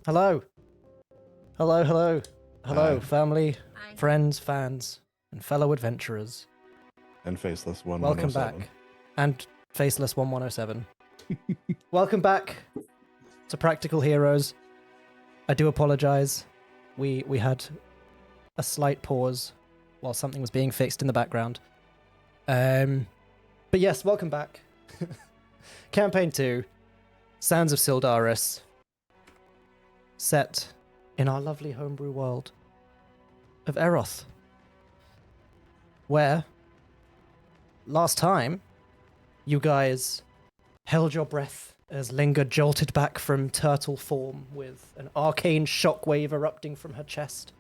Hello. Hello, Hi. family, Hi. friends, fans, and fellow adventurers. And Faceless Welcome 1107. back. And Faceless 1107. Welcome back to Practical Heroes. I do apologize. We had a slight pause while something was being fixed in the background. But yes, welcome back. Campaign 2, Sands of Syldaris, set in our lovely homebrew world of Eroth, where last time you guys held your breath as Linga jolted back from turtle form with an arcane shockwave erupting from her chest.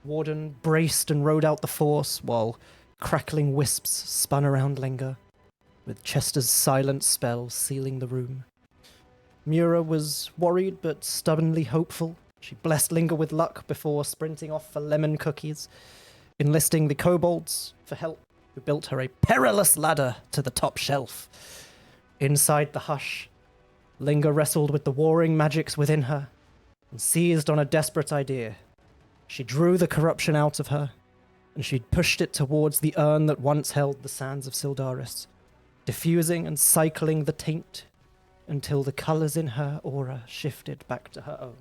Warden braced and rode out the force while crackling wisps spun around Linga, with Chester's silent spell sealing the room. Mura was worried but stubbornly hopeful. She blessed Linga with luck before sprinting off for lemon cookies, enlisting the kobolds for help, who built her a perilous ladder to the top shelf. Inside the hush, Linga wrestled with the warring magics within her and seized on a desperate idea. She drew the corruption out of her, and she pushed it towards the urn that once held the sands of Syldaris, diffusing and cycling the taint until the colours in her aura shifted back to her own.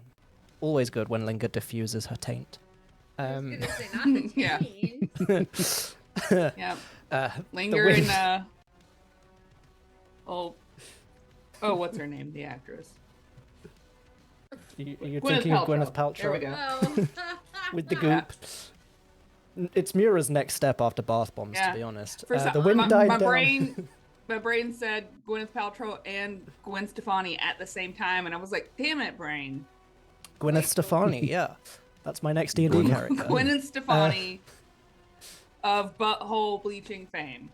Always good when Linga diffuses her taint. I was gonna say, not the taint. Yeah. Linger wind. in oh, what's her name? The actress. You're Gwyneth thinking of Gwyneth Paltrow. Paltrow There we go. Oh. with the goop. It's Mura's next step after bath bombs, Yeah. to be honest. For The wind died my down. my brain said Gwyneth Paltrow and Gwen Stefani at the same time, and I was like, "Damn it, brain!" Gwyneth Stefani, yeah. That's my next D&D character. Gwen and Stefani of butthole bleaching fame.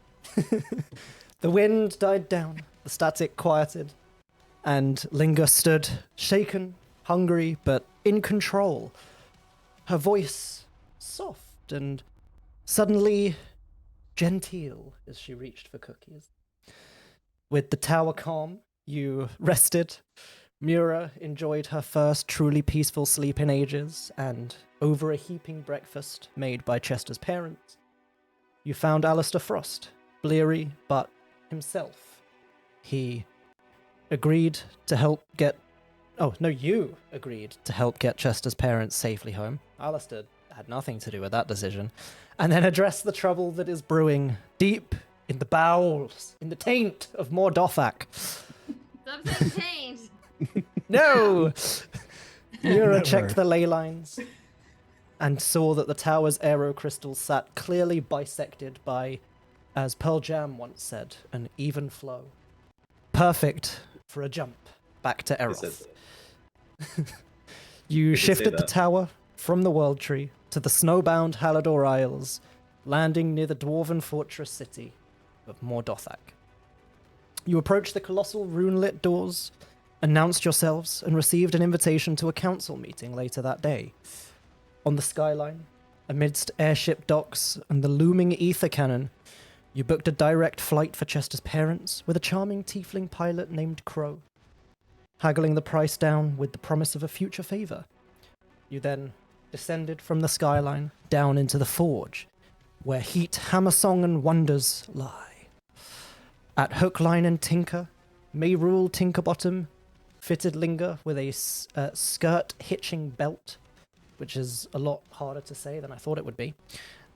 The wind died down, the static quieted, and Linga stood, shaken, hungry, but in control. Her voice soft and suddenly genteel as she reached for cookies. With the tower calm, you rested. Mura enjoyed her first truly peaceful sleep in ages, and over a heaping breakfast made by Chester's parents, you found Alistair Frost, bleary but himself. He agreed to help get... Oh, no, you agreed to help get Chester's parents safely home. Alistair had nothing to do with that decision. And then addressed the trouble that is brewing deep in the bowels, in the taint of Mor Dothak. Stop saying taint. No! Mura Never. checked the ley lines and saw that the tower's aerocrystal sat clearly bisected by, as Pearl Jam once said, an even flow. Perfect for a jump back to He said Eroth. that. You He did say shifted the that. tower from the World Tree to the snowbound Halador Isles, landing near the dwarven fortress city of Mor Dothak. You approached the colossal rune-lit doors, announced yourselves, and received an invitation to a council meeting later that day. On the skyline, amidst airship docks and the looming ether cannon, you booked a direct flight for Chester's parents with a charming tiefling pilot named Crow, haggling the price down with the promise of a future favor. You then descended from the skyline down into the forge, where heat, hammer-song, and wonders lie. At Hook, Line, and Tinker, Mayrule Tinkerbottom fitted Linga with a skirt-hitching belt, which is a lot harder to say than I thought it would be,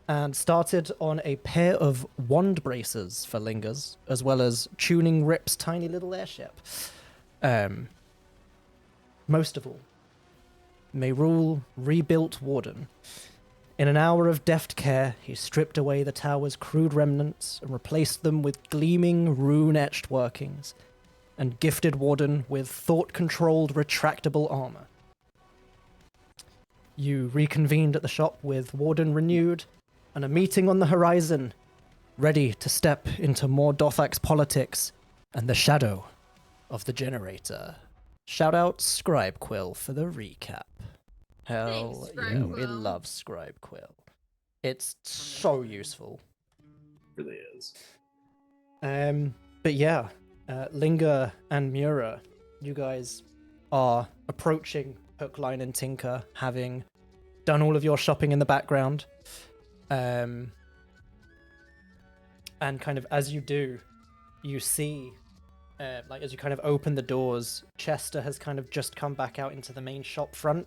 and started on a pair of wand braces for Lingas, as well as tuning Rip's tiny little airship. Most of all, Mayrule rebuilt Warden. In an hour of deft care, he stripped away the tower's crude remnants and replaced them with gleaming rune-etched workings, and gifted Warden with thought-controlled retractable armor. You reconvened at the shop with Warden renewed, and a meeting on the horizon, ready to step into Mor Dothak's politics and the shadow of the generator. Shout out Scribe Quill for the recap. Hell Thanks, yeah, Scribe we Quill. love Scribe Quill. It's so useful. Really is. But yeah, Linga and Mura, you guys are approaching Hook, Line, and Tinker, having done all of your shopping in the background. And kind of as you do, you see, like as you kind of open the doors, Chester has kind of just come back out into the main shop front.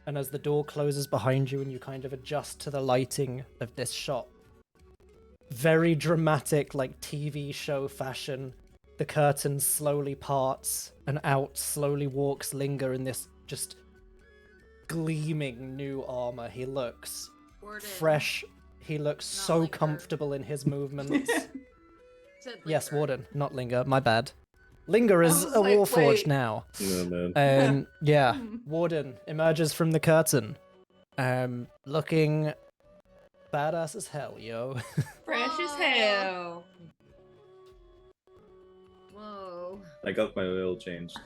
And as the door closes behind you and you kind of adjust to the lighting of this shop, very dramatic, like TV show fashion, the curtain slowly parts and out slowly walks Linger in this just gleaming new armor. He looks Warden. fresh. He looks Not so Linger. comfortable in his movements. Said Yes, Linger. Warden, not Linger. My bad. Linger is was a like, Warforged wait. now. Yeah, man. Yeah, Hmm. Warden emerges from the curtain, looking badass as hell, yo. Fresh as hell. Whoa. I got my oil changed.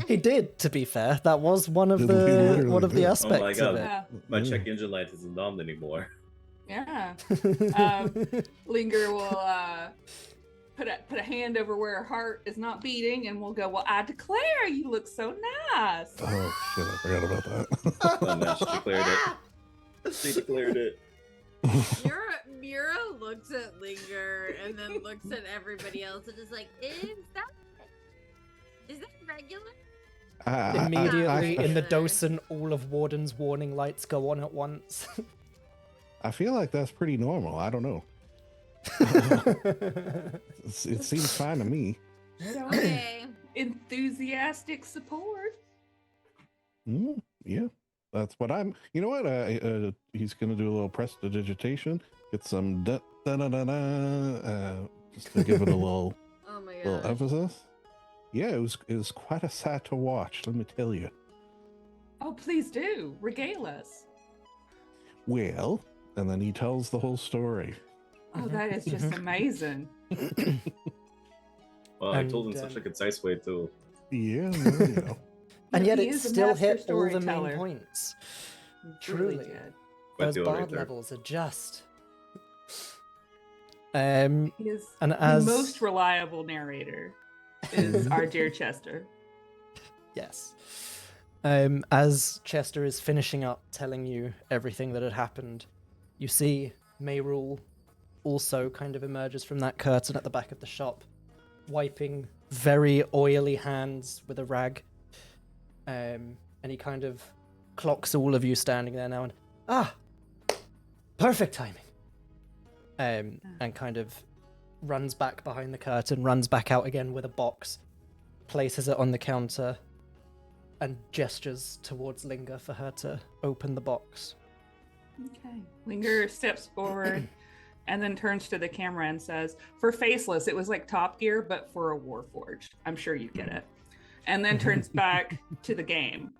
He did, to be fair. That was one of He the literally did. aspects of God. it. Yeah. My Mm. check engine light isn't on anymore. Yeah. Linger will put a hand over where her heart is not beating, and we'll go. Well, I declare, you look so nice. Oh shit! I forgot about that. Oh, no, she declared it. She declared it. Mira looks at Linger and then looks at everybody else and is like, is that regular? Immediately in the Regular. Dosen, all of Warden's warning lights go on at once. I feel like that's pretty normal. I don't know. It seems fine to me. Okay. Enthusiastic support. Yeah, that's what I'm. You know what? He's gonna do a little prestidigitation, get some da da da da da, just to give it a little Oh my little god. emphasis. Yeah, it was quite a sight to watch. Let me tell you. Oh, please do regale us. Well, and then he tells the whole story. Oh, that is just amazing. Well, I And, told in such a um, concise way too. Yeah, well, you know. And yet He it is a still master hit all the main storyteller. points. Really Truly. good. Quite Those the bard orator. levels are just. He is And the as most reliable narrator. Is our dear Chester. yes, as Chester is finishing up telling you everything that had happened, you see Mayrule also kind of emerges from that curtain at the back of the shop, wiping very oily hands with a rag. And he kind of clocks all of you standing there now and perfect timing. And kind of runs back behind the curtain, runs back out again with a box, places it on the counter, and gestures towards Linger for her to open the box. Okay. Linger steps forward and then turns to the camera and says, for Faceless, it was like Top Gear, but for a Warforged. I'm sure you get it. And then turns back to the game.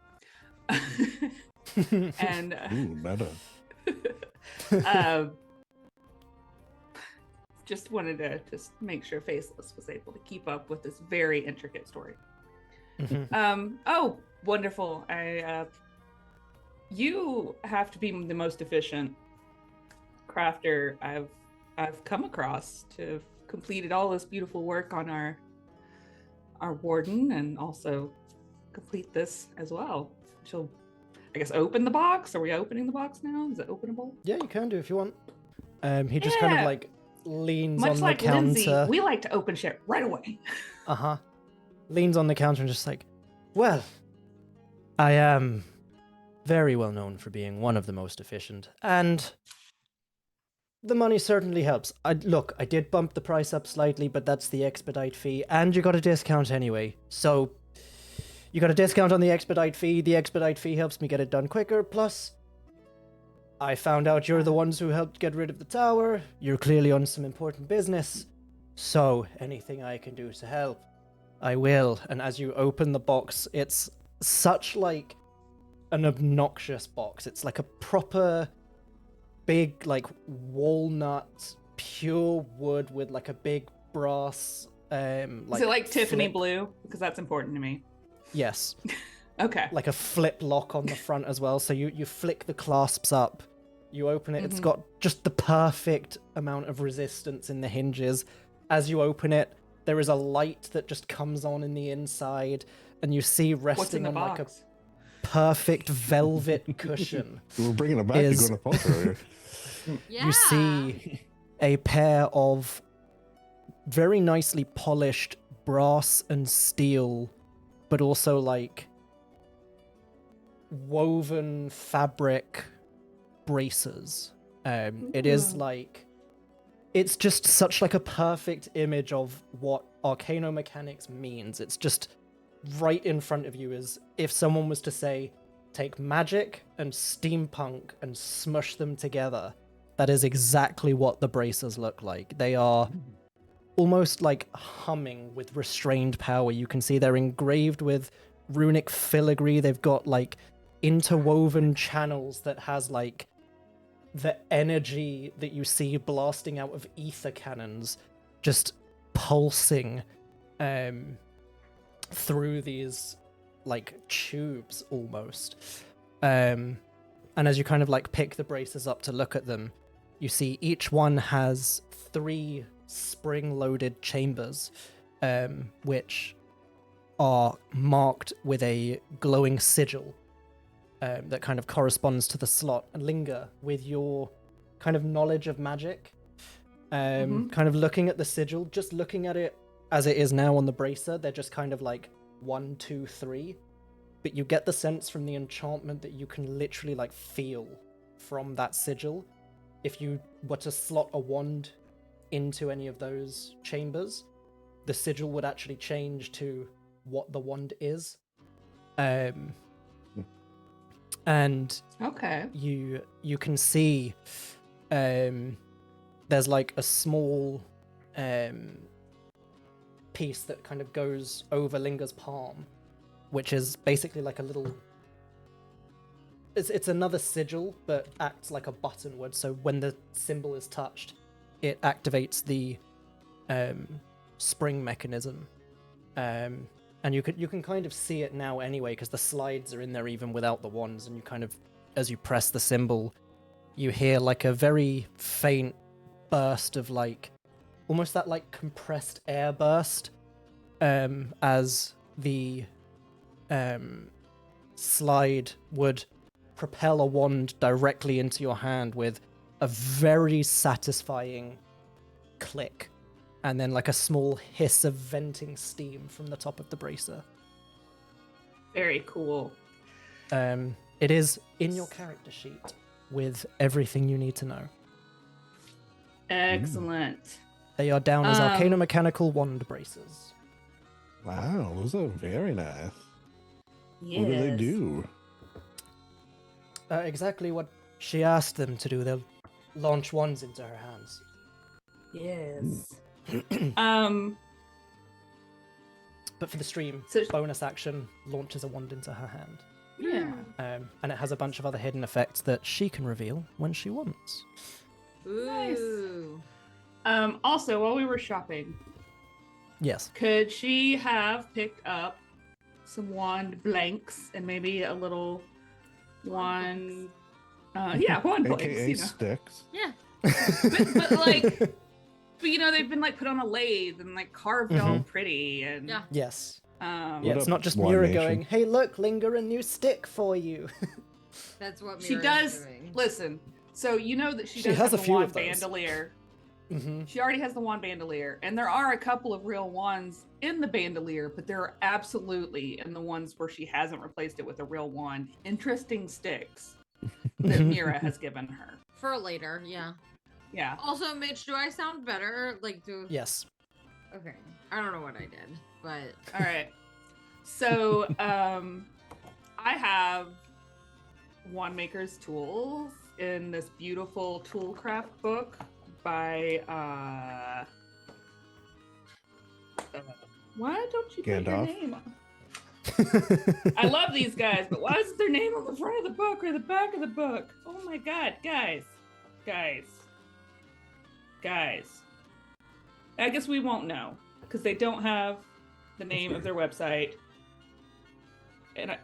And Ooh, meta. just wanted to just make sure Faceless was able to keep up with this very intricate story. Oh, wonderful. You have to be the most efficient crafter I've come across to have completed all this beautiful work on our warden, and also complete this as well. She'll, I guess, open the box. Are we opening the box now? Is it openable? Yeah, you can do if you want. He just kind of Yeah. like leans Much on like the counter. Lindsay, we like to open shit right away. Leans on the counter and just like, well, I am very well known for being one of the most efficient, and the money certainly helps. I did bump the price up slightly, but that's the expedite fee, and you got a discount anyway. So you got a discount on the expedite fee. The expedite fee helps me get it done quicker. Plus, I found out you're the ones who helped get rid of the tower. You're clearly on some important business. So anything I can do to help, I will. And as you open the box, it's such like an obnoxious box. It's like a proper big like walnut pure wood with like a big brass Is it like Tiffany flip- blue? Because that's important to me. Yes. Okay. Like a flip lock on the front as well. So you flick the clasps up, you open it, it's got just the perfect amount of resistance in the hinges. As you open it, there is a light that just comes on in the inside, and you see What's in resting the on like a box? perfect velvet cushion. We're bringing it back Is- to Gwyneth Paltrow here. Yeah. You see a pair of very nicely polished brass and steel, but also like woven fabric braces. It is Ooh. like, it's just such like a perfect image of what arcanomechanics means. It's just right in front of you. Is if someone was to say, take magic and steampunk and smush them together, that is exactly what the braces look like. They are almost like humming with restrained power. You can see they're engraved with runic filigree. They've got like interwoven channels that has like the energy that you see blasting out of ether cannons just pulsing through these like tubes almost. And as you kind of like pick the braces up to look at them, you see each one has 3 spring-loaded chambers, which are marked with a glowing sigil that kind of corresponds to the slot. And Linger, with your kind of knowledge of magic, kind of looking at the sigil, just looking at it as it is now on the bracer, they're just kind of like 1, 2, 3. But you get the sense from the enchantment that you can literally like feel from that sigil. If you were to slot a wand into any of those chambers, the sigil would actually change to what the wand is. And Okay. you can see there's like a small piece that kind of goes over Linger's palm, which is basically like a little, it's another sigil, but acts like a button would. So when the symbol is touched, it activates the spring mechanism. And you can kind of see it now anyway, because the slides are in there even without the wands, and you kind of, as you press the symbol, you hear like a very faint burst of like, almost that like compressed air burst, as the slide would propel a wand directly into your hand with a very satisfying click, and then like a small hiss of venting steam from the top of the bracer. Very cool. It is in your character sheet with everything you need to know. Excellent. They are down as arcanomechanical wand bracers. Wow, those are very nice. Yes. What do they do? Exactly what she asked them to do. They'll launch wands into her hands. Yes. But for the stream, So- bonus action launches a wand into her hand. Yeah. And it has a bunch of other hidden effects that she can reveal when she wants. Ooh. Also, while we were shopping, Yes. could she have picked up some wand blanks and maybe a little wand? Wand blanks. AKA You know. sticks. Yeah. but like, but you know, they've been like put on a lathe and like carved all pretty and Yeah. Yes. um Yeah, What it's up, not just One Mira Nation? going, hey, look, Linger, a new stick for you. That's what she Mira's does doing. listen. So you know that she She does has have a the few wand of those. bandolier. Mm-hmm. She already has the wand bandolier, and there are a couple of real wands in the bandolier, but there are absolutely in the ones where she hasn't replaced it with a real wand, interesting sticks that Mira has given her. For later, yeah. Yeah. Also, Mitch, do I sound better? Like, Yes. Okay. I don't know what I did, but All right. So, I have Wand Maker's Tools in this beautiful toolcraft book by why don't you put your Gandalf? name on? I love these guys, but why isn't their name on the front of the book or the back of the book? Oh my god, guys. I guess we won't know because they don't have the name of their website. And I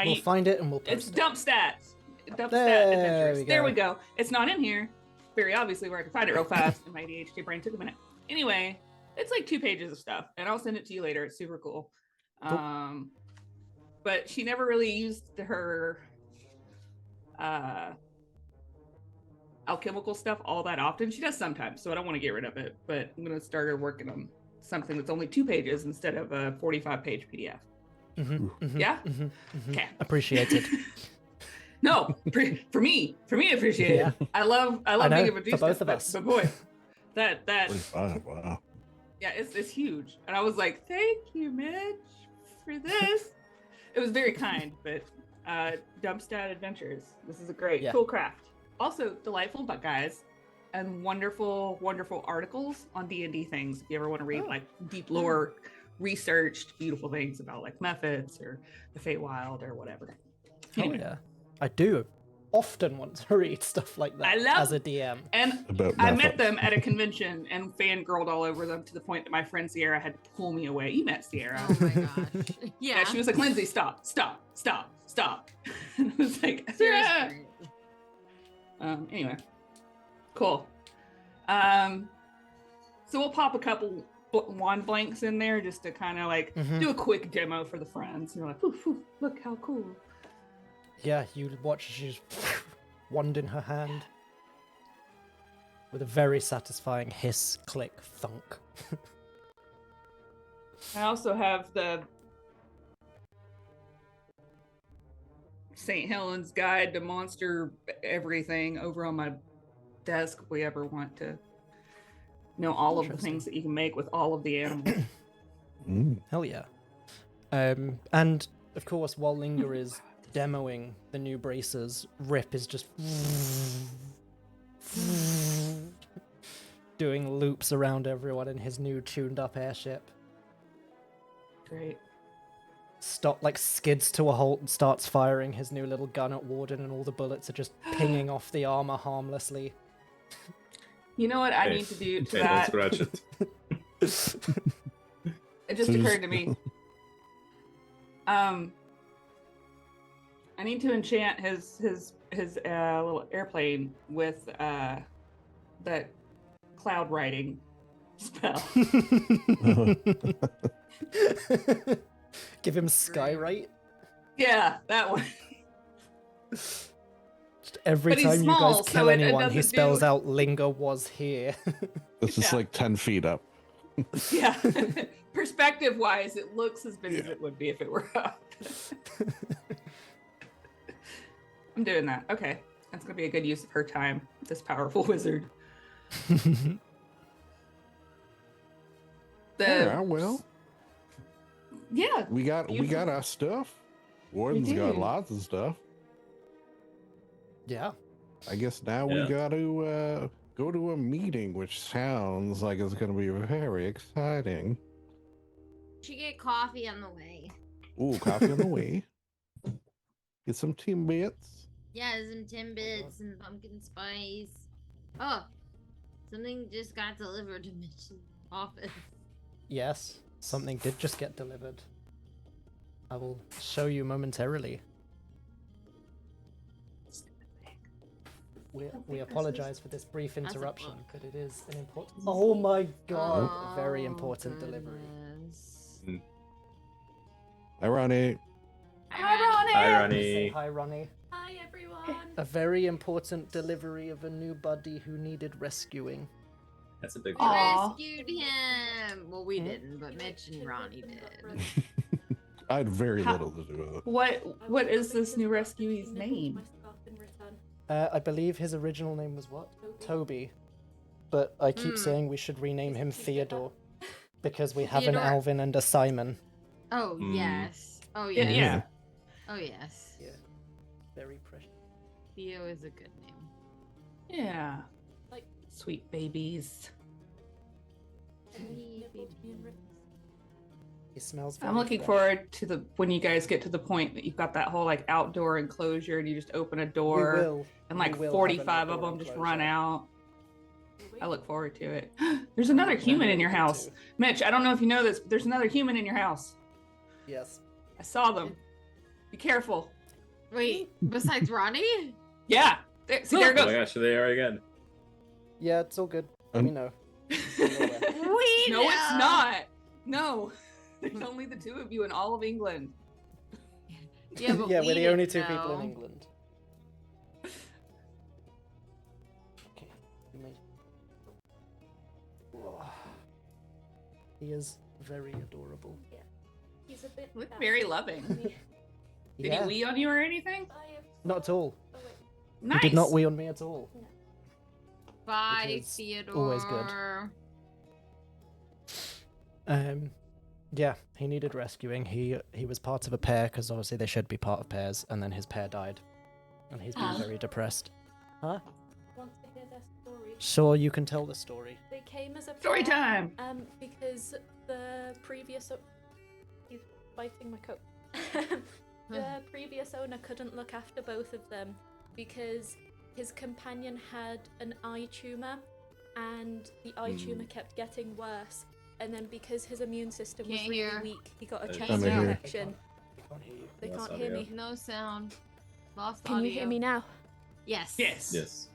We'll find it and we'll it's post it. Dump Stats. Dump There Stat Adventures. we There go. we go. It's not in here. Very obviously where I can find it real fast. And my ADHD brain took a minute. Anyway, it's like 2 pages of stuff, and I'll send it to you later. It's super cool. Cool. but she never really used her alchemical stuff all that often. She does sometimes, so I don't want to get rid of it, but I'm going to start her working on something that's only 2 pages instead of a 45-page PDF. Yeah? Okay. Appreciated. No, for me, appreciate it. I love know, being able to do for both stuff, of us. but boy, that 25, wow. yeah, it's huge. And I was like, thank you, Mitch, for this. It was very kind, but Dumpstat Adventures. This is a great, cool craft. Also, delightful but guys, and wonderful, wonderful articles on D&D things. If you ever want to read like deep lore, researched, beautiful things about like methods or the Feywild or whatever. Anyway. Oh yeah, I do often want to read stuff like that as a DM. And I met them at a convention and fangirled all over them to the point that my friend Sierra had to pull me away. You met Sierra. Oh my gosh. Yeah. She was like, Lindsay, stop. And I was like, Sierra's Sierra. Anyway, cool. So we'll pop a couple wand blanks in there just to kind of like do a quick demo for the friends. You're like, ooh, look how cool. Yeah, you watch she's wand in her hand with a very satisfying hiss, click, thunk. I also have the St. Helens Guide to Monster Everything over on my desk if we ever want to know all of the things that you can make with all of the animals. Hell yeah. And of course, while Linger is demoing the new braces, Rip is just doing loops around everyone in his new tuned up airship. Great. Skids to a halt and starts firing his new little gun at Warden, and all the bullets are just pinging off the armor harmlessly. You know what I need to do to Don't that? scratch it. It just occurred to me. I need to enchant his little airplane with that cloud riding spell. Give him Skywrite. Yeah, that one. Just every But he's time small, you guys kill so it anyone, he doesn't spells do- out Linger was here. It's just like 10 feet up. Yeah. Perspective wise, it looks as big as it would be if it were up. I'm doing that. Okay. That's gonna be a good use of her time, this powerful wizard. Yeah, well, Yeah. we got our stuff. Warden's got do. lots of stuff. Yeah. I guess now we got to go to a meeting, which sounds like it's going to be very exciting. Should get coffee on the way. Ooh, coffee on the way. Get some Timbits. Yeah, some Timbits and pumpkin spice. Oh, something just got delivered to Mitch's office. Yes, something did just get delivered. I will show you momentarily. We apologize for this brief That's a interruption, book. but it is an important. Oh my god! A very important delivery. Goodness. Hi, Ronnie. Hi, Ronnie. Say hi, Ronnie. Hi, everyone. A very important delivery of a new buddy who needed rescuing. That's a big We one. Aw. rescued him. Well, we didn't, but Mitch and Ronnie did. I had very little to do with it. What is this new rescuee's name? I believe his original name was what? Toby. But I keep saying we should rename him Theodore. Because we have Theodore. an Alvin and a Simon. Oh, yes. Oh, Yeah. yes. Yeah. Oh, yes. Yeah. Very precious. Theo is a good name. Yeah. Like sweet babies. He smells I'm very looking fresh. forward to when you guys get to the point that you've got that whole like outdoor enclosure and you just open a door We will. and We like will have an 45 of outdoor them just enclosure. run out. I look forward to it. There's another human in your Me house. too. Mitch, I don't know if you know this, but there's another human in your house. Yes. I saw them. Be careful. Wait, besides Ronnie? Yeah. See, there it Oh my goes. gosh, they are again. Yeah, it's all good. Um, We know. We No, it's know. not. No. There's only the two of you in all of England. Yeah, but yeah, we we're the only two didn't people in know. England. Okay, you made. He is very adorable. He's a bit. Look fat. very loving. Did Yeah, he wee on you or anything? not at all. Oh, wait. Nice. He did not wee on me at all. Bye, Which is Theodore. always good. Yeah, he needed rescuing. He was part of a pair because obviously they should be part of pairs, and then his pair died, and he's been Aw. very depressed. Huh? Want to hear their story? Sure, you can tell the story. They came as a Story pair, time. because the previous he's biting my coat. The previous owner couldn't look after both of them because his companion had an eye tumor, and the eye tumor kept getting worse. And then because his immune system was Can't really hear. weak, he got a I'm chest here. infection. They can't hear you. They Lost can't hear audio. me. No sound. Lost Can audio. you hear me now? Yes. Yes. Yes.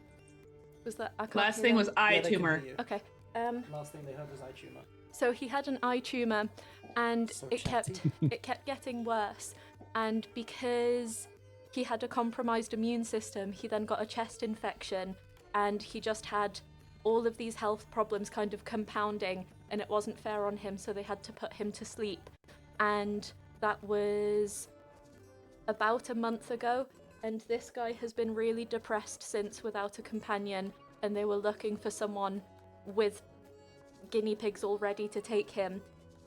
Was that I can't Last hear thing them. was eye Yeah, they can tumor. hear you. Okay. Last thing they heard was eye tumor. So he had an eye tumor, and So it kept getting worse. And because he had a compromised immune system, he then got a chest infection, and he just had all of these health problems kind of compounding, and it wasn't fair on him, so they had to put him to sleep. And that was about a month ago, and this guy has been really depressed since without a companion, and they were looking for someone with guinea pigs all ready to take him.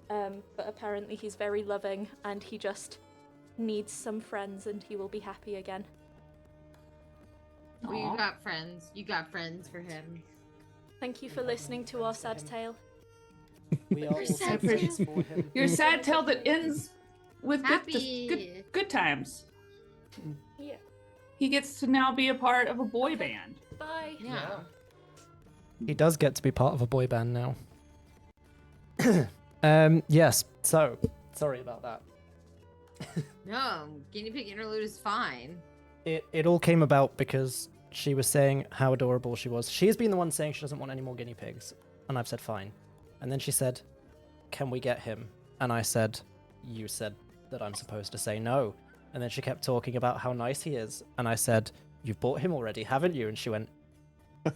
But apparently he's very loving, and he just needs some friends, and he will be happy again. Well, Aw. you got friends. You got friends for him. Thank you for We have listening many to our friends for sad him. tale. We are We're also sad friends too. for him. Your sad tale that ends with Happy. good times. Yeah. He gets to now be a part of a boy band. Bye. Yeah. He does get to be part of a boy band now. Yes, so, sorry about that. No, guinea pig interlude is fine. It all came about because she was saying how adorable she was. She's been the one saying she doesn't want any more guinea pigs. And I've said fine. And then she said, can we get him? And I said, you said that I'm supposed to say no. And then she kept talking about how nice he is. And I said, you've bought him already, haven't you? And she went,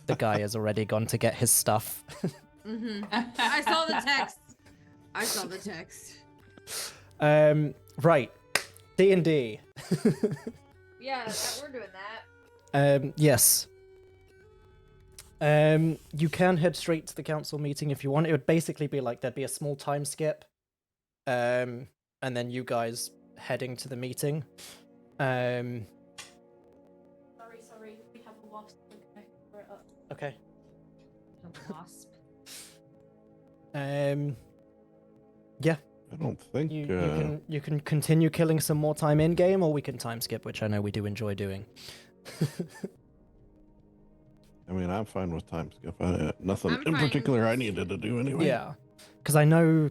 the guy has already gone to get his stuff. Mm-hmm. I saw the text. I saw the text. Right. D&D. Yeah, we're doing that. Yes. You can head straight to the council meeting if you want. It would basically be like there'd be a small time skip, and then you guys heading to the meeting. Sorry, we have a wasp. Okay, cover it up. Okay. A wasp. Yeah, I don't think. you can continue killing some more time in game, or we can time skip, which I know we do enjoy doing. I mean, I'm fine with time skip. Nothing I'm in fine. particular I needed to do anyway. Yeah, because I know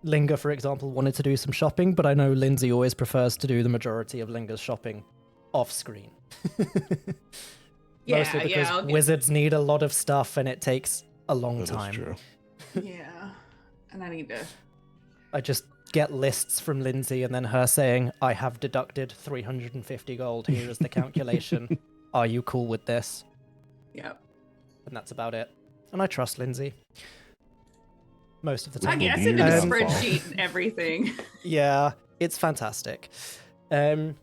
Linga, for example, wanted to do some shopping, but I know Lindsay always prefers to do the majority of Linga's shopping off screen. Yeah, Mostly because yeah, I'll get- wizards need a lot of stuff and it takes a long That is time. true. Yeah. And I need to. I just get lists from Lindsay and then her saying, I have deducted 350 gold. Here is the calculation. Are you cool with this? Yep. And that's about it. And I trust Lindsay. Most of the I time. guess be into your the downfall. spreadsheet and everything. Yeah, it's fantastic. But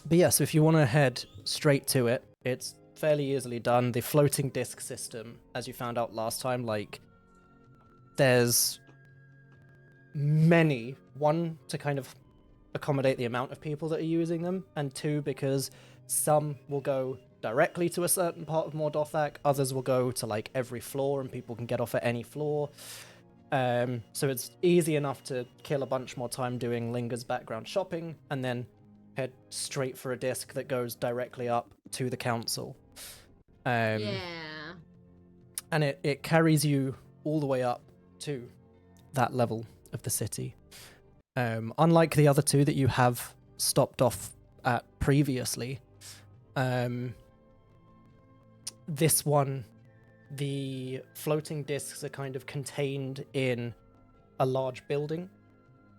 yeah, so if you want to head straight to it, it's fairly easily done. The floating disc system, as you found out last time, like, there's many. One, to kind of accommodate the amount of people that are using them, and two, because some will go directly to a certain part of Mordothak, others will go to, like, every floor, and people can get off at any floor. So it's easy enough to kill a bunch more time doing Linga's background shopping, and then head straight for a disc that goes directly up to the council. Yeah. And it carries you all the way up to that level of the city. Unlike the other two that you have stopped off at previously, this one, the floating discs are kind of contained in a large building.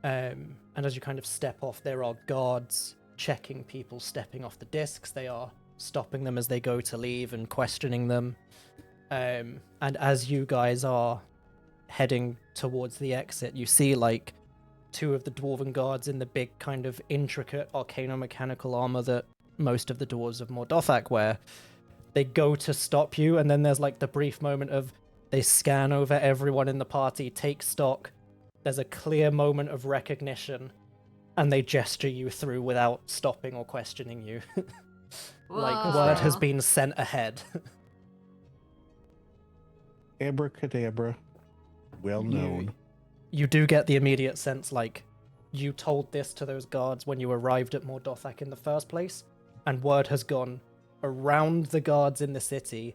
And as you kind of step off, there are guards checking people stepping off the discs. They are stopping them as they go to leave and questioning them. And as you guys are heading towards the exit, you see like two of the dwarven guards in the big kind of intricate arcano-mechanical armor that most of the dwarves of Mordothak wear. They go to stop you, and then there's like the brief moment of they scan over everyone in the party, take stock. There's a clear moment of recognition, and they gesture you through without stopping or questioning you. Like word has Whoa. been sent ahead. Abracadabra. Well known. You do get the immediate sense like you told this to those guards when you arrived at Mordothak in the first place, and word has gone around the guards in the city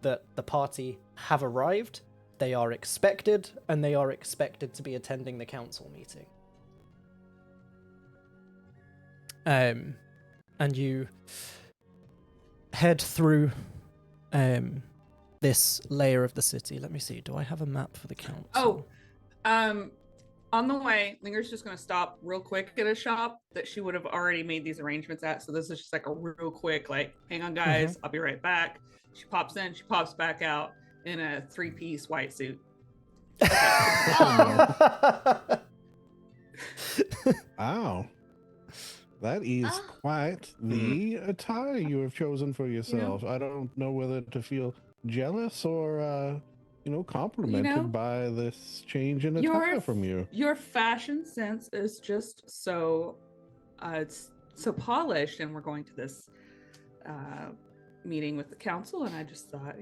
that the party have arrived, they are expected, and they are expected to be attending the council meeting. And you head through this layer of the city. Let me see, do I have a map for the council? On the way, Linger's just going to stop real quick at a shop that she would have already made these arrangements at. So this is just like a real quick, like, hang on, guys, I'll be right back. She pops in, she pops back out in a 3-piece white suit. Wow. That is quite the attire you have chosen for yourself. I don't know whether to feel jealous or, complimented by this change in attire from you. Your fashion sense is just so, it's so polished, and we're going to this meeting with the council, and I just thought,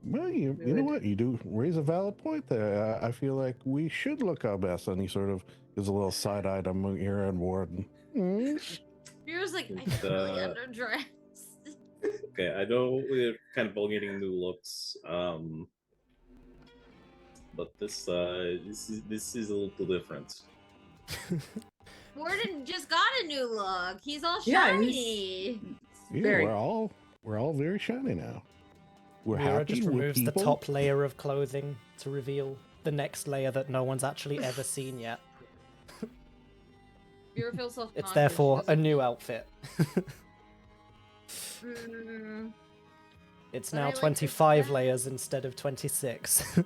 Well, you know what? You do raise a valid point there. I feel like we should look our best, and he sort of gives a little side eye to Muir and Warden. Feels like I feel really underdressed. Okay, I know we're kind of all getting new looks, but this is a little different. Warden just got a new look. He's all Yeah, shiny. Yeah, we're all very shiny now. We're Mira happy. just We're removes the people. top layer of clothing to reveal the next layer that no one's actually ever seen yet. You feel self-conscious. It's therefore a new outfit. It's But now I like this 25 jacket. layers instead of 26.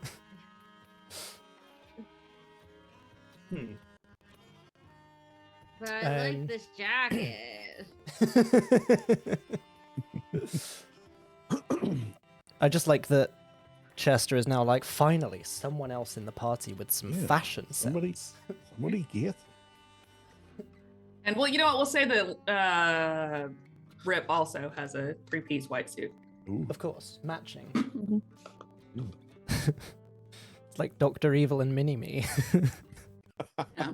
But I like this jacket. I just like that Chester is now like, finally, someone else in the party with some Yeah, fashion somebody- sense. Somebody get. And well, you know what? We'll say that Rip also has a 3-piece white suit. Ooh. Of course, matching. It's like Dr. Evil and Mini-Me. Yeah.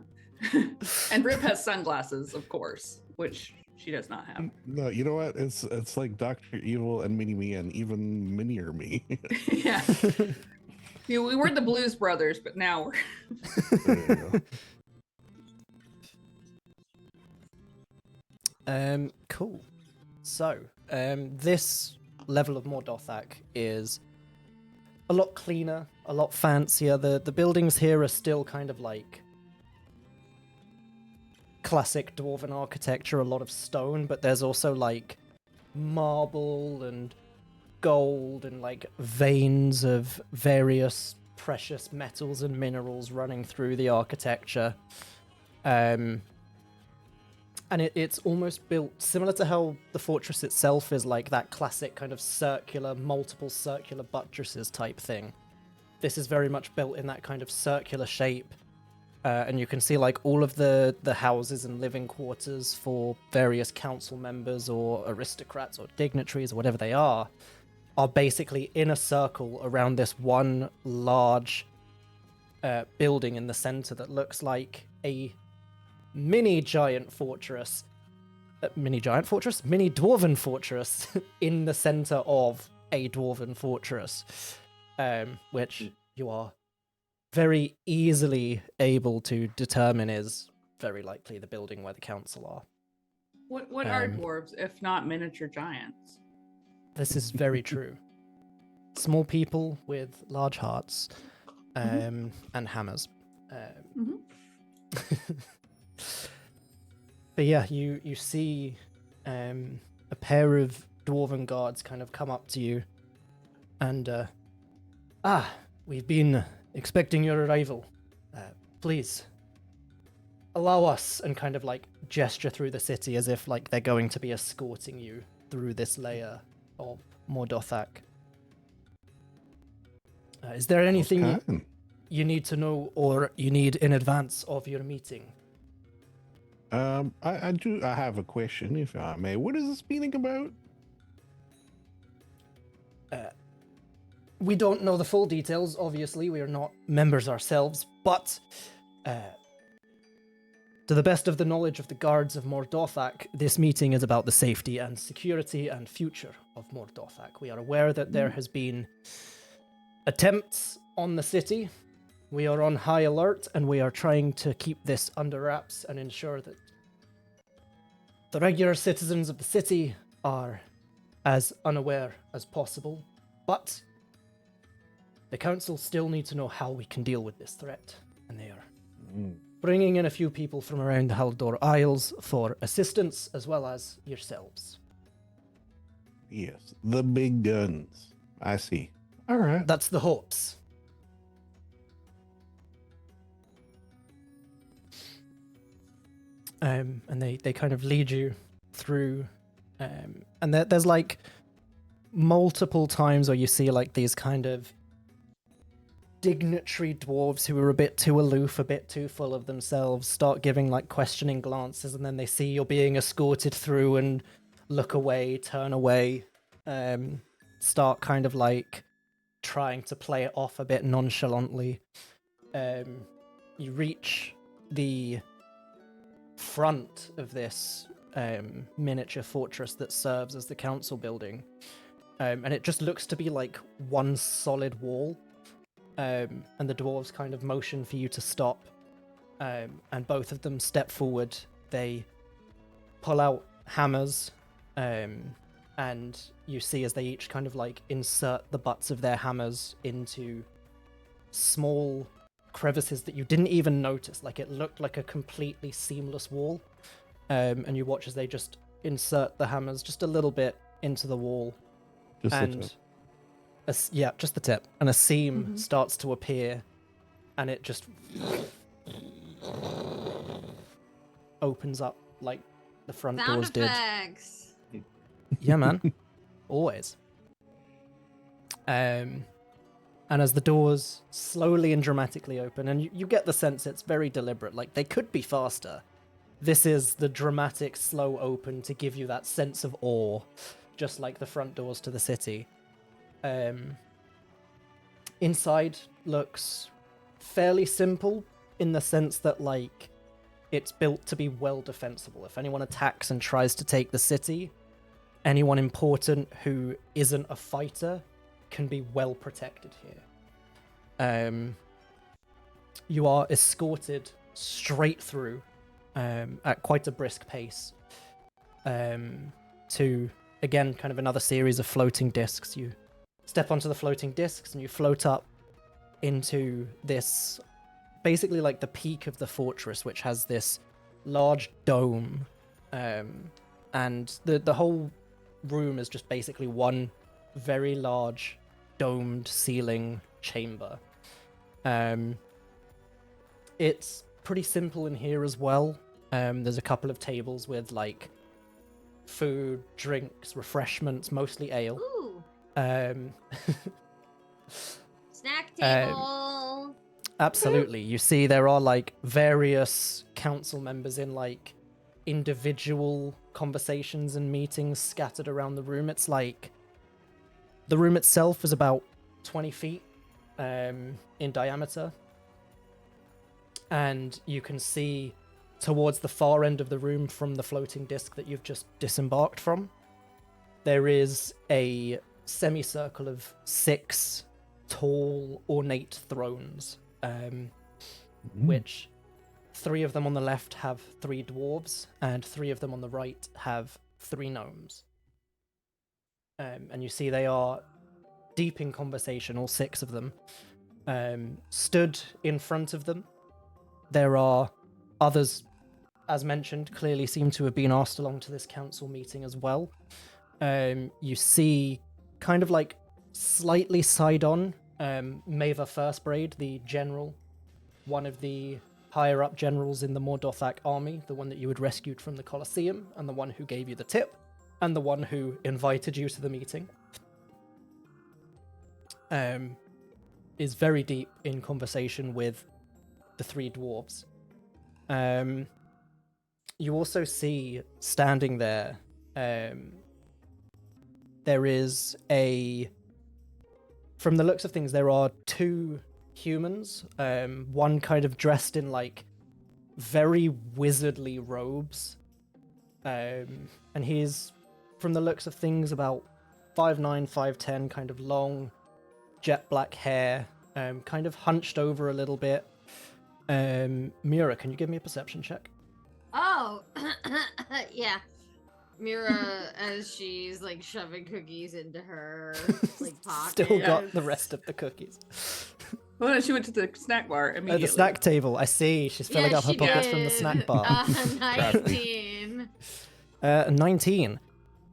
And Rip has sunglasses, of course, which she does not have. No, you know what? It's like Dr. Evil and Mini-Me and even Minier Me. Yeah. We were the Blues Brothers, but now we're. There you go. Cool. So, this level of Mordothak is a lot cleaner, a lot fancier. The buildings here are still kind of like classic dwarven architecture, a lot of stone, but there's also like marble and gold and like veins of various precious metals and minerals running through the architecture. And it's almost built similar to how the fortress itself is like that classic kind of circular, multiple circular buttresses type thing. This is very much built in that kind of circular shape. And you can see like all of the houses and living quarters for various council members or aristocrats or dignitaries or whatever they are basically in a circle around this one large building in the center that looks like a mini dwarven fortress in the center of a dwarven fortress, which you are very easily able to determine is very likely the building where the council are. What are dwarves if not miniature giants? This is very true. Small people with large hearts, and hammers. But yeah, you see a pair of dwarven guards kind of come up to you and we've been expecting your arrival. Please allow us, and kind of like gesture through the city as if like they're going to be escorting you through this layer of Mordothak. Is there anything you need to know or you need in advance of your meeting? I have a question, if I may. What is this meeting about? We don't know the full details, obviously. We are not members ourselves, but to the best of the knowledge of the guards of Mordothak, this meeting is about the safety and security and future of Mordothak. We are aware that there has been attempts on the city. We are on high alert, and we are trying to keep this under wraps and ensure that the regular citizens of the city are as unaware as possible. But the council still need to know how we can deal with this threat, and they are bringing in a few people from around the Haldor Isles for assistance, as well as yourselves. Yes, the big guns. I see. All right. That's the hopes. And they kind of lead you through, and there's like multiple times where you see like these kind of dignitary dwarves who are a bit too aloof, a bit too full of themselves, start giving like questioning glances, and then they see you're being escorted through and look away, turn away, start kind of like trying to play it off a bit nonchalantly. You reach the front of this miniature fortress that serves as the council building, and it just looks to be like one solid wall. And the dwarves kind of motion for you to stop, and both of them step forward. They pull out hammers, and you see as they each kind of like insert the butts of their hammers into small crevices that you didn't even notice. Like it looked like a completely seamless wall, and you watch as they just insert the hammers just a little bit into the wall, Just the and tip. yeah, just the tip, and a seam starts to appear, and it just opens up like the front Sound doors did. effects. Yeah, man. Always. And as the doors slowly and dramatically open, and you get the sense it's very deliberate, like they could be faster. This is the dramatic slow open to give you that sense of awe, just like the front doors to the city. Inside looks fairly simple in the sense that like it's built to be well defensible. If anyone attacks and tries to take the city, anyone important who isn't a fighter can be well protected here. You are escorted straight through at quite a brisk pace to, again, kind of another series of floating discs. You step onto the floating discs and you float up into this, basically like the peak of the fortress, which has this large dome, and the whole room is just basically one very large domed ceiling chamber. It's pretty simple in here as well. There's a couple of tables with like food, drinks, refreshments, mostly ale. Ooh, Um, snack table. Absolutely. You see there are like various council members in like individual conversations and meetings scattered around the room. It's like the room itself is about 20 feet in diameter. And you can see towards the far end of the room from the floating disc that you've just disembarked from, there is a semicircle of 6 tall, ornate thrones, which 3 of them on the left have 3 dwarves, and 3 of them on the right have 3 gnomes. And you see they are deep in conversation, all 6 of them. Stood in front of them there are others, as mentioned, clearly seem to have been asked along to this council meeting as well. You see, kind of like slightly side on, Maeva Firstbraid, the general, one of the higher up generals in the Mordothak army, the one that you had rescued from the Colosseum, and the one who gave you the tip, and the one who invited you to the meeting. Is very deep in conversation with the three dwarves. You also see standing there, there is from the looks of things, there are two humans, one kind of dressed in like very wizardly robes, and he's, from the looks of things, about 5'9", 5'10", kind of long, jet black hair, kind of hunched over a little bit. Mira, can you give me a perception check? Oh, yeah. Mira, as she's like shoving cookies into her like pocket. Still got the rest of the cookies. Well, no, she went to the snack bar immediately. The snack table, I see. She's filling up her pockets from the snack bar. 19. 19.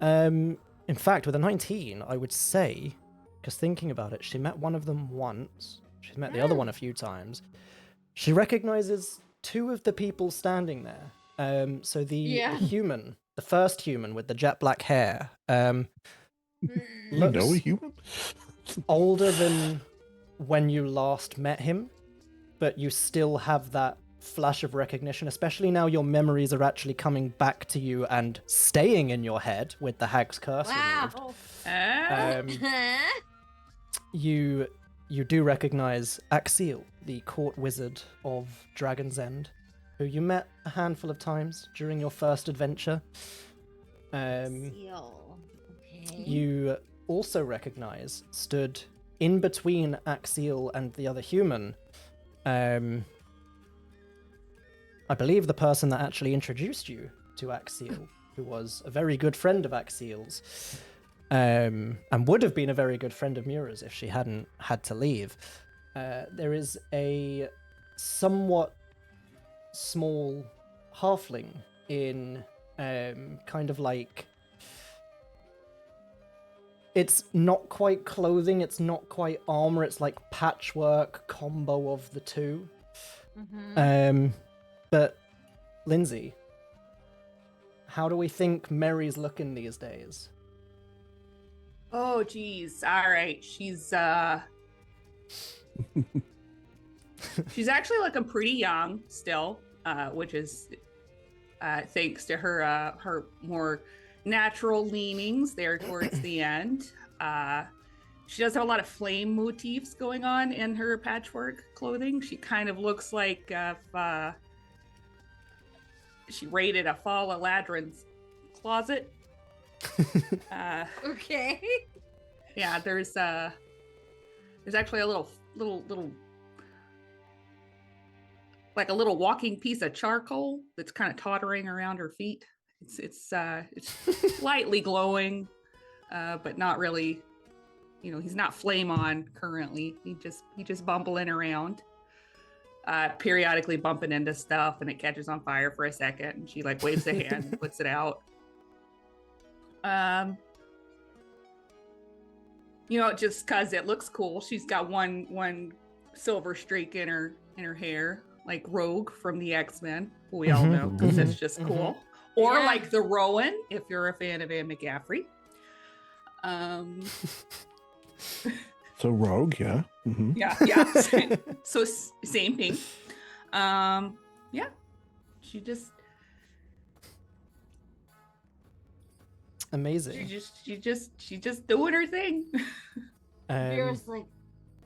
In fact, with a 19, I would say, because thinking about it, she met one of them once. She's met the other one a few times. She recognizes two of the people standing there. So the human, the first human with the jet black hair, looks a human? older than when you last met him, but you still have that flash of recognition, especially now your memories are actually coming back to you and staying in your head with the Hag's Curse removed. You do recognize Axiel, the court wizard of Dragon's End, who you met a handful of times during your first adventure. Seal. Okay. You also recognize, stood in between Axiel and the other human, I believe the person that actually introduced you to Axiel, who was a very good friend of Axiel's, and would have been a very good friend of Mura's if she hadn't had to leave. There is a somewhat small halfling in kind of like, it's not quite clothing, it's not quite armor, it's like patchwork combo of the two. But Lindsay, how do we think Mary's looking these days? Oh, geez. All right. She's she's actually looking pretty young still, which is thanks to her her more natural leanings there towards the end. She does have a lot of flame motifs going on in her patchwork clothing. She kind of looks like if she raided a Fala Ladrin's closet. Okay. Yeah, there's actually a little like a little walking piece of charcoal that's kind of tottering around her feet. It's slightly glowing, but not really. You know, he's not flame on currently. He just bumbling around, periodically bumping into stuff, and it catches on fire for a second. And she like waves a hand and puts it out. You know, just cause it looks cool. She's got one silver streak in her hair, like Rogue from the X-Men, who we all know because it's just cool. Or like the Rowan, if you're a fan of Anne McGaffrey. So Rogue, yeah. Yeah. So same thing. Yeah. She just amazing. She just doing her thing. Mira's like,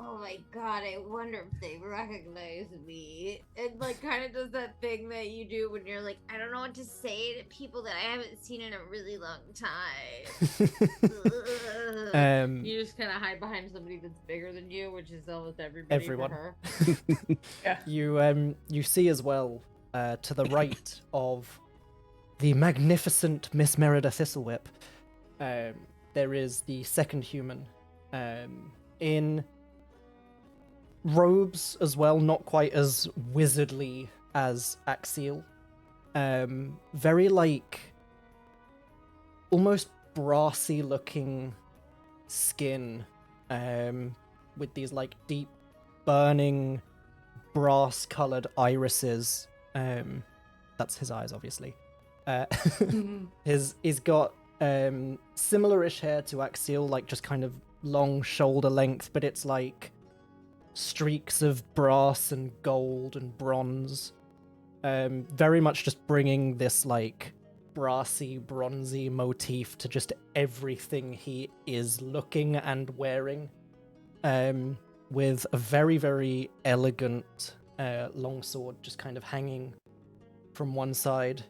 oh my god, I wonder if they recognize me. And like kind of does that thing that you do when you're like, I don't know what to say to people that I haven't seen in a really long time. You just kind of hide behind somebody that's bigger than you, which is almost everybody. Everyone. For her. Yeah. You see as well, to the right of the magnificent Miss Merida Thistlewhip, there is the second human, in robes as well, not quite as wizardly as Axiel. Very like almost brassy looking skin, with these like deep burning brass colored irises. That's his eyes, obviously. He's got similar-ish hair to Axiel, like just kind of long shoulder length, but it's like streaks of brass and gold and bronze. Very much just bringing this like brassy, bronzy motif to just everything he is looking and wearing. With a very, very elegant longsword just kind of hanging from one side.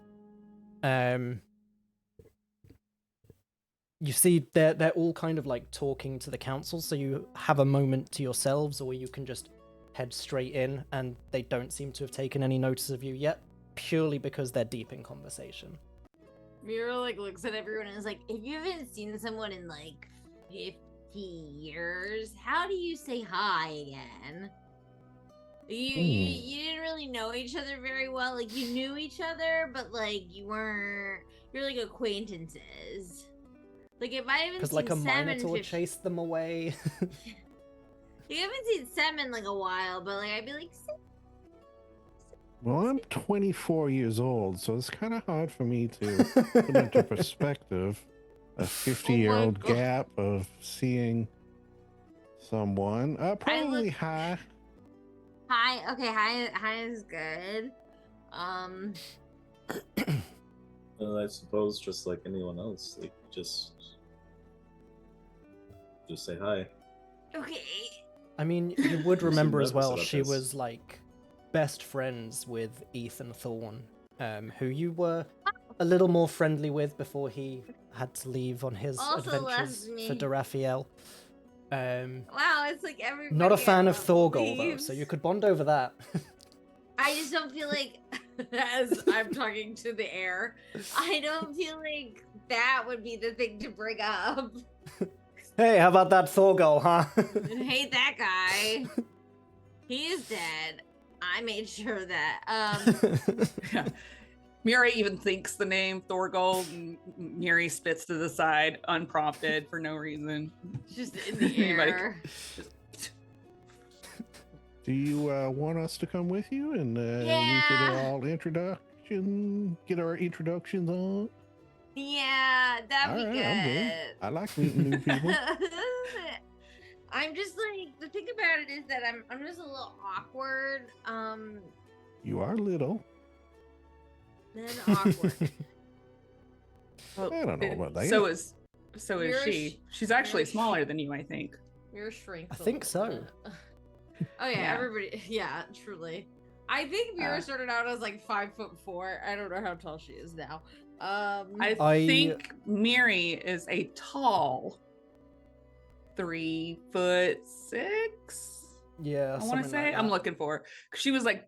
You see they're all kind of like talking to the council, so you have a moment to yourselves, or you can just head straight in, and they don't seem to have taken any notice of you yet, purely because they're deep in conversation. Mira like looks at everyone and is like, if you haven't seen someone in like 50 years, how do you say hi again? You didn't really know each other very well. Like you knew each other, but like you're like acquaintances. Like if I haven't Because seen like a Sam minotaur in chased them away. You haven't seen Sam in like a while, but like I'd be like, Well, I'm 24 years old, so it's kind of hard for me to put into perspective a 50-year-old God. gap of seeing someone. Probably hi. Hi. Okay, hi is good. I suppose just like anyone else, like just say hi. Okay. I mean, you would You seem remember as nervous well, about she this. was like best friends with Ethan Thorne, who you were a little more friendly with before he had to leave on his Also adventures left me. for Darafiel. Wow, it's like everybody. Not a fan of I love Thorgol though, leaves. so you could bond over that. I just don't feel like, as I'm talking to the air, I don't feel like that would be the thing to bring up. Hey, how about that Thorgol, huh? I hate that guy. He is dead. I made sure that. Yeah. Miri even thinks the name Thorgold, and Miri spits to the side, unprompted for no reason. Just in the Anybody- air. Do you want us to come with you and we Yeah. could get our introductions on? Yeah, that'd be All right, good. I'm good. I like meeting new people. I'm just like, the thing about it is that I'm just a little awkward. You are little. Then awkward. Well, I don't know about that. So is You're she. She's actually you're smaller than you, I think. You're shrinks. I a think little so. bit. Oh yeah, Yeah. everybody. Yeah, truly. I think Mira started out as like 5'4". I don't know how tall she is now. I I- think Miri is a tall 3'6". Yeah, I want something to say. like I'm that. looking for. 'Cause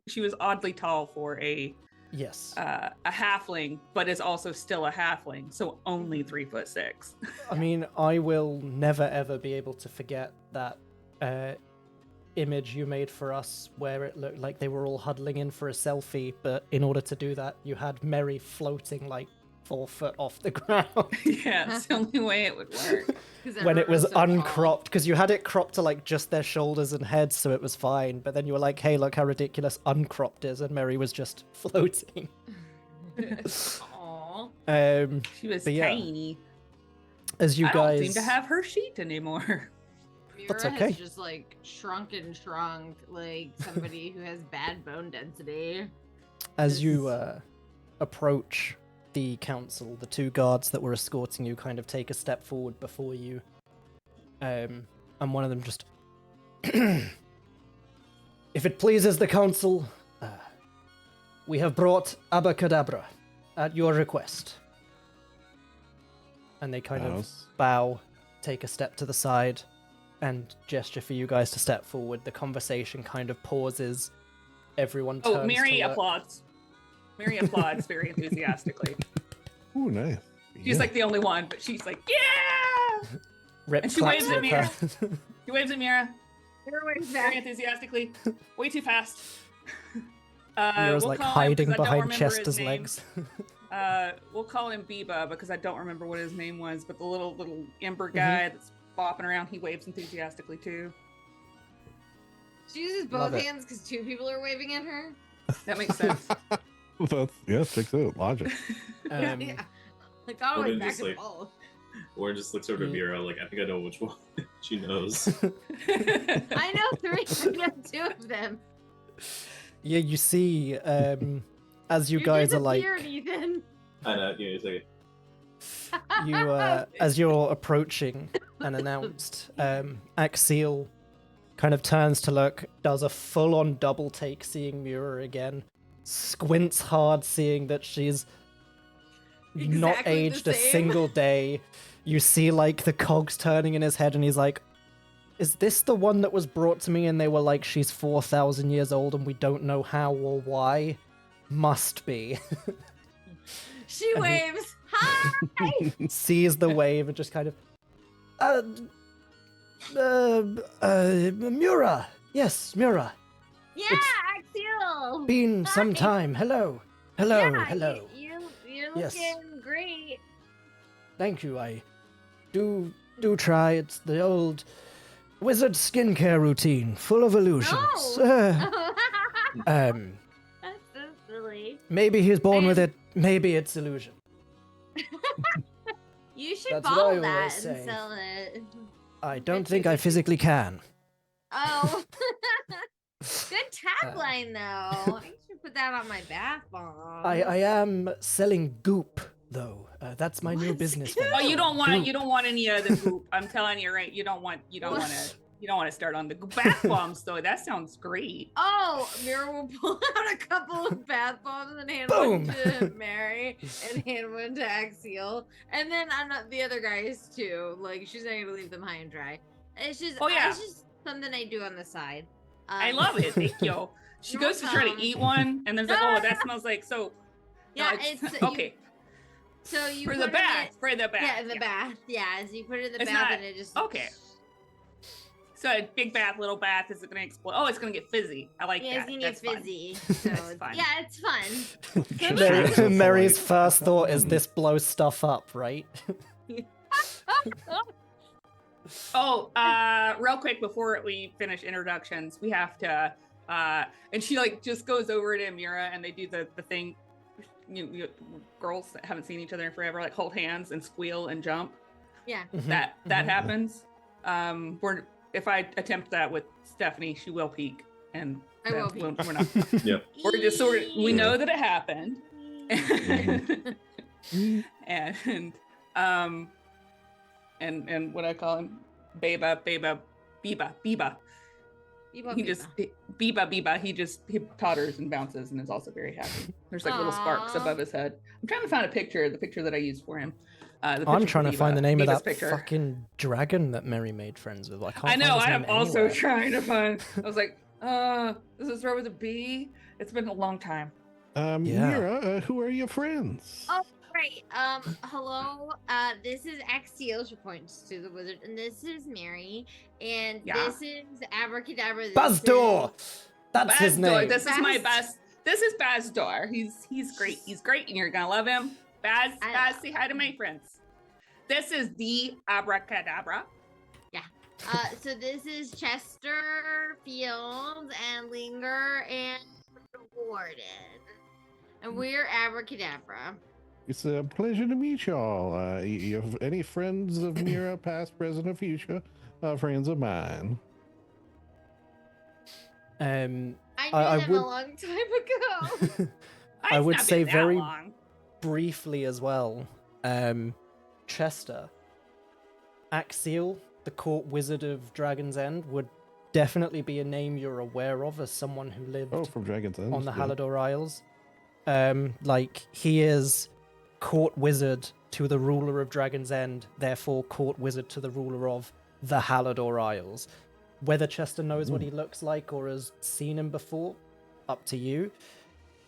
she was oddly tall for a Yes. halfling, but is also still a halfling, so only 3'6". I mean, I will never ever be able to forget that image you made for us where it looked like they were all huddling in for a selfie, but in order to do that, you had Mary floating like 4 foot off the ground. Yeah, it's the only way it would work. When it was so tall. uncropped, because you had it cropped to like just their shoulders and heads, so it was fine. But then you were like, "Hey, look how ridiculous uncropped is," and Mary was just floating. Aw. She was But yeah, tiny. As you I guys, don't seem to have her sheet anymore. That's Mira okay. has just like shrunk like somebody who has bad bone density. as you approach the council, the two guards that were escorting you kind of take a step forward before you, and one of them just, if it pleases the council, we have brought Abacadabra at your request. And they kind of Yes. bow, take a step to the side, and gesture for you guys to step forward. The conversation kind of pauses. Everyone turns Oh, Mary to look. applauds. Mary applauds very enthusiastically. Ooh, nice. She's Yeah. like the only one, but she's like, yeah! Rip And she claps waves at with her. She waves at Mira Everyone's very back. enthusiastically. Way too fast. Mira's we'll like call him, hiding 'cause I don't behind remember his Chester's name. legs. We'll call him Biba because I don't remember what his name was, but the little ember Mm-hmm. guy that's bopping around, he waves enthusiastically too. She uses Love both it. hands because two people are waving at her. That makes sense. Checks out. Logic. Yeah. Um, Like, I always Warden back just, and like- both. Warren just looks over to Yeah. Mira like, I think I know which one she knows. I know 3, I know 2 of them. Yeah, you see, as you guys are like, disappeared, Ethan. I know, give me a second. as you're approaching unannounced, Axiel kind of turns to look, does a full-on double take, seeing Mira again, squints hard, seeing that she's not Exactly the aged a same. single day. You see, like, the cogs turning in his head, and he's like, is this the one that was brought to me and they were like, she's 4,000 years old and we don't know how or why? Must be. She And he- waves. Hi! Sees the wave and just kind of, Mura. Yes, Mura. Yeah, It's Axiel! Been some Hi. time. Hello. Hello. Yeah, Hello. You're Yes. looking great. Thank you. I do try. It's the old wizard skincare routine, full of illusions. No! Um, That's so silly. maybe he's born with And- it. Maybe it's illusion. You should That's what I bottle always that say. and sell it. I don't think I physically can. Oh. Good tagline, though. I should put that on my bath bomb. I am selling goop though. That's my new What's business. goop? Oh, you don't want Goop. you don't want any of the goop. I'm telling you, right? You don't want to start on the bath bombs though. That sounds great. Oh, Mira will pull out a couple of bath bombs and hand Boom. one to Mary and hand one to Axiel. And then I'm not the other guys too. Like, she's not gonna leave them high and dry. It's just, Oh, yeah. it's just something I do on the side. I love it. Thank you. She You're goes to try to welcome. eat one, and there's like, oh, that smells like so. Yeah, No, it's okay. So you For put the it in bath. For the bath. Yeah, in the bath. Yeah, as you put it in the It's bath not- and it just okay. So a big bath, little bath. Is it gonna explode? Oh, it's gonna get fizzy. I like Yeah, that. it's gonna get That's fun. fizzy. So That's fun. yeah, it's fun. Mary, Mary's first thought is this blows stuff up, right? Oh, real quick before we finish introductions, we have to, and she like just goes over to Mira and they do the thing, girls that haven't seen each other in forever, like hold hands and squeal and jump. Yeah. That happens. If I attempt that with Stephanie, she will peek, and I will we're peek. not. Yep. We're just we know that it happened, and what I call him, Biba. He just Biba. He totters and bounces and is also very happy. There's like little sparks Aw. above his head. I'm trying to find the picture that I used for him. The I'm picture trying for to find the name of Biba's that picture. fucking dragon that Mary made friends with. I can't I know. find his I am name also anywhere. trying to find. I was like, does it start with a B? It's been a long time. Yeah. Mira, who are your friends? Oh, right. Hello. This is Axiel. She points to the wizard, and this is Mary, and Yeah. this is Abracadabra. this Bazdor! That's his Bazdor, name. This is my Baz- best. This is Bazdor. He's great. He's great, and you're gonna love him. Baz, say hi to my friends. This is the Abracadabra. So this is Chester, Fields, and Linger, and Warden, and we're Abracadabra. It's a pleasure to meet y'all. You have any friends of Mira, past, present, or future? Friends of mine. I knew I them would- a long time ago. I It's would not say been that very- long. Briefly as well, Chester, Axiel, the court wizard of Dragon's End, would definitely be a name you're aware of as someone who lived Oh, from Dragon's Den. on the yeah. Halador Isles. Like, he is court wizard to the ruler of Dragon's End, therefore court wizard to the ruler of the Halador Isles. Whether Chester knows what he looks like or has seen him before, up to you.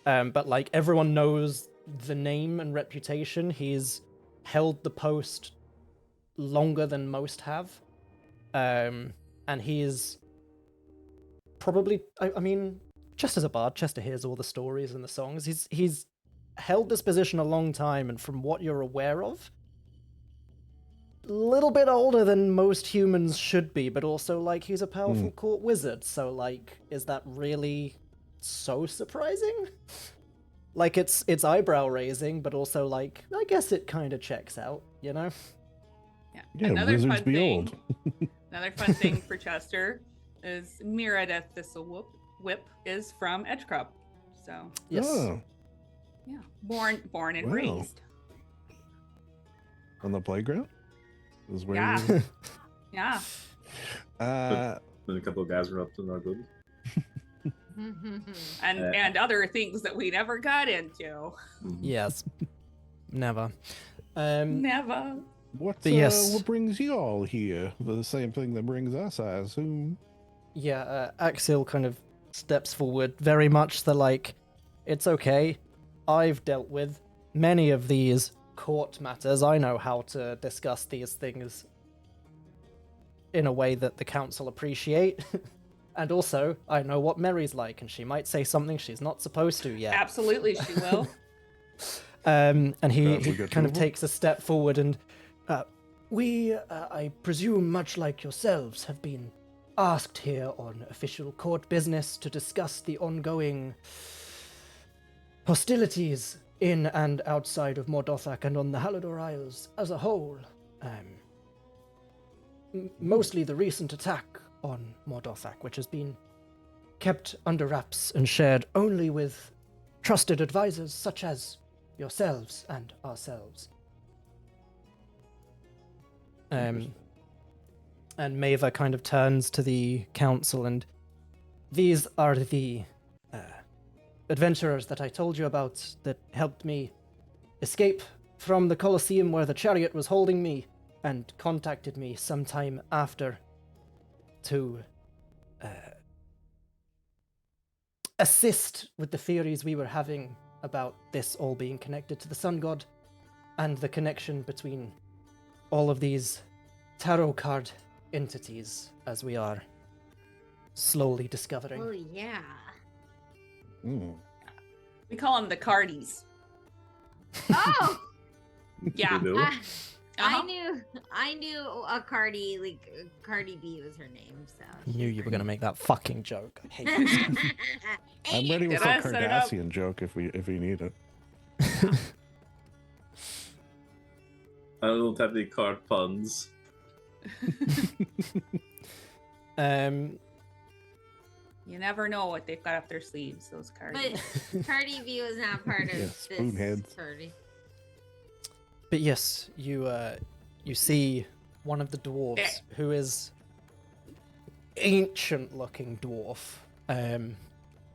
But like, everyone knows the name and reputation. He's held the post longer than most have. And he is probably, I mean, Chester's a bard. Chester hears all the stories and the songs. He's held this position a long time, and from what you're aware of, a little bit older than most humans should be, but also, like, he's a powerful court wizard, so, like, is that really so surprising? Like, it's eyebrow-raising, but also, like, I guess it kind of checks out, you know? Yeah, Another wizards fun be thing, old. Another fun thing for Chester is Mirada Thistle Whip is from Edgecrop. So Yes. Oh, yeah, born and Wow. raised. on the playground? Is where Yeah. you- Yeah. Then a couple of guys were up to no good. And other things that we never got into. Yes. Never. Never. What yes. what brings you all here? The same thing that brings us, I assume. Yeah, Axel kind of steps forward, very much the like, it's okay. I've dealt with many of these court matters. I know how to discuss these things in a way that the council appreciate. And also, I know what Mary's like, and she might say something she's not supposed to yet. Absolutely, she will. And he we got kind two of of 'em? takes a step forward and we, I presume, much like yourselves, have been asked here on official court business to discuss the ongoing hostilities in and outside of Mordothak and on the Halidor Isles as a whole. Mostly the recent attack on Mordothak, which has been kept under wraps and shared only with trusted advisors such as yourselves and ourselves. And Maeva kind of turns to the council, and these are the adventurers that I told you about that helped me escape from the Colosseum where the chariot was holding me, and contacted me sometime after to assist with the theories we were having about this all being connected to the sun god, and the connection between all of these tarot card entities, as we are slowly discovering. Oh yeah. Mm. We call them the Cardies. Oh, Yeah. You do? Uh-huh. I knew a Cardi, like Cardi B was her name. So Knew you were gonna make that fucking joke. I hate you. I'm ready with Did I a set it up? Cardassian joke if we need it. I don't have any card puns. You never know what they've got up their sleeves, those Cardies. But Cardi B was not part of Yeah, this spoonheads. party. But yes, you see one of the dwarves who is ancient-looking dwarf,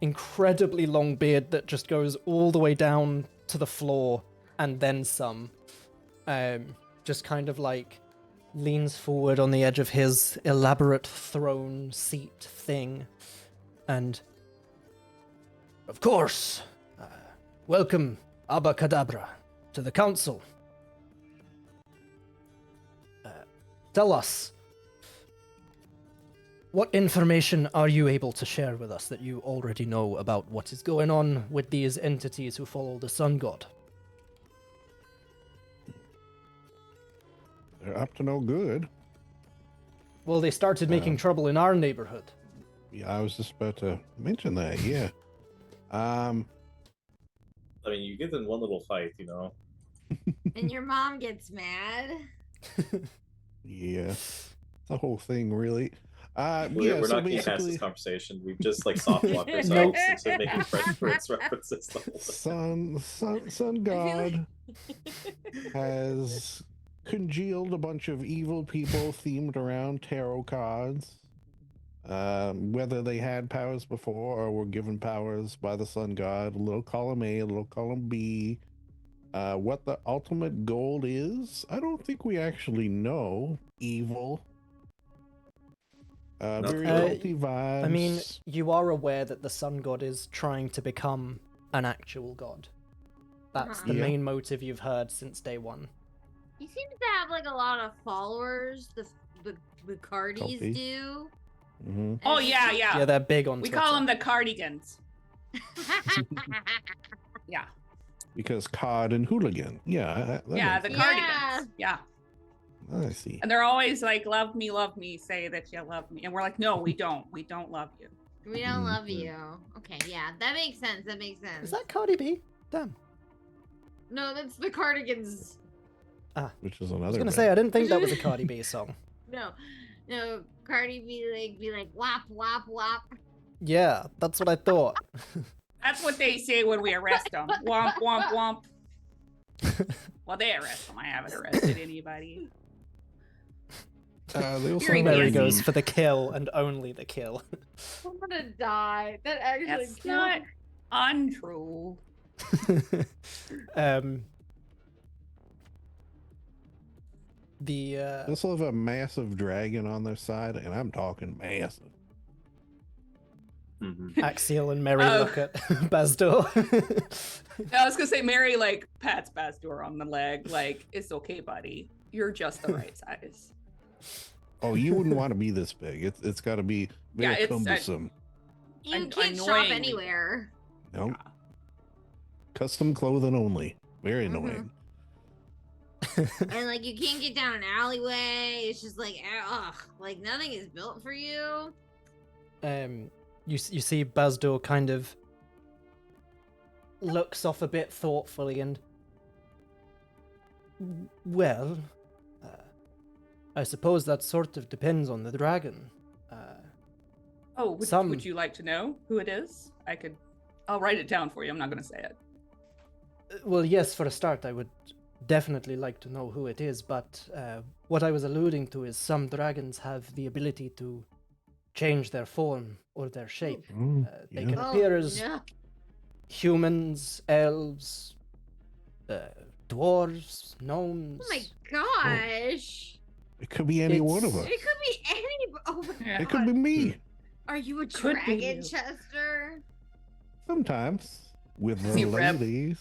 incredibly long beard that just goes all the way down to the floor and then some. Just kind of like leans forward on the edge of his elaborate throne seat thing, and of course, welcome Abacadabra to the council. Tell us, what information are you able to share with us that you already know about what is going on with these entities who follow the sun god? They're up to no good. Well, they started making trouble in our neighborhood. Yeah, I was just about to mention that. Yeah. I mean, you get in one little fight, you know. And your mom gets mad. Yeah. The whole thing, really. We're, Yeah. we're So not getting past basically, this conversation. We've just like soft walked ourselves Nope. into making French Prince references. The whole time. Sun God has congealed a bunch of evil people themed around tarot cards. Whether they had powers before or were given powers by the sun god, a little column A, a little column B. What the ultimate goal is, I don't think we actually know. Evil. Very culty vibes. I mean, you are aware that the sun god is trying to become an actual god. That's the Yeah. main motive you've heard since day one. He seems to have like a lot of followers. The Cardis Culty. do. Mhm. Oh, yeah. Yeah, they're big on We Twitter. call them the Cardigans. Yeah. Because Cod and Hooligan. Yeah. That Yeah, makes the sense. cardigans. Yeah. I see. And they're always like, love me, say that you love me. And we're like, no, we don't. We don't love you. We don't love Mhm. you. Okay, yeah, that makes sense. That makes sense. Is that Cardi B? Damn. No, that's the Cardigans. Which is another. I was gonna band. say I didn't think that was a Cardi B song. No, Cardi be like whop whop whop. Yeah, that's what I thought. That's what they say when we arrest them. Womp, womp, womp. Well, they arrest them. I haven't arrested anybody. They also Hearing Mary Yes. goes for the kill and only the kill. I'm gonna die. That actually That's killed not me. untrue. The They also have a massive dragon on their side, and I'm talking massive. Mhm. Axial and Mary Oh. look at Bazdor. I was gonna say, Mary like pats Bastor on the leg, like, it's okay, buddy. You're just the right size. Oh, you wouldn't want to be this big. It's got to be very Yeah, it's, cumbersome. You An- can't shop annoyingly anywhere. Nope. Custom clothing only. Very Mhm. annoying. And like you can't get down an alleyway. It's just like ugh, like nothing is built for you. You see Bazdor kind of looks off a bit thoughtfully and well, I suppose that sort of depends on the dragon. Oh, would, Some- would you like to know who it is? I'll write it down for you. I'm not gonna say it. Well, yes, for a start, I would definitely like to know who it is, but what I was alluding to is some dragons have the ability to change their form or their shape. Oh, They yeah. can appear as no. humans, elves, dwarves, gnomes. Oh my gosh. It could be any one of us. It could be any. Oh my Yeah. god. It could be me. Are you a Could be dragon, you. Chester? Sometimes with the See, Rip. ladies.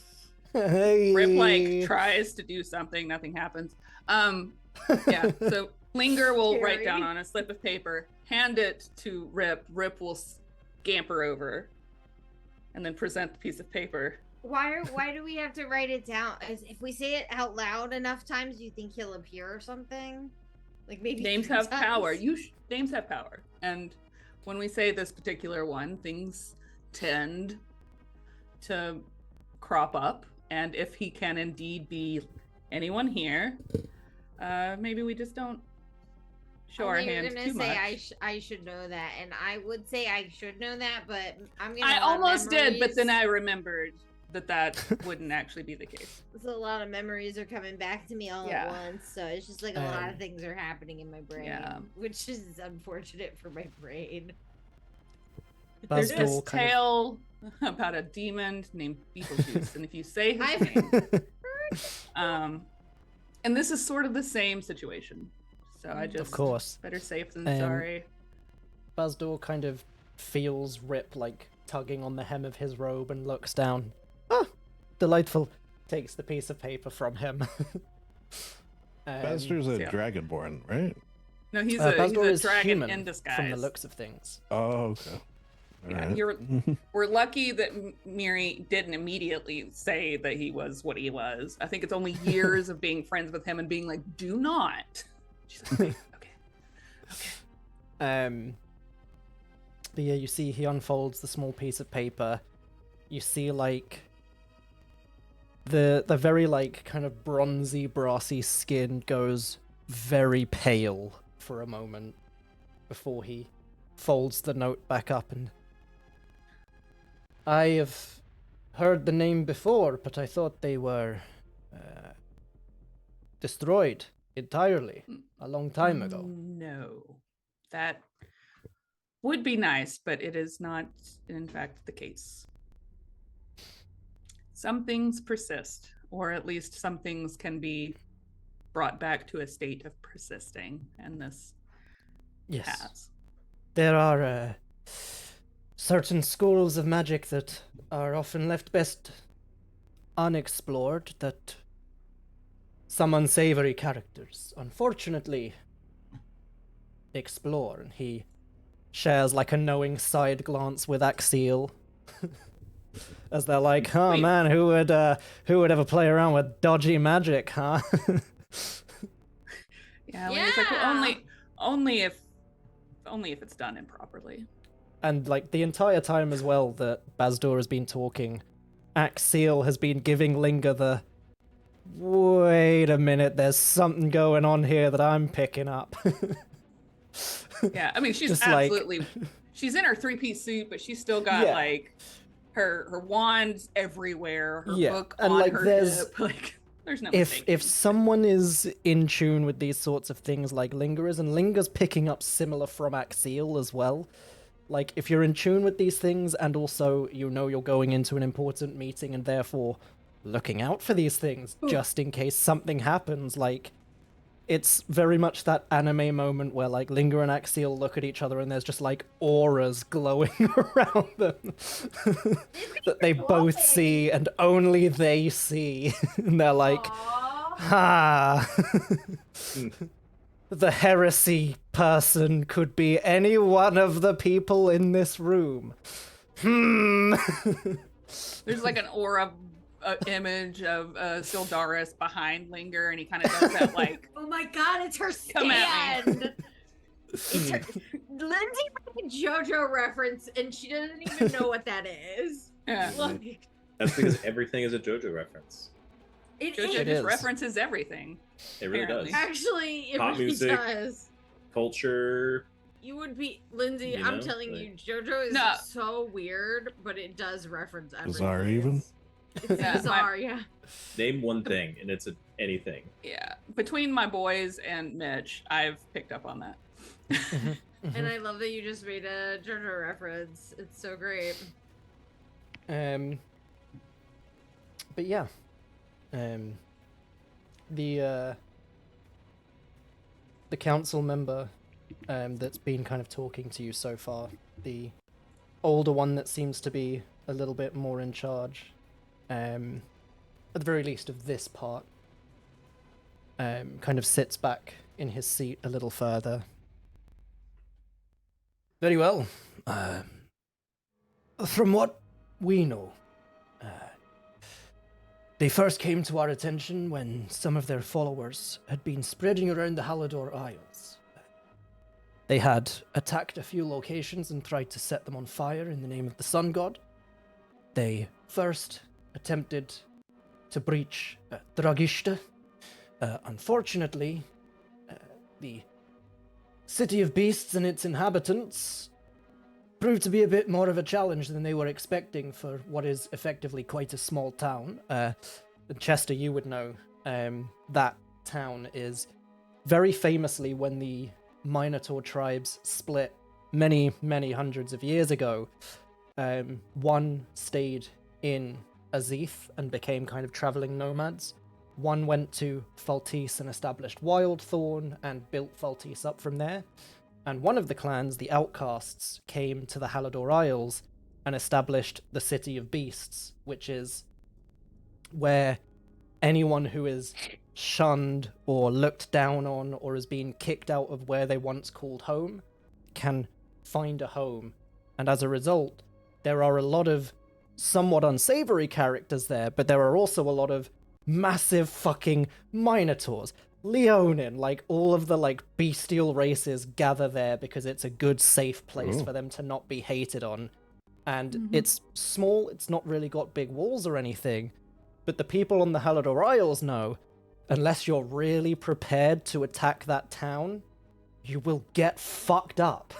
Hey. Rip like tries to do something, nothing happens. Yeah. So Linger will write down Scary. on a slip of paper, hand it to Rip. Rip will scamper over, and then present the piece of paper. Why do we have to write it down? If we say it out loud enough times, do you think he'll appear or something? Like maybe Names 3 have power. times? Names have power, and when we say this particular one, things tend to crop up. And if he can indeed be anyone here, maybe we just don't show our You're hands gonna too say much. I should know that, and I would say I should know that, but I'm gonna. I almost did, but then I remembered that wouldn't actually be the case. So a lot of memories are coming back to me all Yeah. at once. So it's just like a lot of Um, things are happening in my brain, Yeah. which is unfortunate for my brain. There's Bazdor this kind of- tale about a demon named Beetlejuice, and if you say his I've name, and this is sort of the same situation. So I just Of course. better safe than Um, sorry. Bazdor kind of feels Rip like tugging on the hem of his robe and looks down. Ah, delightful. Takes the piece of paper from him. Bastar's a yeah. dragonborn, right? No, he's Bazdor a is dragon human in disguise. from the looks of things. Oh, okay. All Yeah, right. you're- We're lucky that Miri didn't immediately say that he was what he was. I think it's only years of being friends with him and being like, "Do not." She's like, okay. But yeah, you see he unfolds the small piece of paper. You see like the very like kind of bronzy, brassy skin goes very pale for a moment before he folds the note back up and I have heard the name before, but I thought they were destroyed entirely a long time ago. No, that would be nice, but it is not, in fact, the case. Some things persist, or at least some things can be brought back to a state of persisting, and this Yes. has. There are certain schools of magic that are often left best unexplored, that some unsavory characters, unfortunately, explore. And he shares like a knowing side glance with Axiel. As they're like, oh Wait. man, who would ever play around with dodgy magic, huh? Yeah, Linga's like, well, only if it's done improperly. And like the entire time as well that Bazdor has been talking, Axiel has been giving Linga the, wait a minute, there's something going on here that I'm picking up. Yeah, I mean, she's Just like- absolutely, she's in her 3-piece suit, but she's still got Yeah. like her wands everywhere, her Yeah, book and, on like, her there's- hip. Like, there's no if mistaking. someone is in tune with these sorts of things like Linga is, and Linga's picking up similar from Axiel as well, like if you're in tune with these things and also you know you're going into an important meeting and therefore looking out for these things just in case something happens, like it's very much that anime moment where like Linga and Axiel look at each other and there's just like auras glowing around them that they both see and only they see. And they're like, ha! The heresy person could be any one of the people in this room. There's like an aura image of Syldaris behind Linger, and he kind of does that like, Oh my god, it's her Come at stand! It's her... Lindsay made a JoJo reference and she doesn't even know what that is. yeah. Look, That's because everything is a JoJo reference. it JoJo is. It just is. references everything. It really Apparently. does. Actually, it Pop really music. does. Culture. You would be Lindsay. You I'm know, telling like- you, JoJo is No. so weird, but it does reference everything. Bizarre even? It's Yeah, bizarre, yeah. Name one thing, and it's anything. Yeah, between my boys and Mitch, I've picked up on that. And I love that you just made a JoJo reference. It's so great. But yeah, the council member that's been kind of talking to you so far, the older one that seems to be a little bit more in charge, at the very least of this part, kind of sits back in his seat a little further. Very well. From what we know, they first came to our attention when some of their followers had been spreading around the Halador Isles. They had attacked a few locations and tried to set them on fire in the name of the Sun God. They first attempted to breach Dragishta. Unfortunately, the City of Beasts and its inhabitants proved to be a bit more of a challenge than they were expecting for what is effectively quite a small town. Chester, you would know, that town is very famously when the Minotaur tribes split many, many hundreds of years ago. One stayed in Azith and became kind of traveling nomads. One went to Faltis and established Wildthorn and built Faltis up from there. And one of the clans, the Outcasts, came to the Halador Isles and established the City of Beasts, which is where anyone who is shunned or looked down on or has been kicked out of where they once called home can find a home. And as a result, there are a lot of somewhat unsavory characters there, but there are also a lot of massive fucking Minotaurs. Leonin, like all of the like bestial races gather there because it's a good safe place Ooh. for them to not be hated on. And it's small, it's not really got big walls or anything, but the people on the Halador Isles know, unless you're really prepared to attack that town, you will get fucked up.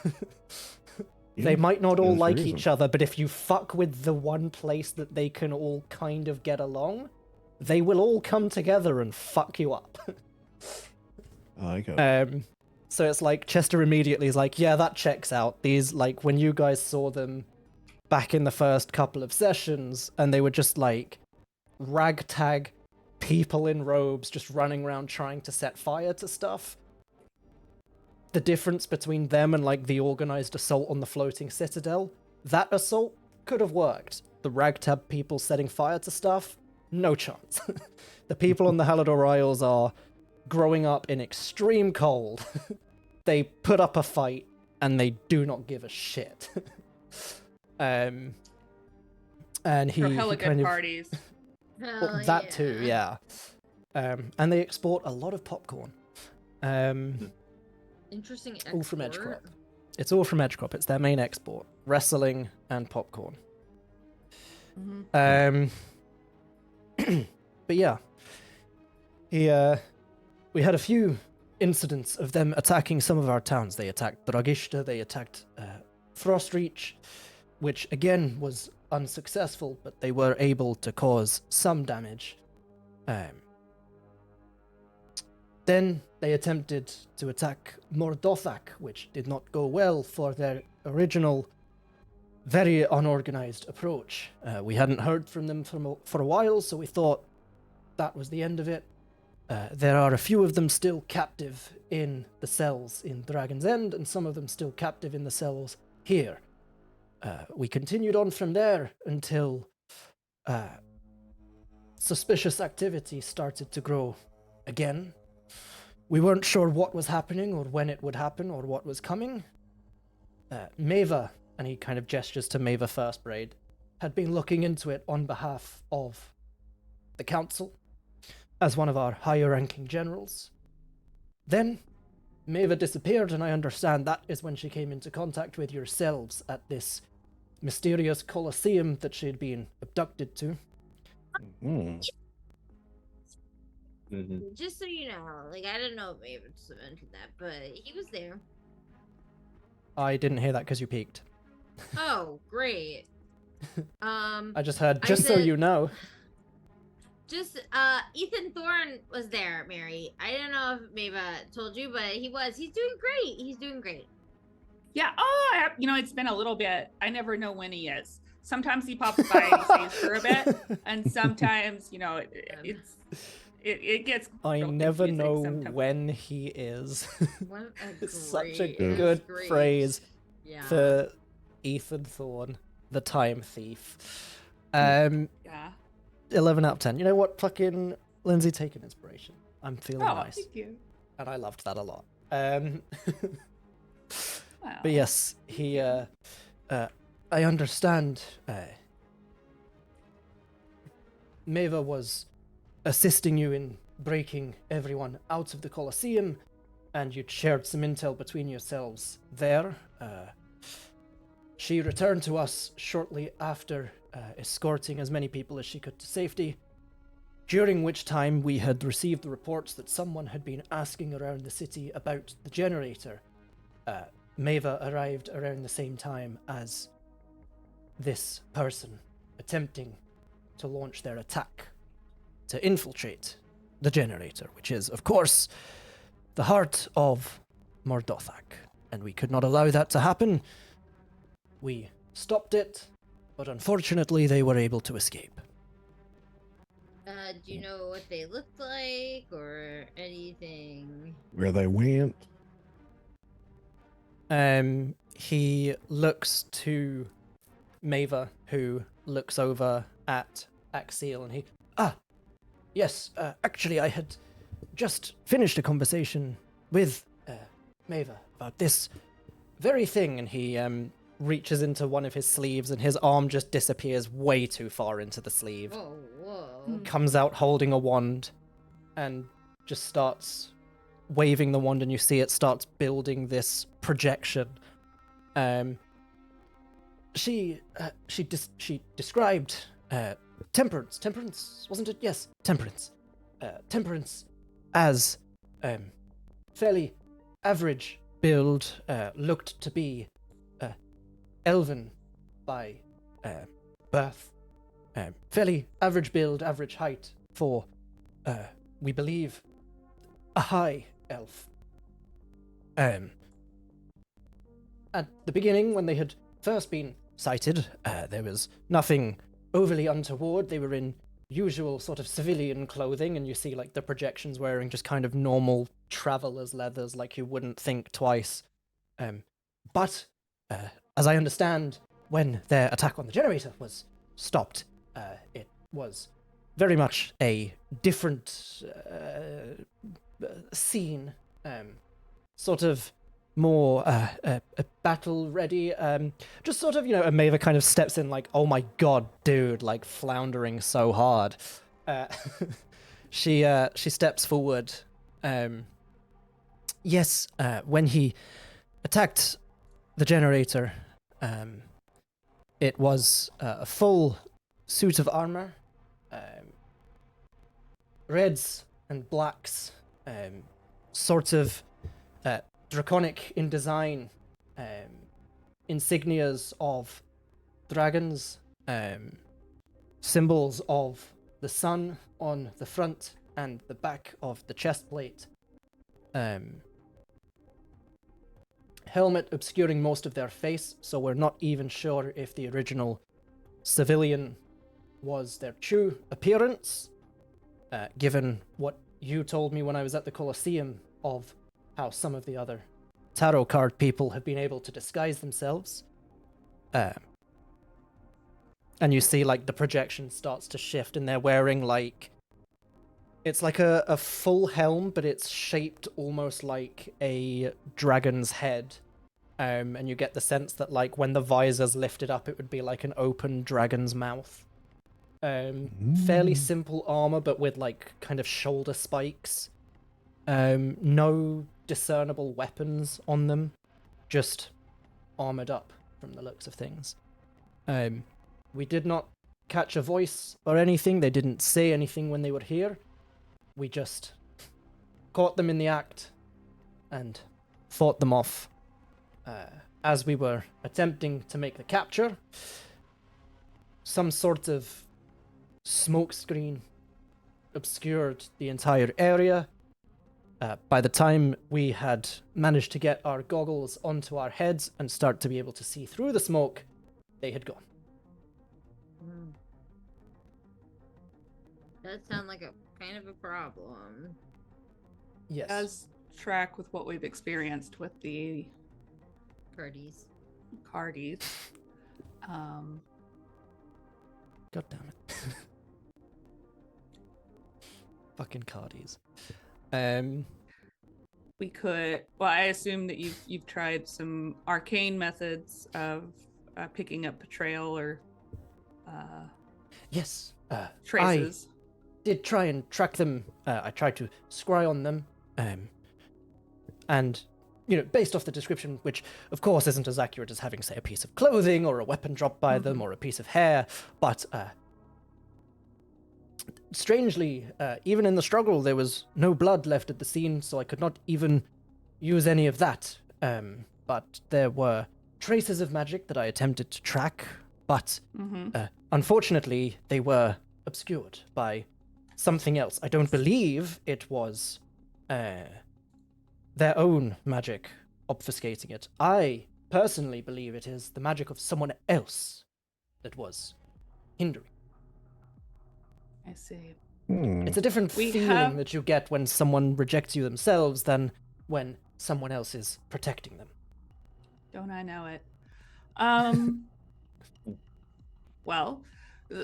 They might not all That's like reason. each other, but if you fuck with the one place that they can all kind of get along, they will all come together and fuck you up. I like it. So it's like Chester immediately is like, yeah, that checks out. These, like, when you guys saw them back in the first couple of sessions, and they were just like ragtag people in robes just running around trying to set fire to stuff. The difference between them and like the organized assault on the floating citadel, that assault could have worked. The ragtag people setting fire to stuff, no chance. The people on the Halador Isles are growing up in extreme cold. They put up a fight and they do not give a shit. And he, For hella he good kind of parties. Hell that too, yeah. And they export a lot of popcorn. Interesting export. All from Edgecrop. It's all from Edgecrop. It's their main export. Wrestling and popcorn. Mhm. But yeah. We had a few incidents of them attacking some of our towns. They attacked Dragishta, they attacked Frostreach, which again was unsuccessful, but they were able to cause some damage. Then they attempted to attack Mordothak, which did not go well for their original, very unorganized approach. We hadn't heard from them for a while, so we thought that was the end of it. There are a few of them still captive in the cells in Dragon's End, and some of them still captive in the cells here. We continued on from there until suspicious activity started to grow again. We weren't sure what was happening, or when it would happen, or what was coming. Maeva, and he kind of gestures to Maeva Firstbraid, had been looking into it on behalf of the council, as one of our higher-ranking generals. Then, Maeva disappeared, and I understand that is when she came into contact with yourselves at this mysterious coliseum that she had been abducted to. Mm. Just so you know, like, I didn't know if Maven mentioned that, but he was there. I didn't hear that because you peeked. Oh, great. I just heard, I just so said- you know. Just, Ethan Thorne was there, Mary. I don't know if Maeva told you, but he was. He's doing great. He's doing great. Yeah. Oh, it's been a little bit. I never know when he is. Sometimes he pops by and he stays for a bit, and sometimes, it gets. I real never confusing know sometimes. when he is. What a It's such a great- it was good great. phrase Yeah. for Ethan Thorne, the time thief. Yeah. 11 out of 10. You know what? Fucking Lindsay, take an inspiration. I'm feeling Oh, nice. thank you. And I loved that a lot. Wow. But yes, he, I understand, Maeva was assisting you in breaking everyone out of the Colosseum, and you'd shared some intel between yourselves there. She returned to us shortly after escorting as many people as she could to safety, during which time we had received the reports that someone had been asking around the city about the generator. Maeva arrived around the same time as this person attempting to launch their attack to infiltrate the generator, which is, of course, the heart of Mordothak. And we could not allow that to happen. We stopped it, but unfortunately they were able to escape. Do you know what they looked like or anything? Where they went. He looks to Maeva, who looks over at Axiel, and yes, actually I had just finished a conversation with Maeva about this very thing, and he reaches into one of his sleeves, and his arm just disappears way too far into the sleeve. Whoa. Comes out holding a wand, and just starts waving the wand, and you see it starts building this projection. She described temperance, wasn't it? Yes, temperance. Temperance as fairly average build, looked to be elven by birth. Fairly average build, average height for, we believe, a high elf. At the beginning, when they had first been sighted, there was nothing overly untoward. They were in usual sort of civilian clothing, and you see like the projections wearing just kind of normal traveler's leathers, like you wouldn't think twice. But as I understand, when their attack on the generator was stopped, it was very much a different scene. Sort of more battle ready. Just sort of, and Maeva kind of steps in like, oh my god, dude, like floundering so hard. She steps forward. Yes, when he attacked the generator, it was a full suit of armor, reds and blacks, sort of draconic in design, insignias of dragons, symbols of the sun on the front and the back of the chest plate. Helmet obscuring most of their face, so we're not even sure if the original civilian was their true appearance, given what you told me when I was at the Colosseum of how some of the other tarot card people have been able to disguise themselves. And you see, like, the projection starts to shift, and they're wearing, like... It's like a full helm, but it's shaped almost like a dragon's head. And you get the sense that, like, when the visor's lifted up, it would be like an open dragon's mouth. Fairly simple armor, but with, like, kind of shoulder spikes. No discernible weapons on them. Just armored up, from the looks of things. We did not catch a voice or anything. They didn't say anything when they were here. We just caught them in the act and fought them off. As we were attempting to make the capture, some sort of smoke screen obscured the entire area. By the time we had managed to get our goggles onto our heads and start to be able to see through the smoke, they had gone. Does sound like a kind of a problem. Yes. Does track with what we've experienced with the Cardies. God damn it. Fucking Cardies. We could. Well, I assume that you've tried some arcane methods of picking up betrayal or Yes. traces. I did try and track them. I tried to scry on them. And, based off the description, which of course isn't as accurate as having, say, a piece of clothing or a weapon dropped by them or a piece of hair, but strangely, even in the struggle, there was no blood left at the scene, so I could not even use any of that. But there were traces of magic that I attempted to track, but unfortunately, they were obscured by something else. I don't believe it was their own magic obfuscating it. I personally believe it is the magic of someone else that was hindering. I see. It's a different feeling that you get when someone rejects you themselves than when someone else is protecting them. Don't I know it? Well,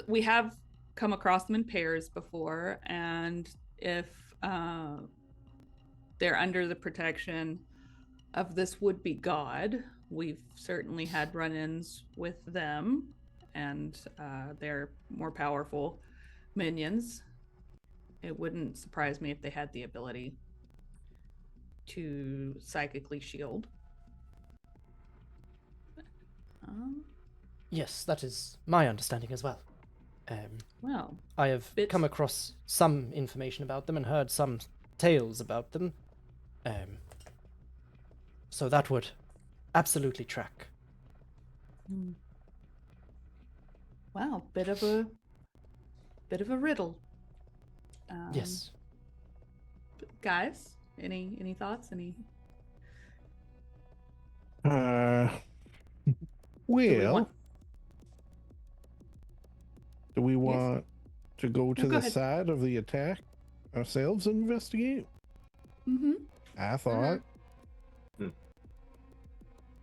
we have come across them in pairs before, and if they're under the protection of this would-be god, we've certainly had run-ins with them, and they're more powerful minions. It wouldn't surprise me if they had the ability to psychically shield. Yes, that is my understanding as well. Well, I have come across some information about them and heard some tales about them. So that would absolutely track. Wow, bit of a riddle. Yes. Guys, any thoughts? Any? Well, do we Yes. want to go to go the ahead. side of the attack ourselves and investigate? I thought.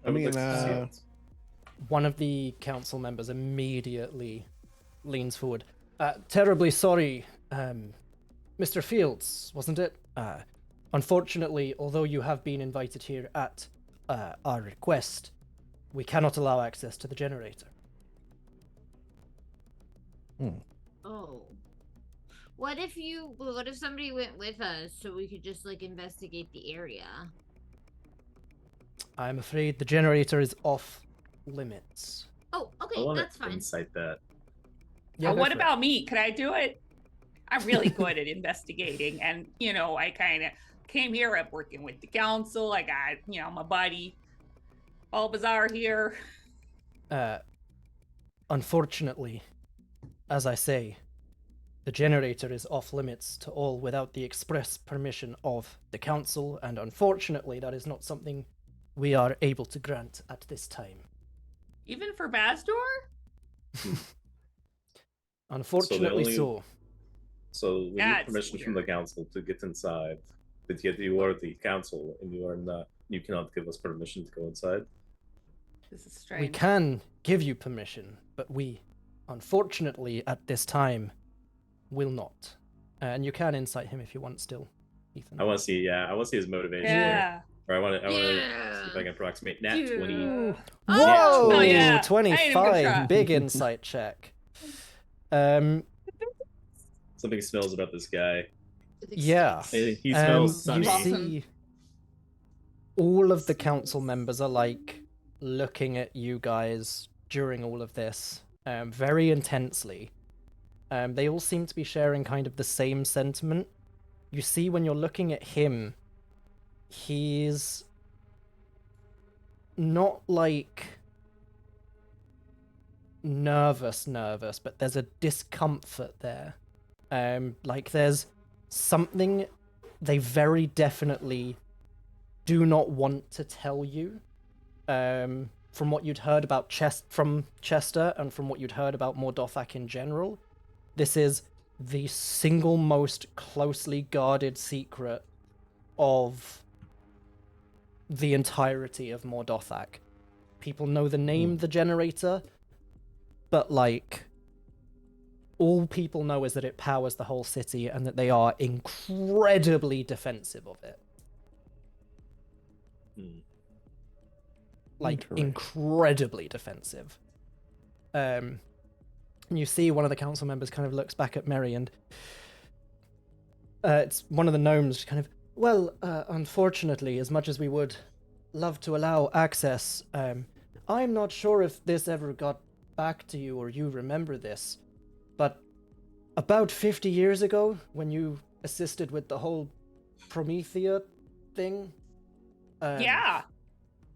I mean, one of the council members immediately leans forward. Terribly sorry, Mr. Fields, wasn't it? Unfortunately, although you have been invited here at our request, we cannot allow access to the generator. Oh. What if somebody went with us so we could just like investigate the area? I'm afraid the generator is off limits. Oh, I okay, want that's to fine. insight that. Yeah, go what for it. about me? Could I do it? I'm really good at investigating, and I kind of came here up working with the council. I got my buddy Balbazar here. Unfortunately, as I say, the generator is off limits to all without the express permission of the council, and unfortunately that is not something we are able to grant at this time. Even for Bazdor? Unfortunately so. So we need That's permission from the weird. council to get inside. But yet you are the council and you cannot give us permission to go inside. This is strange. We can give you permission, but we, unfortunately at this time, will not. And you can incite him if you want still, Ethan. I want to see his motivation there. Yeah. Or I want to Yeah. see if I can approximate nat Yeah. 20. Whoa! Oh, yeah. I ain't even gonna 25. try. Big insight check. Something smells about this guy. Yeah. He smells sunny. You see, all of the council members are like looking at you guys during all of this, very intensely. They all seem to be sharing kind of the same sentiment. You see, when you're looking at him, he's not like nervous, but there's a discomfort there. Like there's something they very definitely do not want to tell you. From what you'd heard about from Chester and from what you'd heard about Mordothak in general, this is the single most closely guarded secret of the entirety of Mordothak. People know the name the generator, but like all people know is that it powers the whole city and that they are incredibly defensive of it. Like incredibly defensive. And you see one of the council members kind of looks back at Mary and it's one of the gnomes kind of, well, unfortunately, as much as we would love to allow access, I'm not sure if this ever got back to you or you remember this, but about 50 years ago, when you assisted with the whole Promethea thing... yeah.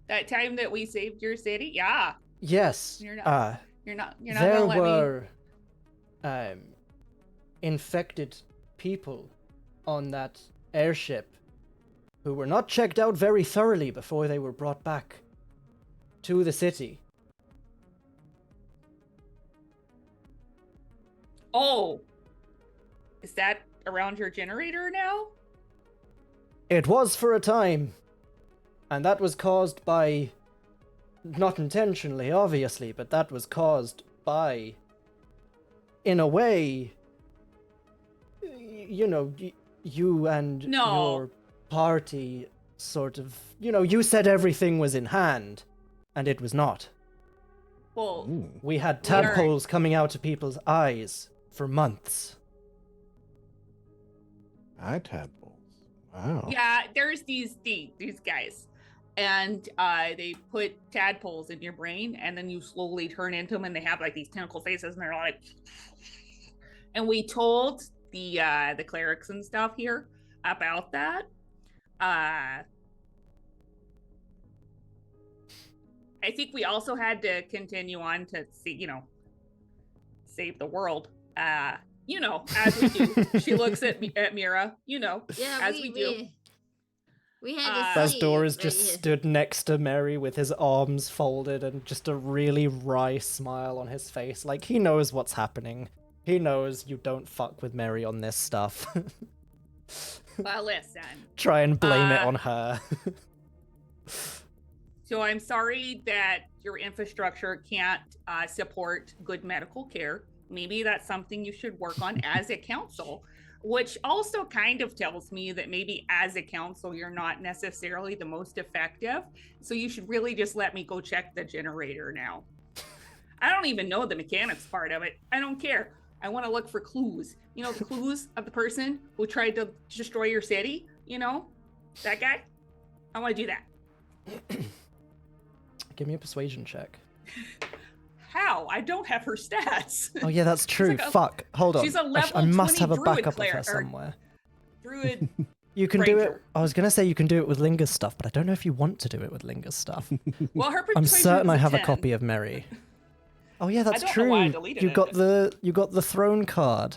That time that we saved your city? Yeah. Yes. You're not there gonna let were infected people on that airship who were not checked out very thoroughly before they were brought back to the city. Oh. Is that around your generator now? It was for a time, and that was caused by, not intentionally, obviously, but that was caused by, in a way, you know, you and your party sort of, you know, you said everything was in hand, and it was not. Well, we had tadpoles coming out of people's eyes for months. Eye tadpoles. Wow. yeah, there's these guys. And they put tadpoles in your brain, and then you slowly turn into them, and they have like these tentacle faces, and they're like. And we told the clerics and stuff here about that. I think we also had to continue on to see, save the world. As we do. She looks at Mira, as we do. We had to Bazdor is just stood next to Mary with his arms folded and just a really wry smile on his face. Like, he knows what's happening. He knows you don't fuck with Mary on this stuff. Well, listen. Try and blame it on her. So I'm sorry that your infrastructure can't support good medical care. Maybe that's something you should work on as a council. Which also kind of tells me that maybe as a council, you're not necessarily the most effective. So you should really just let me go check the generator now. I don't even know the mechanics part of it. I don't care. I want to look for clues. You know, the clues of the person who tried to destroy your city? You know, that guy? I want to do that. Give me a persuasion check. How? I don't have her stats. Oh yeah, that's true. like Fuck. Hold on. she's a level I must 20 have a druid backup of cleric- her or- somewhere. Druid. You can do it. ranger. I was gonna say you can do it with Linga's stuff, but I don't know if you want to do it with Linga's stuff. Well, her I'm persuasion certain is I have a 10. copy of Mary. Oh yeah, that's don't know true. why I deleted You it. got the throne card.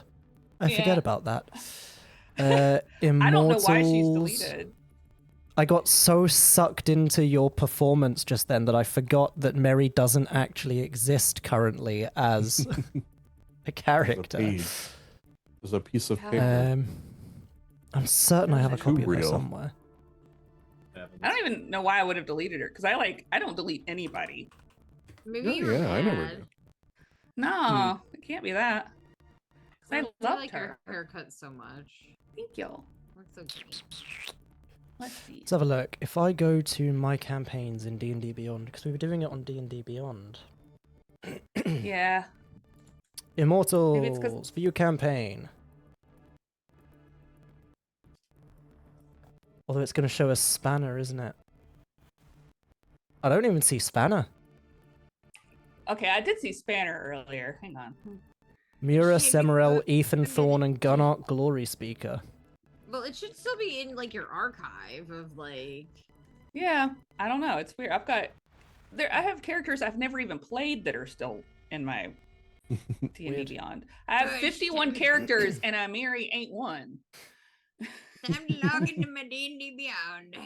I forget Yeah. about that. I don't know why she's Immortals. deleted. I got so sucked into your performance just then that I forgot that Mary doesn't actually exist currently as a There's a character. page. There's a piece of Um, paper. I'm certain I have a Too copy of her real. somewhere. I don't even know why I would have deleted her because I don't delete anybody. Maybe Yeah, you were yeah, I never mad. do. No, it can't be that. 'Cause I loved like her. your haircut so much. Thank you. Looks so good. Let's see. Let's have a look. If I go to my campaigns in D&D Beyond, because we were doing it on D&D Beyond. Yeah. Immortals, view campaign. Although it's going to show us Spanner, isn't it? I don't even see Spanner. Okay, I did see Spanner earlier. Hang on. Mura, Maybe Semirel, put- Ethan maybe- Thorne, and Gunnar Glory Speaker. Well, it should still be in like your archive of like. Yeah, I don't know. It's weird. I have characters I've never even played that are still in my D&D Weird. Beyond. I have Gosh, 51 damn it. characters and Mary ain't one. Time to log into my D&D Beyond.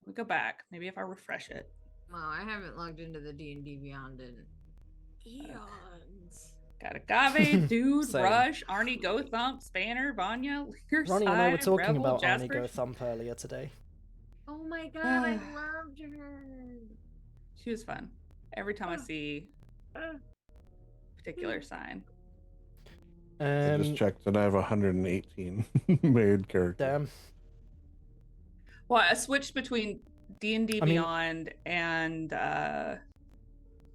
We go back. Maybe if I refresh it. Well, I haven't logged into the D&D Beyond in eons. Got Agave, Dude, Same. Rush, Arnie, Go Thump, Spanner, Vanya, Linger, Ronnie and I were Side, talking Rebel, about Jasper. Arnie Go Thump earlier today. Oh my god, I loved her. She was fun. Every time I see a particular sign. I just checked and I have 118 married characters. Damn. Well, I switched between D&D I mean- Beyond and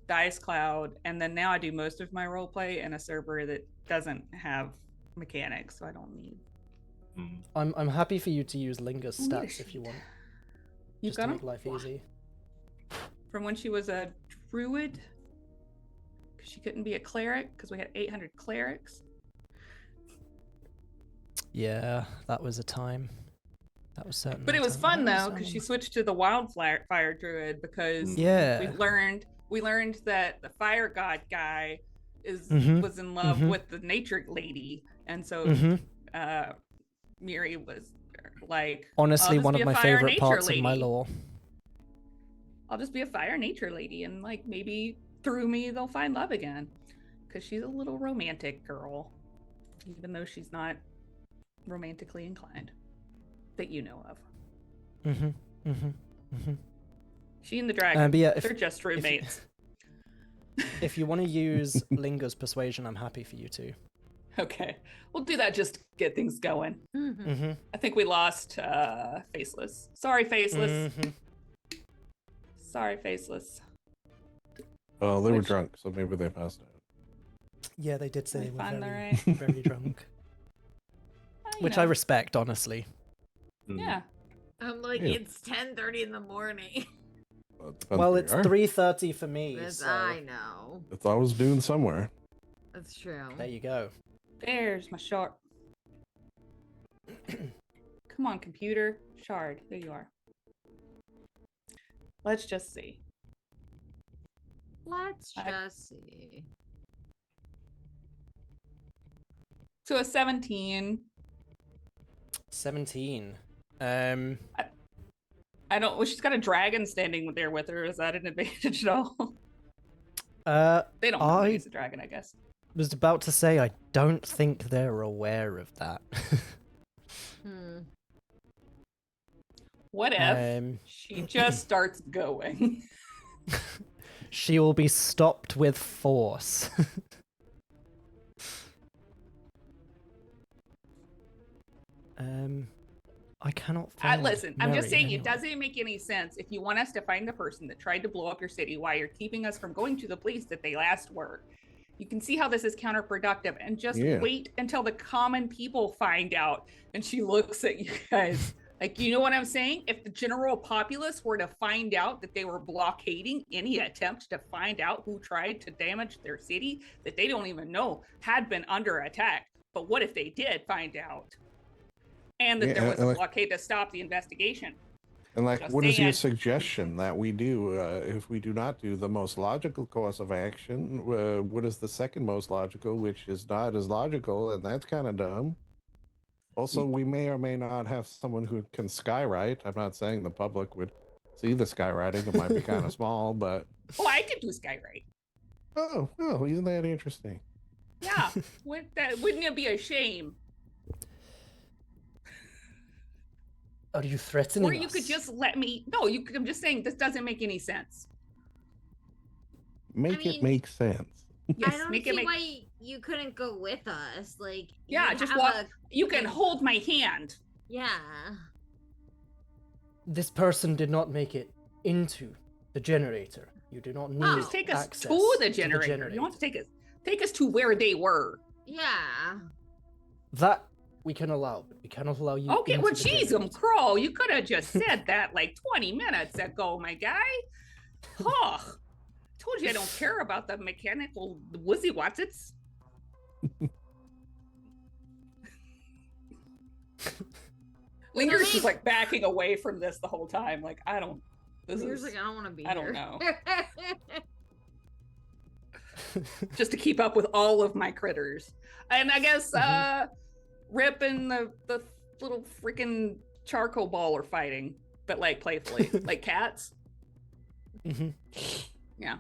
Dice Cloud, and then now I do most of my roleplay in a server that doesn't have mechanics, so I don't need. Mm. I'm happy for you to use Linga's Ooh, stats if you want, You just to got make them life easy. from when she was a druid, because she couldn't be a cleric because we had 800 clerics. Yeah, that was a time. That was certainly. But a it was time. fun That though was, because she um, switched to the wildfire druid because Yeah. we learned that the fire god guy Mhm, was in love mhm. with the nature lady, and so Mhm. Miri was like, Honestly, "I'll just one be of a my fire favorite nature parts of my lady. lore. I'll just be a fire nature lady, and like maybe through me they'll find love again, because she's a little romantic girl, even though she's not romantically inclined that you know of. Mhm. Mhm. Mhm. She and the dragon, But yeah, if, they're just if you- roommates. if you want to use Linga's persuasion, I'm happy for you to. Okay, we'll do that just to get things going. Mm-hmm. I think we lost Faceless. Sorry, Faceless. Mhm. Sorry, Faceless. Oh, they were Which- drunk, so maybe they passed out. Yeah, they did say They they were find the very, right- very drunk, You which know, I respect, honestly. Mm. Yeah. I'm like, Yeah. it's 10:30 in the morning. Well, it depends Well, where it's you are. 3:30 for me. Yes, So I know. It's always noon somewhere. That's true. there you go. There's my shard. Come on, computer. Shard. There you are. Let's just see. Let's I- just see. So a 17. 17. I don't. Well, she's got a dragon standing there with her. Is that an advantage at all? They don't know how to I- use a dragon, I guess. Was about to say I don't think they're aware of that. Hmm. What if she just starts going? She will be stopped with force. I cannot find. Listen, I'm just Mary saying it anywhere. doesn't make any sense if you want us to find the person that tried to blow up your city while you're keeping us from going to the place that they last were. You can see how this is counterproductive, and just wait until the common people find out. And she looks at you guys like, you know what I'm saying? If the general populace were to find out that they were blockading any attempt to find out who tried to damage their city that they don't even know had been under attack. But what if they did find out? And that there was a blockade to stop the investigation. And like, Just what is your saying. suggestion that we do if we do not do the most logical course of action? What is the second most logical, which is not as logical, and that's kind of dumb. Also, we may or may not have someone who can skywrite. I'm not saying the public would see the skywriting. It might be kind of small, but... Oh, I could do skywrite. Oh, well, isn't that interesting? Yeah, wouldn't it be a shame? Are you threatening Or you us? could just let me... No, I'm just saying this doesn't make any sense. Make it make sense. Yes, I don't make see it make... why you couldn't go with us. Like, Yeah, you just have walk. a- You can hold my hand. Yeah. This person did not make it into the generator. You do not need Just take us access to the generator. You want to take us to where they were. Yeah. That we can allow, but we cannot allow you. Okay, into well, the geez, generator. Crow, you could have just said that like 20 minutes ago, my guy. Oh, told you I don't care about the mechanical wuzzy watsits. Linger's just like backing away from this the whole time. Like, I don't. This He was is like, I don't want to be I here. don't know. Just to keep up with all of my critters. And I guess Rip and the little freaking charcoal ball are fighting, but like playfully, like cats. Mhm. Yeah.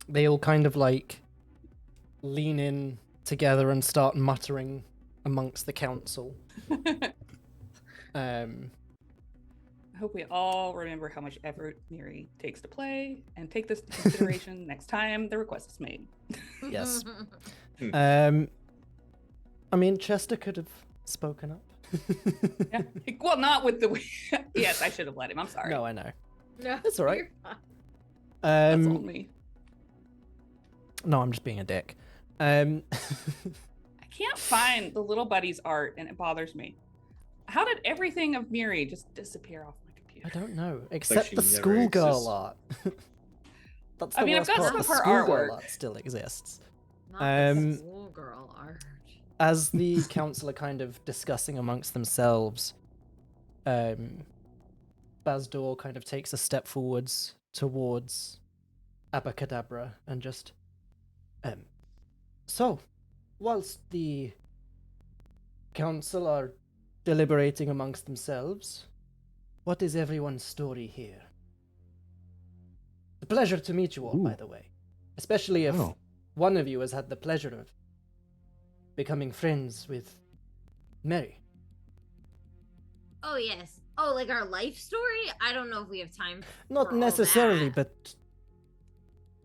They all kind of like lean in together and start muttering amongst the council. I hope we all remember how much effort Miri takes to play and take this into consideration next time the request is made. Yes. I mean, Chester could have spoken up. Yeah. Well, not with the. Yes, I should have let him. I'm sorry. No, I know. No, That's all right. you're fine. That's on me. No, I'm just being a dick. I can't find the little buddy's art, and it bothers me. How did everything of Miri just disappear off my computer? I don't know, except she the never schoolgirl exists. art. That's I the mean, I've worst got part. some The of her schoolgirl artwork. art still exists. Not the Um, schoolgirl art. As the council are kind of discussing amongst themselves, Bazdor kind of takes a step forwards towards Abacadabra and just, so, whilst the council are deliberating amongst themselves, what is everyone's story here? A pleasure to meet you all, by Ooh. the way. Especially if Oh. one of you has had the pleasure of becoming friends with Mary. Oh yes. Oh, like our life story? I don't know if we have time. Not for all necessarily, that. but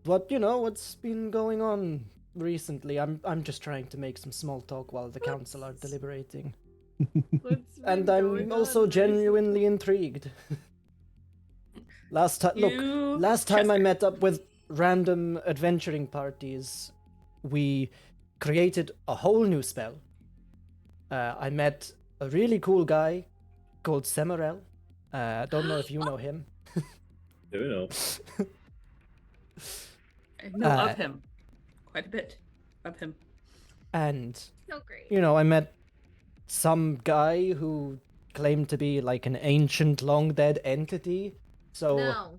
what's been going on recently? I'm just trying to make some small talk while the council are deliberating. And I'm also genuinely intrigued. Last time I met up with random adventuring parties, we created a whole new spell. I met a really cool guy called Semarel. I don't know if you know him. Do you know? I know of him. Quite a bit of him. And, So great. I met some guy who claimed to be like an ancient long dead entity. So,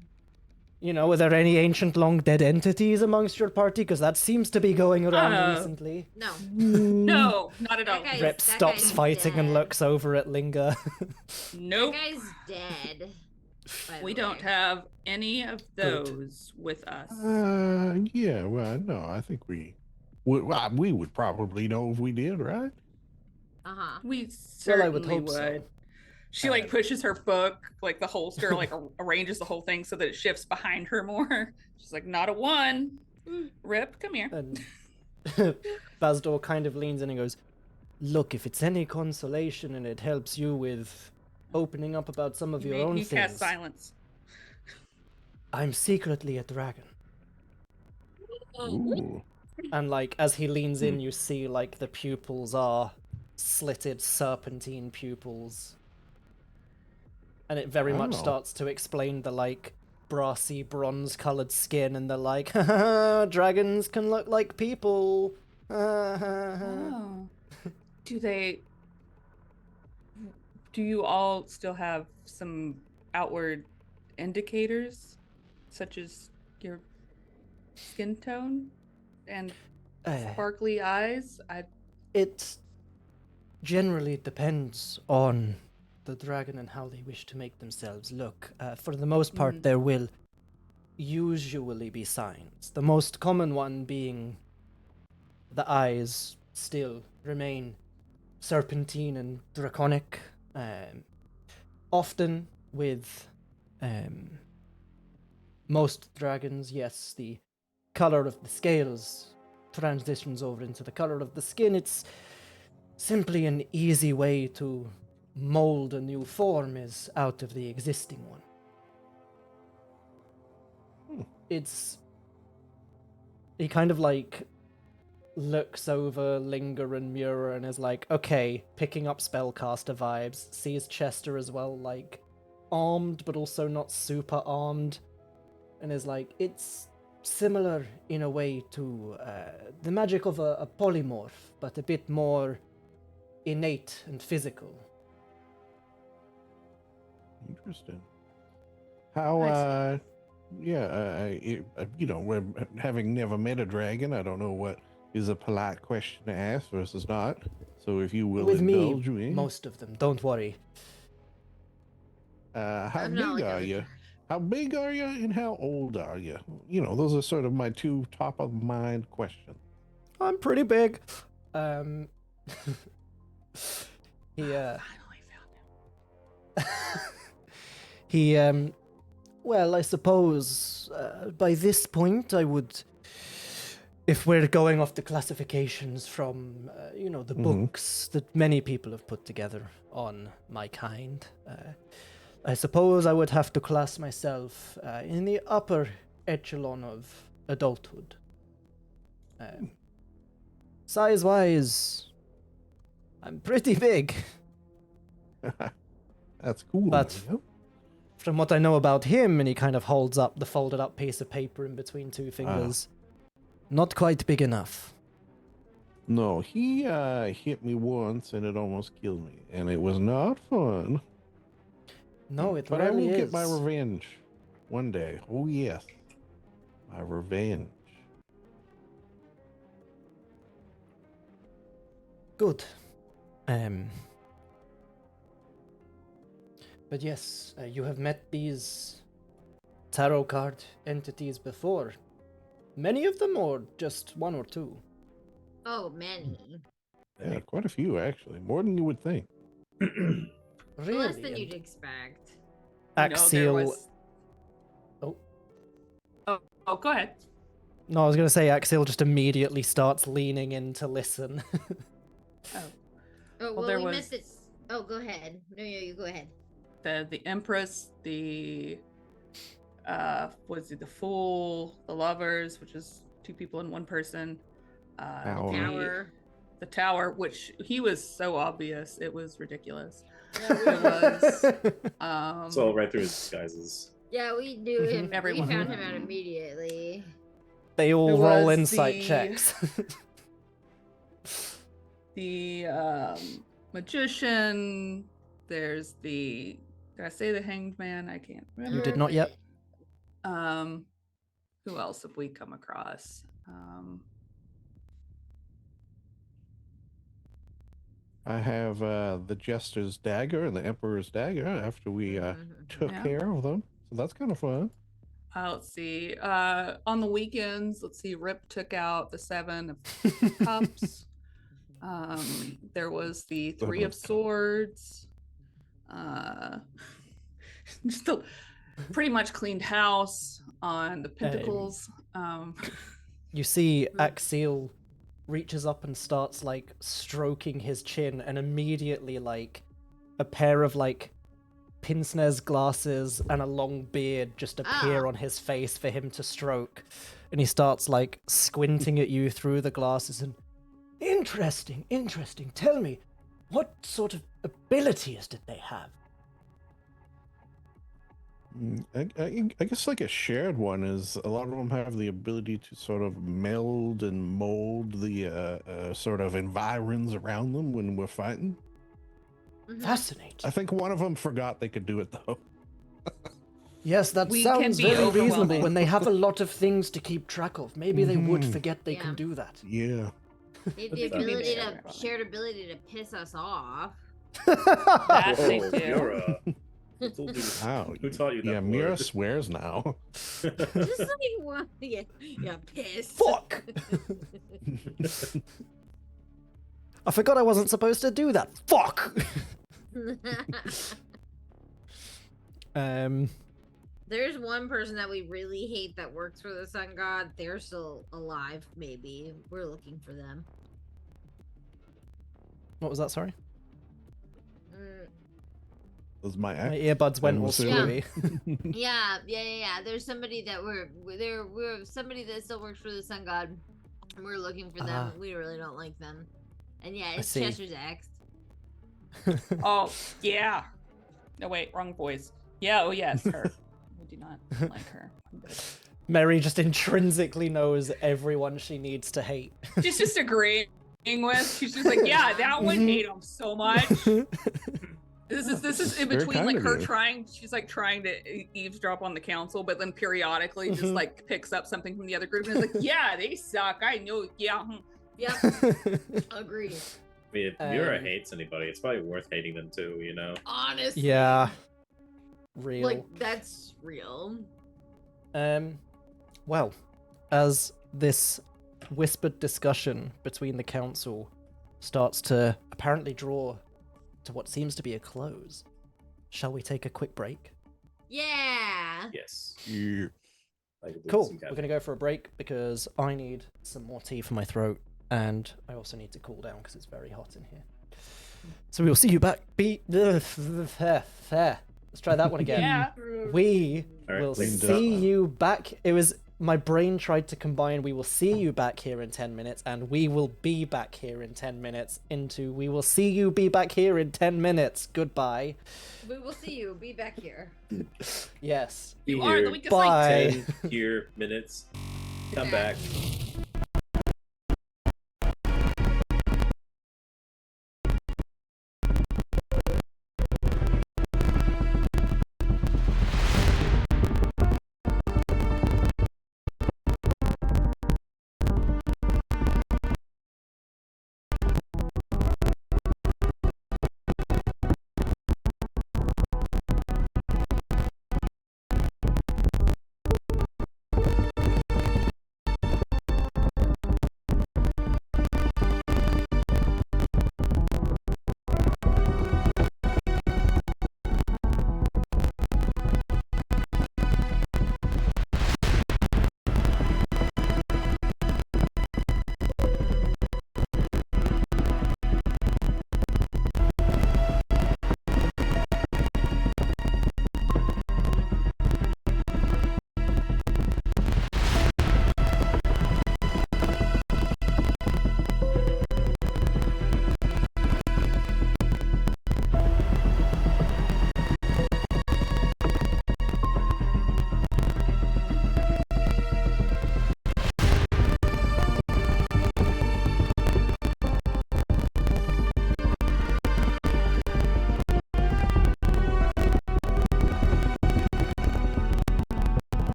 No. were there any ancient long dead entities amongst your party? Because that seems to be going around recently. No. No, not at all. That guy- Rep that stops guy's fighting and dead. looks over at Linga. Nope. That guy's dead. by the We don't way. have any of Good. those with us. Yeah, well, no, I think we would probably know if we did, right? Uh-huh. We Well, certainly I would hope so. She like pushes her book, like the holster, like arranges the whole thing so that it shifts behind her more. She's like, not a one. Rip, come here. And Basdor kind of leans in and goes, "Look, if it's any consolation and it helps you with opening up about some of your own He things, cast silence. I'm secretly a dragon." Ooh. And like as he leans in, you see like the pupils are slitted serpentine pupils, and it very much Wow. starts to explain the like brassy bronze-colored skin, and they're like, "Ha, dragons can look like people." Oh. Do you all still have some outward indicators, such as your skin tone and sparkly eyes? It generally depends on the dragon and how they wish to make themselves look. For the most part, there will usually be signs. The most common one being the eyes still remain serpentine and draconic. Often with most dragons, yes, the color of the scales transitions over into the color of the skin. It's simply an easy way to mold a new form is out of the existing one. He kind of like looks over Linger and Mura and is like, okay, picking up spellcaster vibes, sees Chester as well, like armed but also not super armed, and is like, it's similar in a way to the magic of a polymorph, but a bit more innate and physical. Interesting. How, having never met a dragon, I don't know what is a polite question to ask versus not. So if you will With indulge me, me. most of them, don't worry. How I'm not big like are other you? dragons. How big are you and how old are you? You know, those are sort of my two top of mind questions. I'm pretty big. He Finally found him. he well, I suppose by this point I would, if we're going off the classifications from the books that many people have put together on my kind, I suppose I would have to class myself in the upper echelon of adulthood. Size-wise, I'm pretty big. That's cool. But from what I know about him, and he kind of holds up the folded up piece of paper in between two fingers, not quite big enough. No, he hit me once and it almost killed me, and it was not fun. No, it But I rarely will is. get my revenge one day. Oh yes, my revenge. Good. But yes, you have met these tarot card entities before. Many of them, or just one or two? Oh, many. Yeah, quite a few actually, more than you would think. Really? Less than you'd expect. Axial. Oh, go ahead. No, I was going to say Axial just immediately starts leaning in to listen. Oh, well, there we was missed it. Oh, go ahead. No, you go ahead. the Empress, the the Fool, the Lovers, which is two people and one person. Tower. The Tower, which he was so obvious, it was ridiculous. Yeah, It's all right through his disguises. yeah, we knew him. Everyone. We found him out immediately. They all There roll was insight checks. The Magician. There's did I say the Hanged Man? I can't remember. You did not yet? Who else have we come across? I have the Jester's dagger and the Emperor's dagger after we took care of them. So that's kind of fun. Let's see. On the weekends, let's see. Rip took out the 7 of Cups. There was the 3 of Swords. Just pretty much cleaned house on the Pentacles. You see Axial reaches up and starts like stroking his chin, and immediately like a pair of like pince-nez glasses and a long beard just appear on his face for him to stroke, and he starts like squinting at you through the glasses and interesting, tell me, what sort of abilities did they have? I guess like a shared one is a lot of them have the ability to sort of meld and mold the sort of environs around them when we're fighting. Fascinating. I think one of them forgot they could do it though. Yes, that We can sounds be very reasonable. overwhelming. When they have a lot of things to keep track of, maybe they would forget they can do that. Yeah. They have the It can be ability shared. to shared ability to piss us off. That they Whoa, do. Mira. Who told you to- Wow. Who taught you that? Yeah, Mira word? swears now. Just like one, yeah, piss. Fuck! I forgot I wasn't supposed to do that. Fuck! There's one person that we really hate that works for the sun god. They're still alive, maybe. We're looking for them. What was that, sorry? Was my My ex. earbuds went all assuming. screwy. Yeah. There's somebody that we're somebody that still works for the sun god. And we're looking for them. We really don't like them. And yeah, it's see. Chester's ex. Oh, yeah. No, wait, wrong voice. Yeah, oh yes, her. I do not like her. Mary just intrinsically knows everyone she needs to hate. She's just agreeing with. She's just like, yeah, that one hate him so much. This is in Very between kind like of her you. she's like trying to eavesdrop on the council, but then periodically just like picks up something from the other group and is like, yeah, they suck. I know. Yeah. Yep. Agreed. I mean, if Mira Um, hates anybody, it's probably worth hating them too, you know? Honestly. Yeah. Real. Like, that's real. Well, as this whispered discussion between the council starts to apparently draw to what seems to be a close, shall we take a quick break? Yeah. Yes. Yeah. I could do Cool. some We're going to go for a break because I need some more tea for my throat, and I also need to cool down because it's very hot in here. So we will see you back. Let's try that one again. Yeah. We All right, will cleaned see up. you back. It was my brain tried to combine we will see you back here in 10 minutes and we will be back here in 10 minutes into we will see you be back here in 10 minutes. Goodbye. We will see you. Be back here. Yes. Be You are here the weakest link. Bye. 10 here minutes. Come back.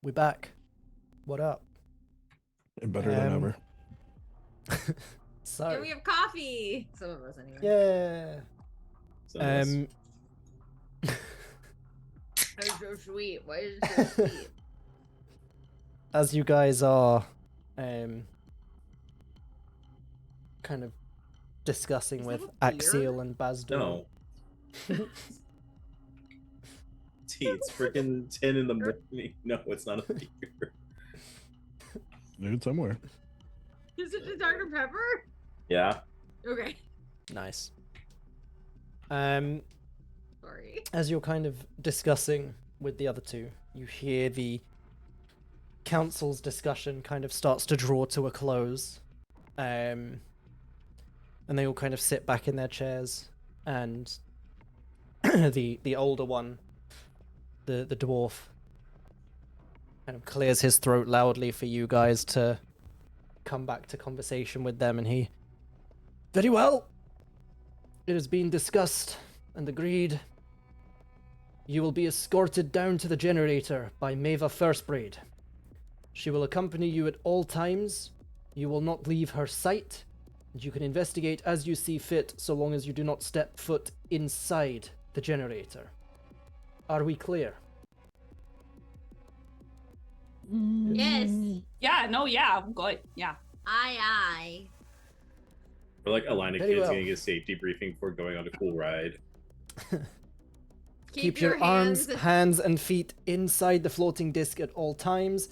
we back. What up? Better than ever. So, And we have coffee. Some of us, anyway. yeah. So that's- That's so sweet. Why is it so sweet? As you guys are kind of discussing Is with that a beer? Axiel and Bazdur. No. It's freaking 10 in the morning. No, it's not a beer. Dude, somewhere. Is it the Dr. Pepper? Yeah. Okay. Nice. Sorry. As you're kind of discussing with the other two, you hear the council's discussion kind of starts to draw to a close. And they all kind of sit back in their chairs, and the older one, the dwarf, kind of clears his throat loudly for you guys to come back to conversation with them, and he, very well, it has been discussed and agreed. You will be escorted down to the generator by Maeva Firstbraid. She will accompany you at all times. You will not leave her sight, and you can investigate as you see fit so long as you do not step foot inside the generator. Are we clear? Yes. Yeah, no, yeah, I'm good. Yeah. Aye. We're like a line of Very kids well. getting a safety briefing before going on a cool ride. Keep your arms, hands, and feet inside the floating disc at all times.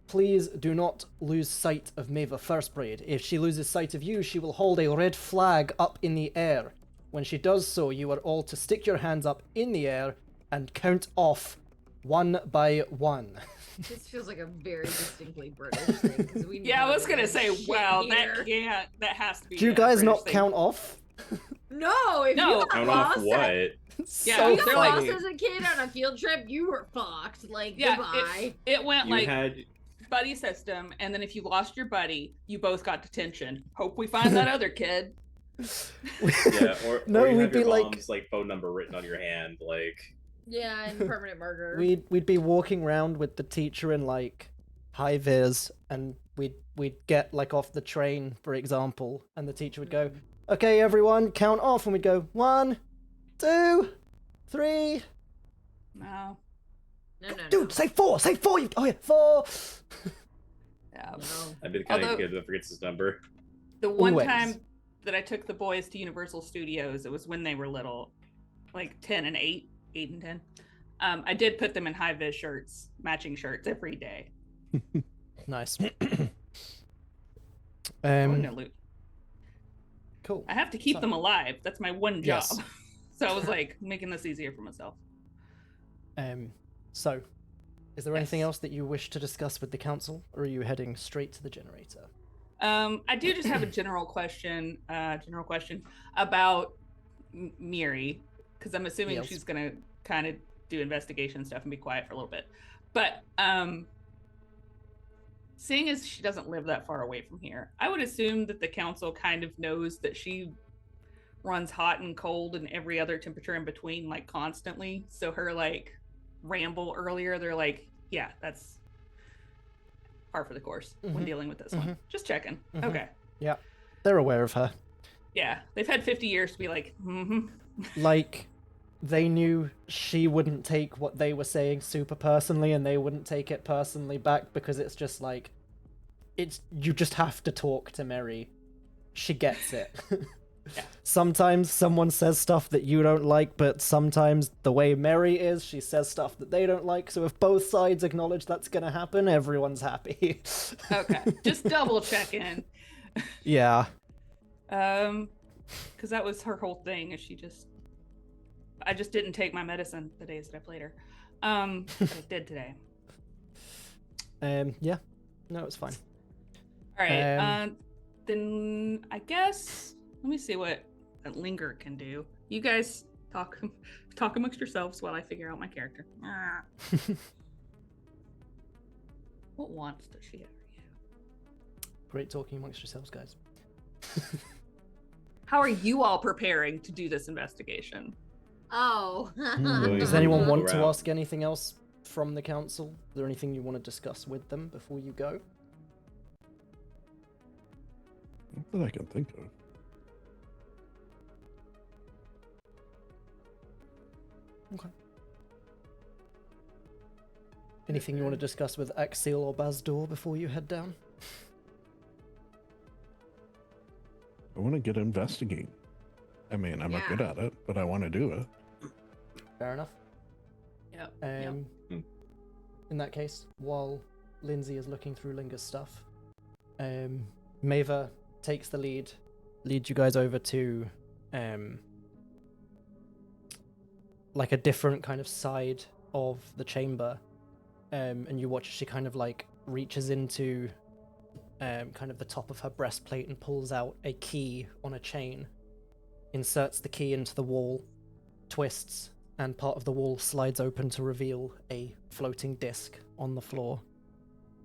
Please do not lose sight of Maeva Firstbraid. If she loses sight of you, she will hold a red flag up in the air. When she does so, you are all to stick your hands up in the air and count off one by one. This feels like a very distinctly British thing. 'Cause we Yeah, I never was gonna do say, shit wow, here. that has to be. Do you a guys British not thing. count off? No, if No. you got Count off lost what? Yeah, So if you got they're like- lost as a kid on a field trip, you were fucked. Like, Yeah, goodbye. it went You like had buddy system, and then if you lost your buddy, you both got detention. Hope we find that other kid. yeah, or No, or you we'd have your be like- mom's like phone number written on your hand, like Yeah, and permanent marker. We'd be walking around with the teacher in like high vis, and we'd get like off the train, for example, and the teacher would go, "Okay, everyone, count off," and we'd go 1, 2, 3. No. No. Dude, say 4, say 4. Oh yeah, 4. Yeah. No. I've been kind of Although- kid that forgets his number. The one Always. time that I took the boys to Universal Studios, it was when they were little, like 10 and 8 and 10. I did put them in high vis shirts, matching shirts every day. Nice. No loot. Cool. I have to keep So- them alive. That's my one job. Yes. So I was like making this easier for myself. So, is there anything Yes. else that you wish to discuss with the council, or are you heading straight to the generator? I do just have a general question about Miri, because I'm assuming Yes. she's gonna kind of do investigation stuff and be quiet for a little bit. But seeing as she doesn't live that far away from here, I would assume that the council kind of knows that she runs hot and cold and every other temperature in between, like constantly. So her like ramble earlier, they're like, yeah, that's par for the course when Mhm. dealing with this one. Just checking. Mhm. Okay. They're aware of her. Yeah, they've had 50 years to be like, Like, they knew she wouldn't take what they were saying super personally, and they wouldn't take it personally back, because it's just like, you just have to talk to Mary. She gets it. Yeah. Sometimes someone says stuff that you don't like, but sometimes the way Mary is, she says stuff that they don't like. So if both sides acknowledge that's gonna happen, everyone's happy. okay, just double checking. Yeah. Because that was her whole thing. Is I just didn't take my medicine the days that I played her. But I did today. Yeah. No, it's fine. All right. Then I guess let me see what that linger can do. You guys talk amongst yourselves while I figure out my character. What wants does she have? Great talking amongst yourselves, guys. How are you all preparing to do this investigation? Oh. Does Does anyone want to Around. ask anything else from the council? Is there anything you want to discuss with them before you go? Not that I can think of. Okay. Anything you want to discuss with Axel or Bazdor before you head down? I want to get investigating. I mean, I'm not good at it, but I want to do it. Fair enough. Yep. In that case, while Lindsay is looking through Linga's stuff, Maeva takes the leads you guys over to like a different kind of side of the chamber, and you watch as she kind of like reaches into kind of the top of her breastplate and pulls out a key on a chain, inserts the key into the wall, twists, and part of the wall slides open to reveal a floating disc on the floor.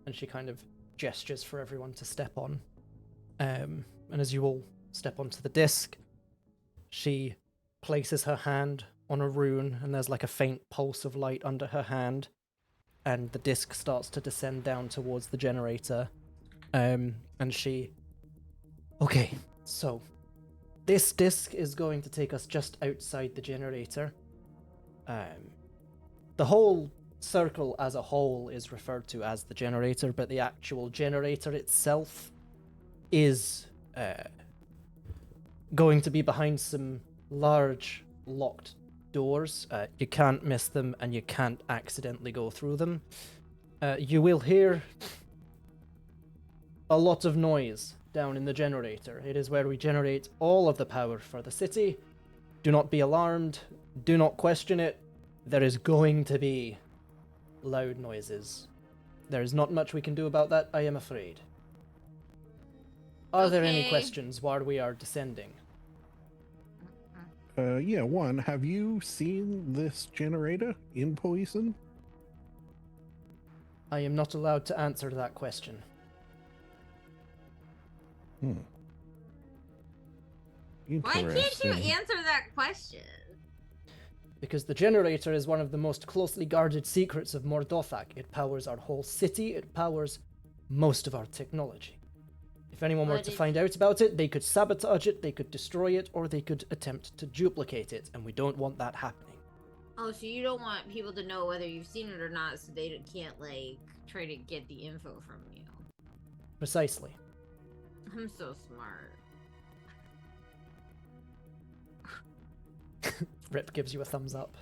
And she kind of gestures for everyone to step on. And as you all step onto the disc, she places her hand on a rune, and there's like a faint pulse of light under her hand, and the disc starts to descend down towards the generator. And she... Okay, so this disc is going to take us just outside the generator. The whole circle as a whole is referred to as the generator, but the actual generator itself is going to be behind some large locked doors. You can't miss them, and you can't accidentally go through them. You will hear a lot of noise down in the generator. It is where we generate all of the power for the city. Do not be alarmed. Do not question it. There is going to be loud noises. There is not much we can do about that, I am afraid. Are there any questions while we are descending? Yeah, one, have you seen this generator in Poison? I am not allowed to answer that question. Why can't you answer that question? Because the generator is one of the most closely guarded secrets of Mordothak. It powers our whole city, it powers most of our technology. If anyone were to find out about it, they could sabotage it, they could destroy it, or they could attempt to duplicate it, and we don't want that happening. Oh, so you don't want people to know whether you've seen it or not, so they can't, like, try to get the info from you. Precisely. I'm so smart. Rip gives you a thumbs up.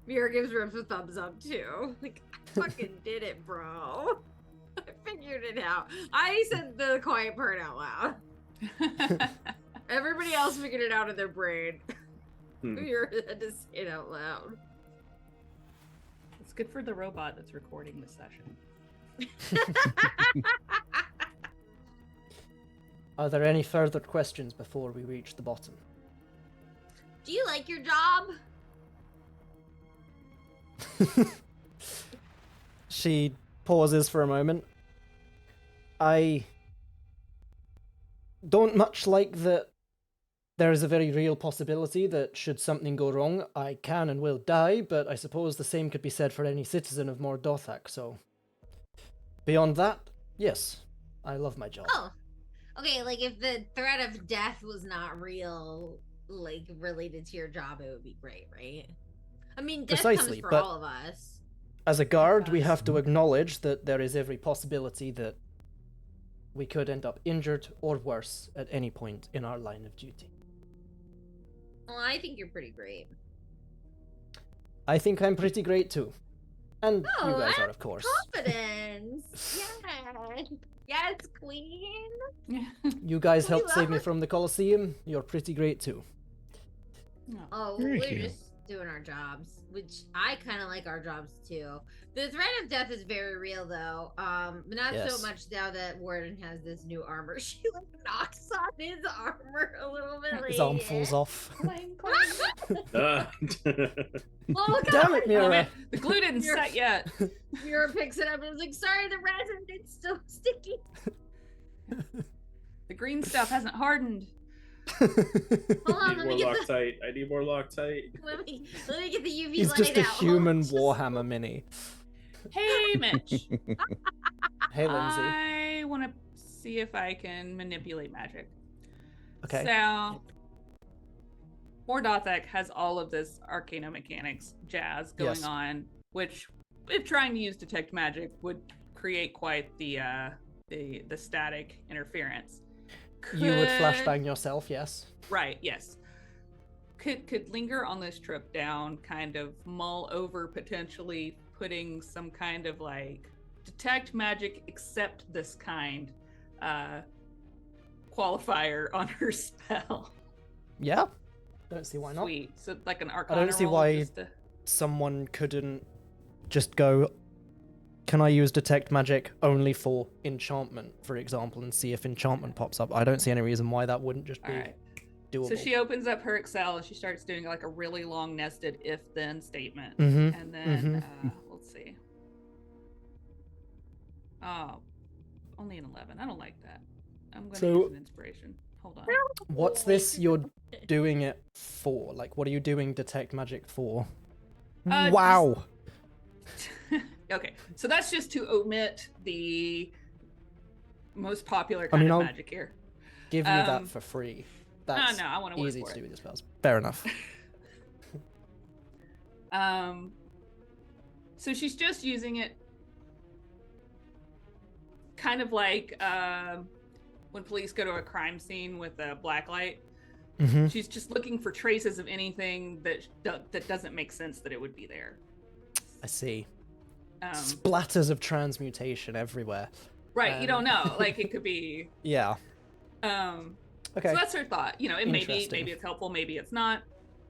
Mira gives Rip a thumbs up, too. Like, I fucking did it, bro. I figured it out. I said the quiet part out loud. Everybody else figured it out in their brain. Mira had to say it out loud. It's good for the robot that's recording the session. Are there any further questions before we reach the bottom? Do you like your job? She pauses for a moment. I don't much like that there is a very real possibility that should something go wrong, I can and will die, but I suppose the same could be said for any citizen of Mordothak, so... Beyond that, yes, I love my job. Oh, okay, like if the threat of death was not real, like related to your job, it would be great, right? I mean, death Precisely, comes for but all of us. As a guard, we have to acknowledge that there is every possibility that we could end up injured or worse at any point in our line of duty. Well, I think you're pretty great. I think I'm pretty great too. And Oh, you guys I are, of course. Confidence. Yeah. Yes, queen. You guys We helped love save me it. from the Colosseum. You're pretty great too. Oh, Thank we're you. just doing our jobs, which I kind of like our jobs too. The threat of death is very real, though. But not Yes. so much now that Warden has this new armor. She like knocks on his armor a little bit. His arm falls off. Ah. Oh, look Damn out! it, Mira! The glue didn't You're- set yet. Mira picks it up and is like, "Sorry, the resin it's still sticky." The green stuff hasn't hardened. Hold I on, need let more me get the Loctite. I need more Loctite. let me get the UV He's light just a out. human Just- Warhammer mini. Hey, Mitch. Hey, Lindsay. I want to see if I can manipulate magic. Okay. So, Mordothek has all of this arcanomechanics jazz going Yes. on, which, if trying to use detect magic, would create quite the static interference. You would Could- flashbang yourself, yes. Right. Yes. Could linger on this trip down, kind of mull over potentially putting some kind of like detect magic except this kind qualifier on her spell. Yeah. Don't see why not. Sweet. So like an arcana I don't see roll why just to... someone couldn't just go, can I use detect magic only for enchantment, for example, and see if enchantment pops up? I don't see any reason why that wouldn't just be All right. doable. So she opens up her Excel and she starts doing like a really long nested if-then statement. Mhm, And then let's see. Oh, only an 11. I don't like that. I'm going to So- use an inspiration. Hold on. What's this you're doing it for? Like, what are you doing detect magic for? Just- Wow. Okay, so that's just to omit the most popular I kind mean, of I'll magic here. Give me that Um, for free. No, That's I want to work easy for to do it. with the spells. Fair enough. So she's just using it kind of like when police go to a crime scene with a black light. hmm She's just looking for traces of anything that doesn't make sense that it would be there. I see. Um, Splatters of transmutation everywhere. right, you don't know. Like it could be. Yeah. Okay. So that's her thought. You know, it maybe Interesting. it's helpful, maybe it's not.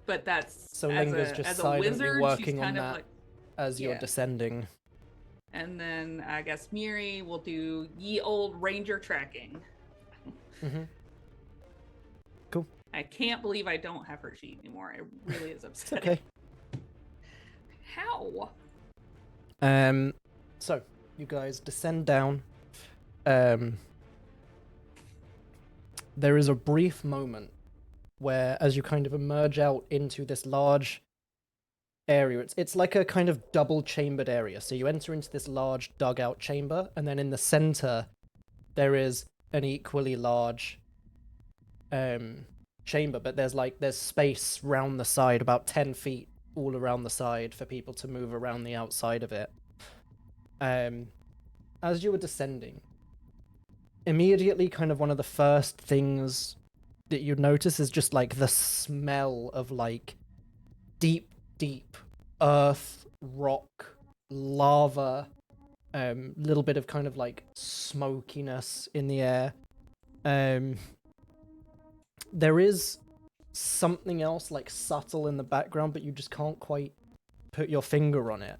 But that's So as Linga's a, just as a silently wizard, working she's on kind of that like. As you're yeah. descending. And then I guess Miri will do ye old ranger tracking. hmm Cool. I can't believe I don't have her sheet anymore. It really is It's upsetting. okay. How? So you guys descend down. There is a brief moment where, as you kind of emerge out into this large area, it's like a kind of double chambered area. So you enter into this large dugout chamber, and then in the center there is an equally large chamber, but there's space round the side, about 10 feet all around the side for people to move around the outside of it. As you were descending, immediately kind of one of the first things that you notice is just like the smell of like deep earth, rock, lava, little bit of kind of like smokiness in the air. There is something else like subtle in the background, but you just can't quite put your finger on it.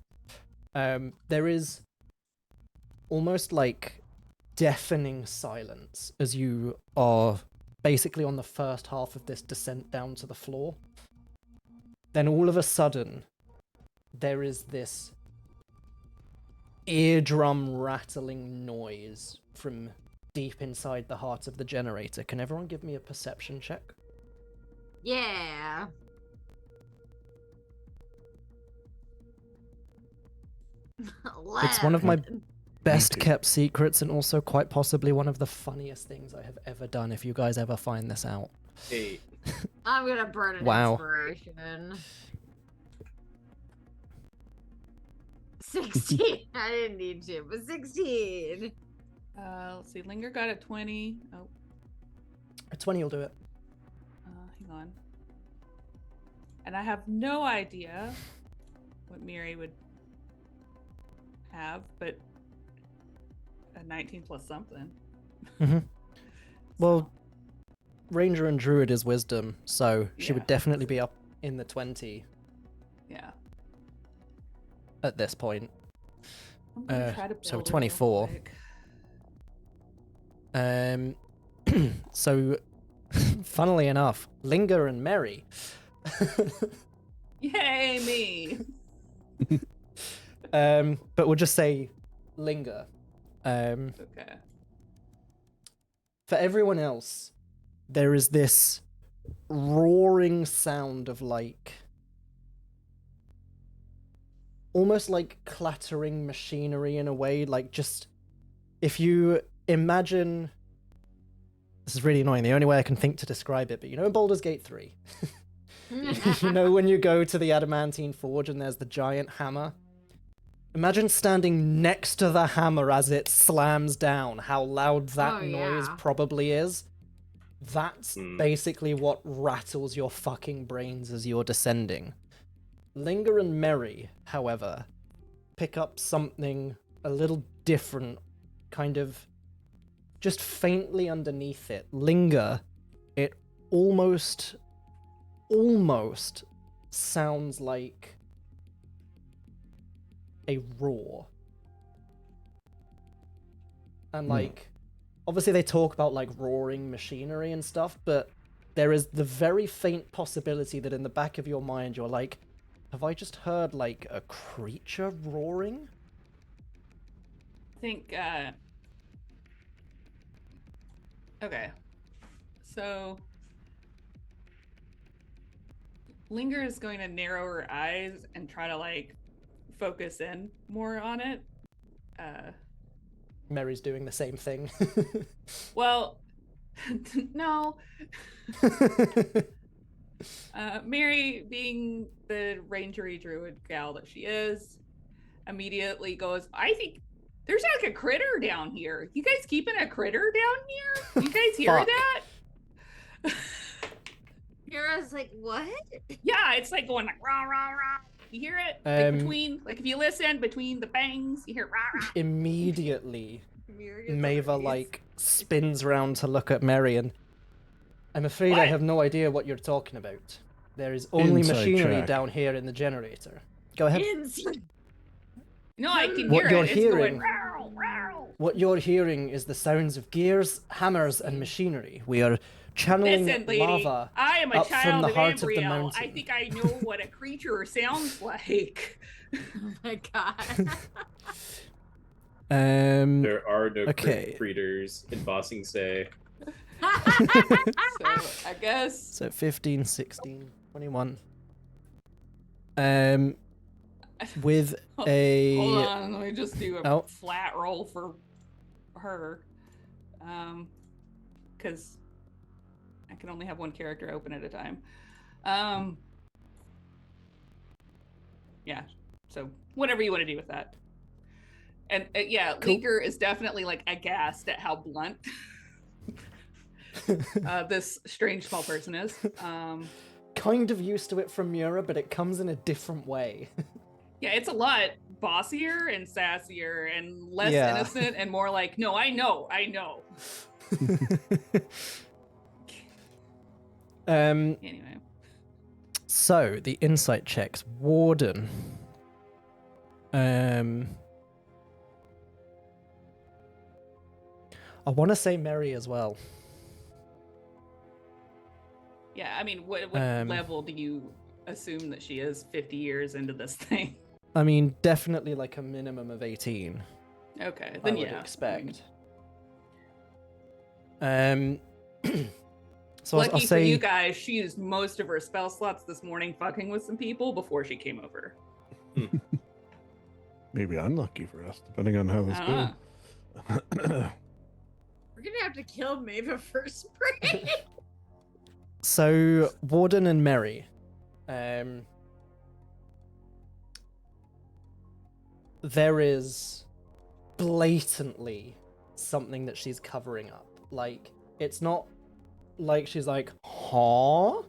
There is almost like deafening silence as you are basically on the first half of this descent down to the floor. Then all of a sudden, there is this eardrum rattling noise from deep inside the heart of the generator. Can everyone give me a perception check? Yeah. It's one of my 11. best too. kept secrets, and also quite possibly one of the funniest things I have ever done, if you guys ever find this out. 8. I'm gonna burn an Wow. inspiration. 16. I didn't need to, but 16. Let's see. Linger got a 20. Oh, A 20 will do it. hang on. And I have no idea what Miri would have, but a 19 plus something. Mhm. Well, So, Ranger and Druid is wisdom, so she would Yeah. definitely be up in the 20 yeah. at this point. I'm gonna try to so build it real 24. quick. So, funnily enough, Linger and Mary. Yay, me! But we'll just say Linger. Okay. For everyone else, there is this roaring sound of like almost like clattering machinery in a way, like just if you imagine, this is really annoying, the only way I can think to describe it, but you know in Baldur's Gate 3 you know when you go to the adamantine forge and there's the giant hammer, imagine standing next to the hammer as it slams down, how loud that noise probably is. That's basically what rattles your fucking brains as you're descending. Linger and Merry, however, pick up something a little different, kind of just faintly underneath it. Linger, it almost sounds like a roar. And like, obviously they talk about like roaring machinery and stuff, but there is the very faint possibility that in the back of your mind you're like, have I just heard like a creature roaring? I think, okay. So, Linger is going to narrow her eyes and try to like focus in more on it. Mary's doing the same thing. Well, no. Mary, being the rangery druid gal that she is, immediately goes, I think there's like a critter down here. You guys keeping a critter down here? You guys hear that? Mira's like, what? Yeah, it's like going like rah rah rah. You hear it? Like between, like if you listen between the bangs, you hear rah rah. Immediately, Maeva like spins round to look at Mary, and I'm afraid I have no idea what you're talking about. There is only Insight machinery check. down here in the generator. Go ahead. No, I can What hear you're it. hearing- It's going row row. What you're hearing is the sounds of gears, hammers, and machinery. We are channeling Listen, lady, lava I am a up from child the of heart of the embryo. mountain. I think I know what a creature sounds like. Oh my god. There are no Okay. creatures in Bossing Say. So I guess So 15, 16, 21. With a... hold on, let me just do a Oh. flat roll for her. Because I can only have one character open at a time. Yeah, so whatever you want to do with that. And yeah, Cool. Linger is definitely like aghast at how blunt this strange small person is. Kind of used to it from Mura, but it comes in a different way. Yeah, it's a lot bossier and sassier and less Yeah. innocent and more like, no, I know. Anyway. So the insight checks. Warden. I want to say Mary as well. Yeah, I mean, what Um, level do you assume that she is 50 years into this thing? I mean, definitely like a minimum of 18. Okay, I then would yeah. expect. So Lucky I'll for say you guys, she used most of her spell slots this morning fucking with some people before she came over. Maybe unlucky for us, depending on how this Ah. goes. We're gonna have to kill Maeva first spray. so. Warden and Mary. There is blatantly something that she's covering up. Like, it's not like she's like, huh?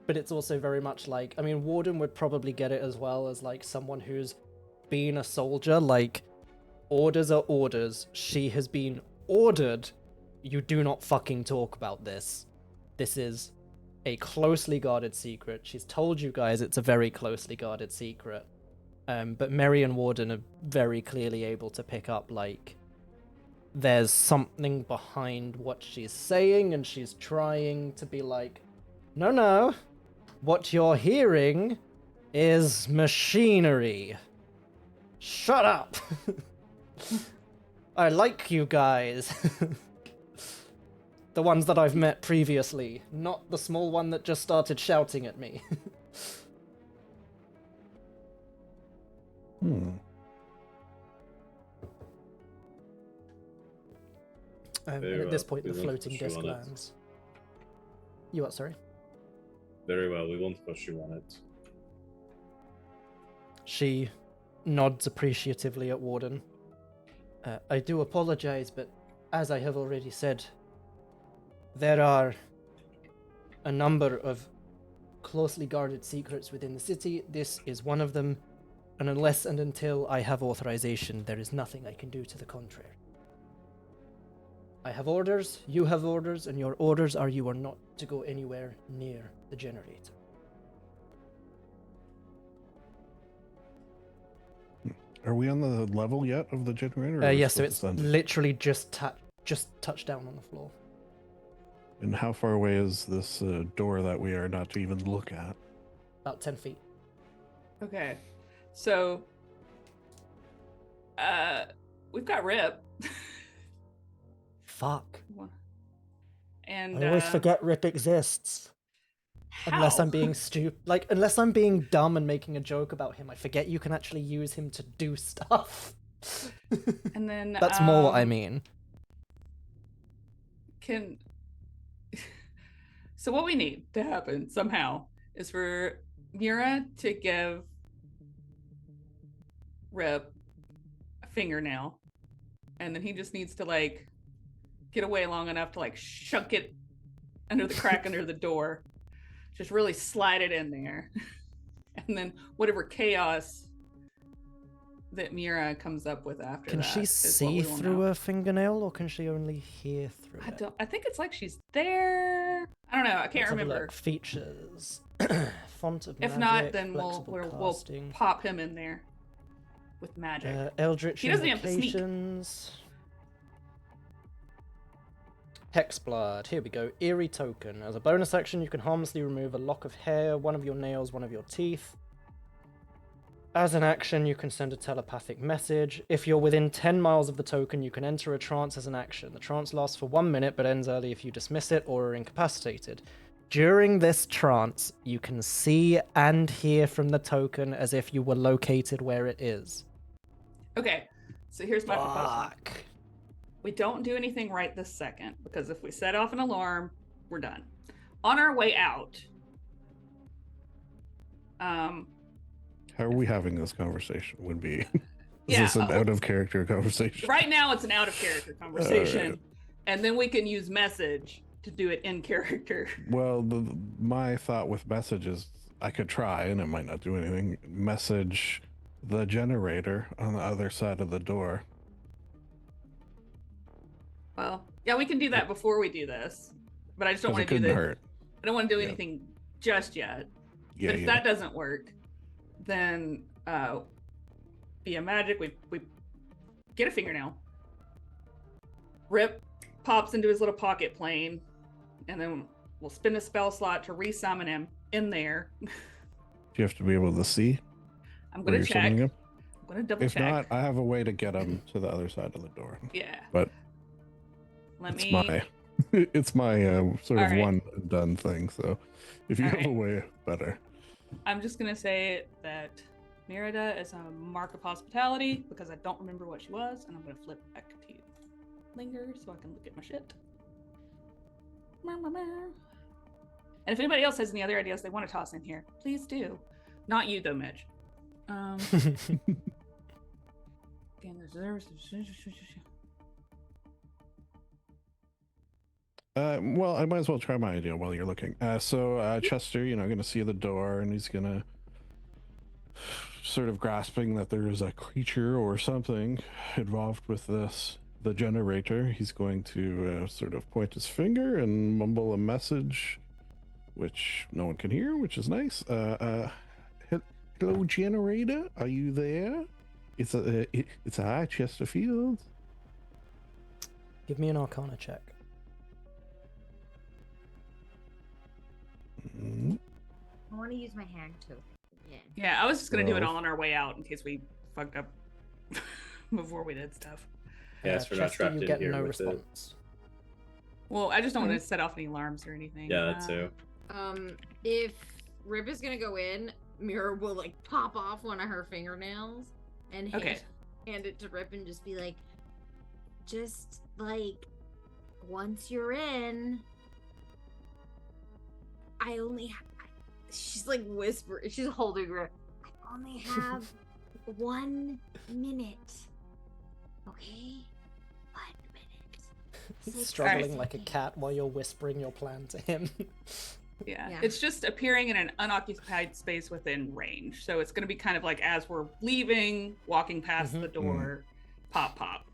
But it's also very much like, I mean, Warden would probably get it as well as like someone who's been a soldier. Like, orders are orders. She has been ordered. You do not fucking talk about this. This is a closely guarded secret. She's told you guys it's a very closely guarded secret. But Mary and Warden are very clearly able to pick up, like, there's something behind what she's saying, and she's trying to be like, no, what you're hearing is machinery. Shut up! I like you guys. The ones that I've met previously, not the small one that just started shouting at me. And at this point, the we won't floating push you disc on it. lands. You what, sorry? Very well, we won't push you on it. She nods appreciatively at Warden. I do apologize, but as I have already said, there are a number of closely guarded secrets within the city. This is one of them, and unless and until I have authorization, there is nothing I can do to the contrary. I have orders, you have orders, and your orders are you are not to go anywhere near the generator. Are we on the level yet of the generator? or are we Yes, so still it's descending? literally just touched down on the floor. And how far away is this door that we are not to even look at? About 10 feet. Okay. So we've got Rip. Fuck. And I always forget Rip exists. Unless I'm being unless I'm being dumb and making a joke about him, I forget you can actually use him to do stuff. And then That's more what I mean. So what we need to happen somehow is for Mira to give Rip a fingernail, and then he just needs to like get away long enough to like shunk it under the crack under the door. Just really slide it in there. And then whatever chaos that Mira comes up with after Can that. she is see what we will through know. a fingernail, or can she only hear through it? I think it's like she's there. I don't know. I can't Let's have a remember. look. Features. Font of If magic, not, then flexible we'll casting. pop him in there with magic. Eldritch He doesn't have to sneak. invocations. Hexblood. Here we go. Eerie token. As a bonus action, you can harmlessly remove a lock of hair, one of your nails, one of your teeth. As an action, you can send a telepathic message. If you're within 10 miles of the token, you can enter a trance as an action. The trance lasts for 1 minute, but ends early if you dismiss it or are incapacitated. During this trance, you can see and hear from the token as if you were located where it is. Okay, so here's my proposal. Fuck. We don't do anything right this second, because if we set off an alarm, we're done. On our way out, How are we having this conversation? Would be is Yeah, this an out of character conversation? right now it's an out of character conversation, Alright. and then we can use message to do it in character. Well, my thought with messages, I could try, and it might not do anything. Message the generator on the other side of the door. Well, yeah, we can do that before we do this, but I just don't 'Cause want it to do couldn't that. hurt. I don't want to do Yeah. anything just yet. Yeah, But if that doesn't work, then via magic, we get a fingernail. Rip pops into his little pocket plane, and then we'll spin a spell slot to resummon him in there. You have to be able to see I'm where gonna you're check. sending him. I'm gonna double If check. not, I have a way to get him to the other side of the door. Yeah. But Let it's me. my it's my sort of Alright. one and done thing. So if you have a Alright. way, better. I'm just gonna say that Merida is a mark of hospitality because I don't remember what she was, and I'm gonna flip back to Linger so I can look at my shit. And if anybody else has any other ideas they want to toss in here, please do. Not you though, Mitch. Well, I might as well try my idea while you're looking. So Chester, going to see the door, and he's gonna sort of grasping that there is a creature or something involved with the generator. He's going to sort of point his finger and mumble a message, which no one can hear, which is nice. Hello, generator, are you there? It's I, Chesterfield. Give me an Arcana check. Mm-hmm. I want to use my hand too. Yeah. Yeah, I was just gonna do it Well- all on our way out in case we fucked up before we did stuff. Yes, we're not Chester, trapped you in get here no with it. response. Well, I just don't want to set off any alarms or anything. Yeah, that too. If Rip is gonna go in, Mira will like pop off one of her fingernails and hand it to Rip and just be like, just like once you're in, I only she's like whispering, she's holding Rip. I only have 1 minute. Okay? 1 minute. He's struggling like a cat while you're whispering your plan to him. Yeah. It's just appearing in an unoccupied space within range. So it's going to be kind of like as we're leaving, walking past the door, pop, pop.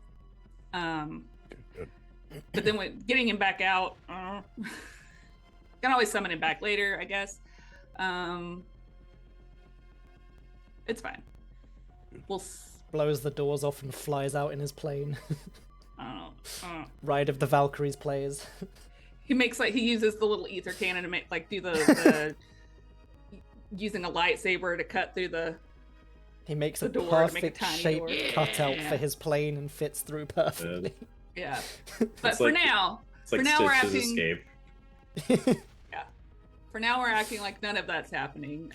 Good. But then when getting him back out, can always summon him back later, I guess. It's fine. We'll blows the doors off and flies out in his plane. Ride of the Valkyries plays. He uses the little ether cannon to make do the using a lightsaber to cut through the. He makes a door perfect shaped cutout for his plane and fits through perfectly. Yeah, but for now, we're acting. Yeah, for now we're acting like none of that's happening.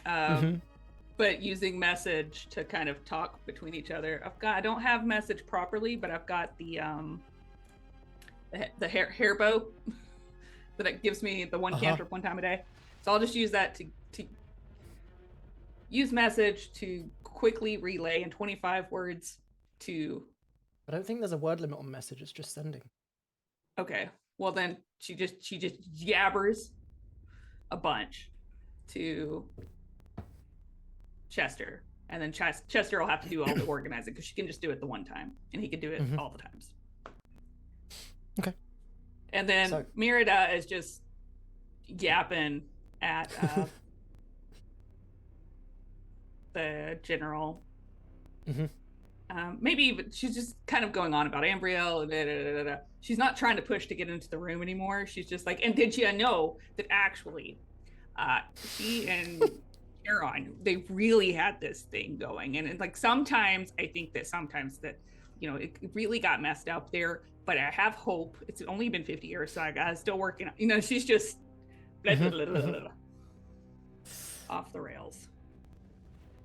But using message to kind of talk between each other. I don't have message properly, but I've got the hair bow that it gives me the one cantrip 1 time a day. So I'll just use that to use message to quickly relay in 25 words to. I don't think there's a word limit on message. It's just sending. Okay. Well then she just yabbers a bunch to Chester, and then Chester will have to do all the organizing because she can just do it the one time, and he can do it all the times. Okay. And then Mirada is just yapping at the general. Maybe even she's just kind of going on about Ambriel. She's not trying to push to get into the room anymore. She's just like, and did you know that actually she and Aaron, they really had this thing going, and like sometimes I think that it really got messed up there, but I have hope. It's only been 50 years, so I got still working. She's just off the rails.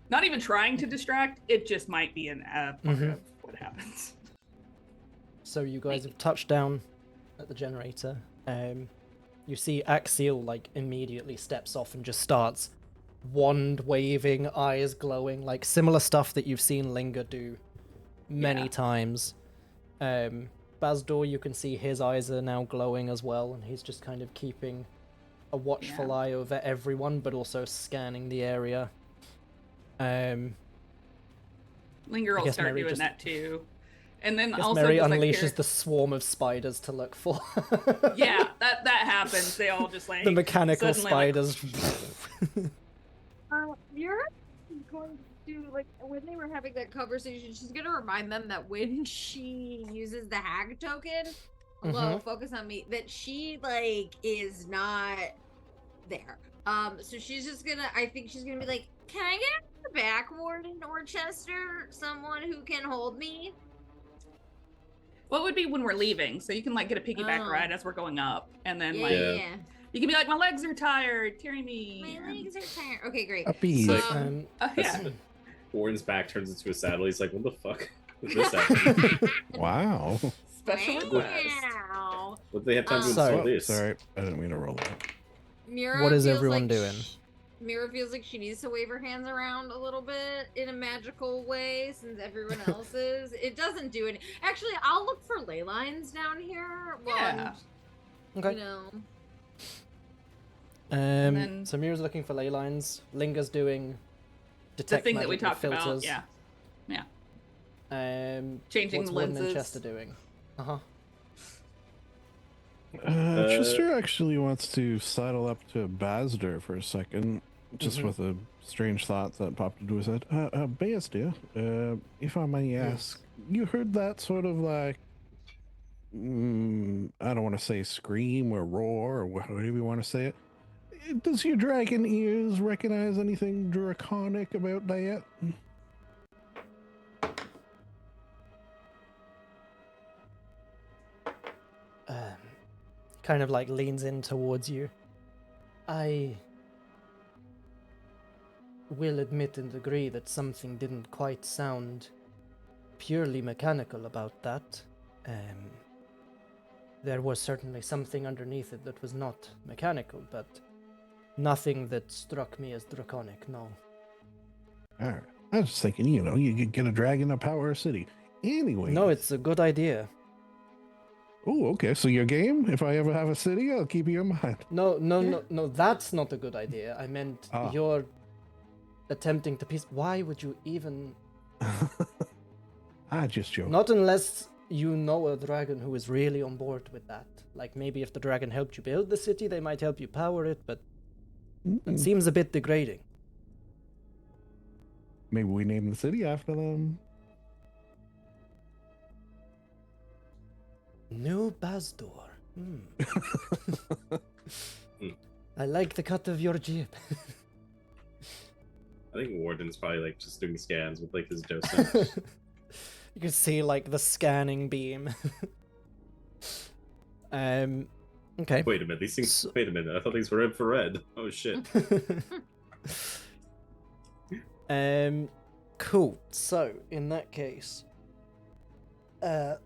Not even trying to distract. It just might be an part of what happens. So you guys have touched down at the generator. You see Axial immediately steps off and just starts wand waving, eyes glowing, similar stuff that you've seen Linger do many times. Bazdor, you can see his eyes are now glowing as well, and he's just kind of keeping a watchful eye over everyone, but also scanning the area. Linger will start doing that too. And then also Mary unleashes the swarm of spiders to look for. Yeah, that happens. They all just the mechanical spiders. You're going to when they were having that conversation, she's gonna remind them that when she uses the hag token, focus on me, that she is not there. So she's just gonna, I think she's gonna be like, can I get the back warden or Chester, someone who can hold me? What would be when we're leaving? So you can get a piggyback ride as we're going up, and then you can be like, my legs are tired, carry me. My legs are tired. Okay, great. Warden's back turns into a saddle. He's like, what the fuck is this happening? Wow. Special request. What do they have time to install this? Sorry, I didn't mean to roll that. Mira what is everyone doing? Mira feels like she needs to wave her hands around a little bit in a magical way since everyone else is. It doesn't do any. Actually, I'll look for ley lines down here. Okay. So Mira's looking for ley lines. Linger's doing detect the thing that we talked filters. about. Yeah. Changing the lenses. What's Warden and Chester doing? Chester actually wants to sidle up to Bazder for a second, just with a strange thought that popped into his head. Bazder, if I may ask, you heard that sort of I don't want to say scream or roar or whatever you want to say it. Does your dragon ears recognize anything draconic about that? kind of like leans in towards you. I will admit and agree that something didn't quite sound purely mechanical about that. There was certainly something underneath it that was not mechanical, but nothing that struck me as draconic, no. All right. I was thinking, you could get a dragon to power a city. Anyway. No, it's a good idea. Oh, okay. So your game? If I ever have a city, I'll keep you in mind. No, that's not a good idea. I meant Ah. you're attempting to piece. Why would you even? I just joke. Not unless you know a dragon who is really on board with that. Like maybe if the dragon helped you build the city, they might help you power it, but it seems a bit degrading. Maybe we name the city after them. New Basdor. I like the cut of your jib. I think Warden's probably like just doing scans with like his docent. You can see like the scanning beam. Okay. Wait a minute, these things. Wait a minute, I thought these were infrared. Oh shit. Cool. So in that case,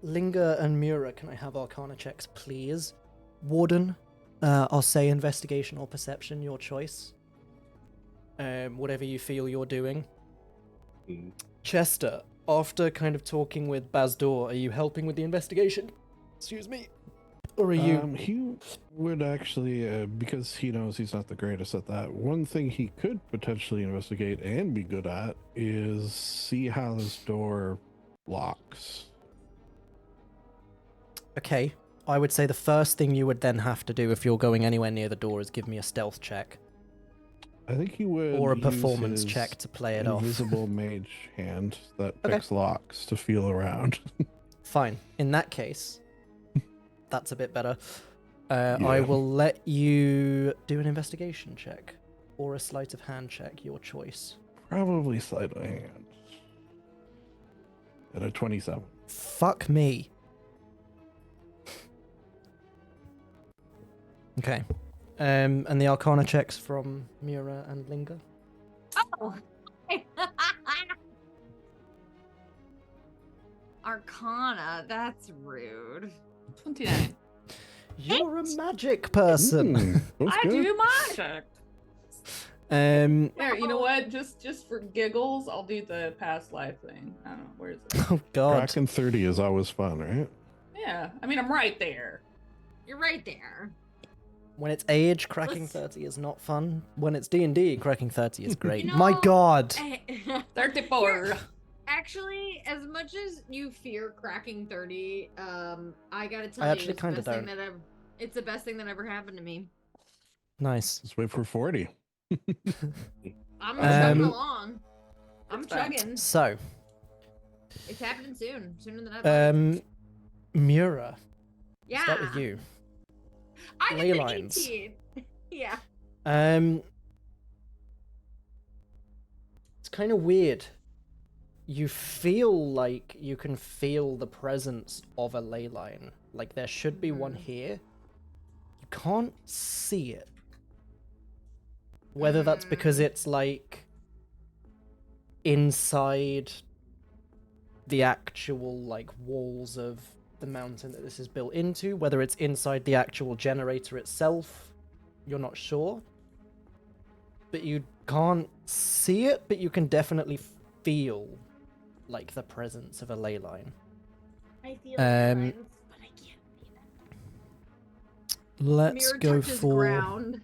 Linga and Mura, can I have Arcana checks, please? Warden, I'll say investigation or perception, your choice. Whatever you feel you're doing. Chester, after kind of talking with Basdor, are you helping with the investigation? Excuse me. Or are you? He would actually, because he knows he's not the greatest at that, one thing he could potentially investigate and be good at is see how this door locks. Okay. I would say the first thing you would then have to do if you're going anywhere near the door is give me a stealth check. I think he would. Or a use performance his check to play it off. Invisible mage hand that Okay. picks locks to feel around. Fine. In that case, that's a bit better. I Yeah. will let you do an investigation check or a sleight of hand check, your choice. Probably sleight of hand. At a 27. Fuck me. Okay. And the Arcana checks from Mura and Linga. Oh. Arcana, that's rude. 29. You're a magic person. That's I good. do magic. There, you know what? Just for giggles, I'll do the past life thing. I don't know, where is it? Oh god. Cracking 30 is always fun, right? Yeah, I mean, I'm right there. You're right there. When it's age, cracking Let's- 30 is not fun. When it's D&D, cracking 30 is great. You My know, god. 34. Actually, as much as you fear cracking 30, I gotta tell I you, actually it's the kinda best thing don't. that ever. It's the best thing that ever happened to me. Nice. Let's wait for 40. I'm chugging Um, along. I'm It's fine. chugging. So, It's happening soon, sooner than ever. Mura, Yeah. start with you. I ley get an lines. 18. Yeah. It's kind of weird. You feel like you can feel the presence of a ley line. Like there should be one here. You can't see it. Whether that's because it's like inside the actual like walls of the mountain that this is built into, whether it's inside the actual generator itself, you're not sure. But you can't see it, but you can definitely feel like the presence of a ley line. I feel Um, but I can't see that. Let's Mirror go touches for. ground.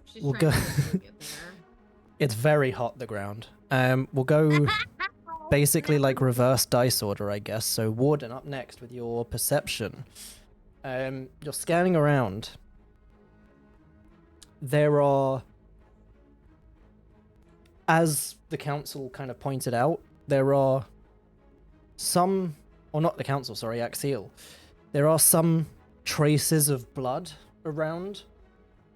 She's We'll trying go- to get there. It's very hot, the ground. We'll go basically like reverse dice order, I guess. So Warden up next with your perception. You're scanning around. There are, as the council kind of pointed out, there are some, or not the council, sorry, Axial. There are some traces of blood around,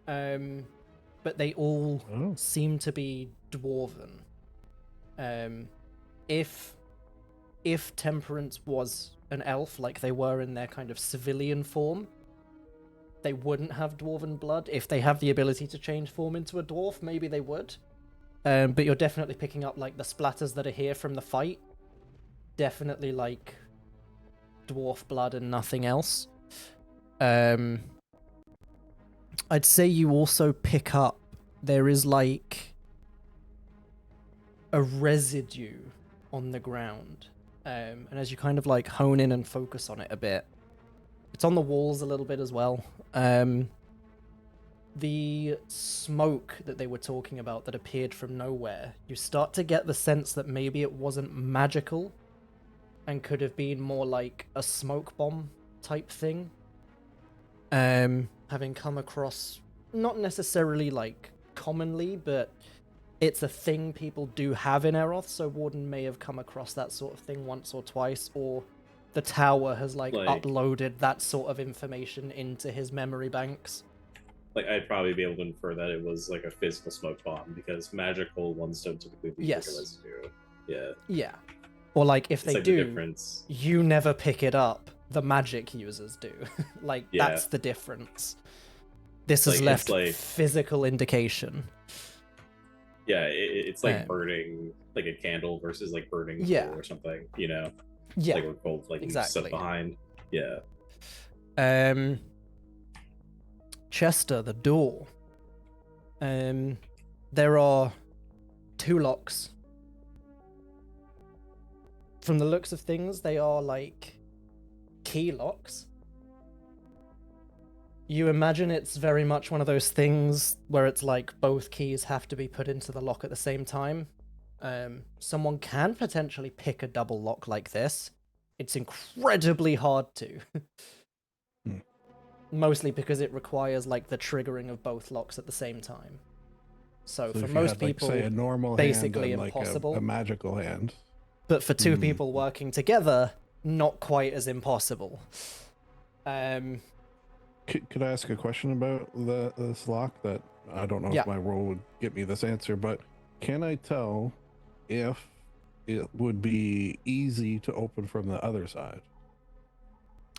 but they all Oh. seem to be dwarven. If Temperance was an elf, like they were in their kind of civilian form, they wouldn't have dwarven blood. If they have the ability to change form into a dwarf, maybe they would. But you're definitely picking up like the splatters that are here from the fight. Definitely like dwarf blood and nothing else. I'd say you also pick up, there is like a residue on the ground. And as you kind of like hone in and focus on it a bit, it's on the walls a little bit as well. The smoke that they were talking about that appeared from nowhere, you start to get the sense that maybe it wasn't magical and could have been more like a smoke bomb type thing. Having come across, not necessarily like commonly, but it's a thing people do have in Eroth, so Warden may have come across that sort of thing once or twice, or the tower has like uploaded that sort of information into his memory banks. Like, I'd probably be able to infer that it was like a physical smoke bomb, because magical ones don't typically leave like a residue. Yeah. Yeah. Or like if It's they like the do, difference. you never pick it up. The magic users do. Like, that's the difference. This has left like, physical indication. Yeah, it's like burning like a candle versus like burning coal or something, you know? Yeah. Like we're cold, like exactly. set behind. Yeah. Chester, the door. There are 2 locks. From the looks of things, they are like key locks. You imagine it's very much one of those things where it's like both keys have to be put into the lock at the same time. Someone can potentially pick a double lock like this. It's incredibly hard to. Mostly because it requires like the triggering of both locks at the same time. So for most people, say a normal basically hand and impossible. like a magical hand. But for 2 people working together, not quite as impossible. Could I ask a question about this lock that I don't know if my role would get me this answer, but can I tell if it would be easy to open from the other side?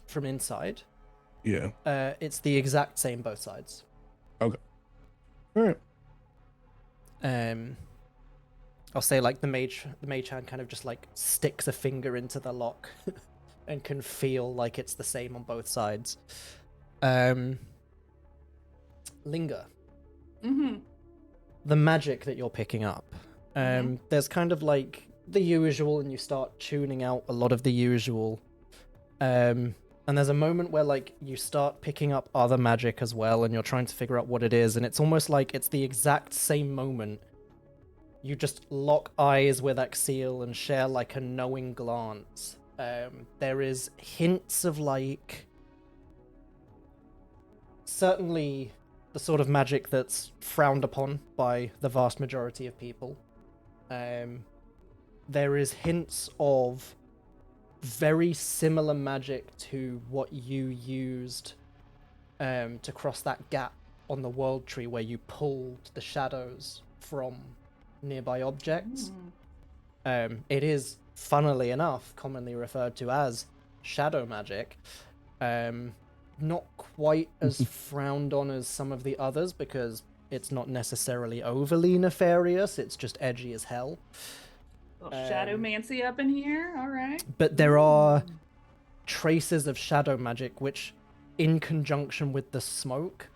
From inside? Yeah. It's the exact same both sides. Okay. All right. I'll say like the mage hand kind of just like sticks a finger into the lock and can feel like it's the same on both sides. Linger. The magic that you're picking up. There's kind of like the usual, and you start tuning out a lot of the usual. And there's a moment where like you start picking up other magic as well, and you're trying to figure out what it is, and it's almost like it's the exact same moment. You just lock eyes with Axiel and share like a knowing glance. There is hints of like certainly the sort of magic that's frowned upon by the vast majority of people. There is hints of very similar magic to what you used to cross that gap on the world tree where you pulled the shadows from nearby objects. It is, funnily enough, commonly referred to as shadow magic. Not quite as frowned on as some of the others because it's not necessarily overly nefarious, it's just edgy as hell. Shadowmancy up in here, all right. But there are traces of shadow magic which, in conjunction with the smoke,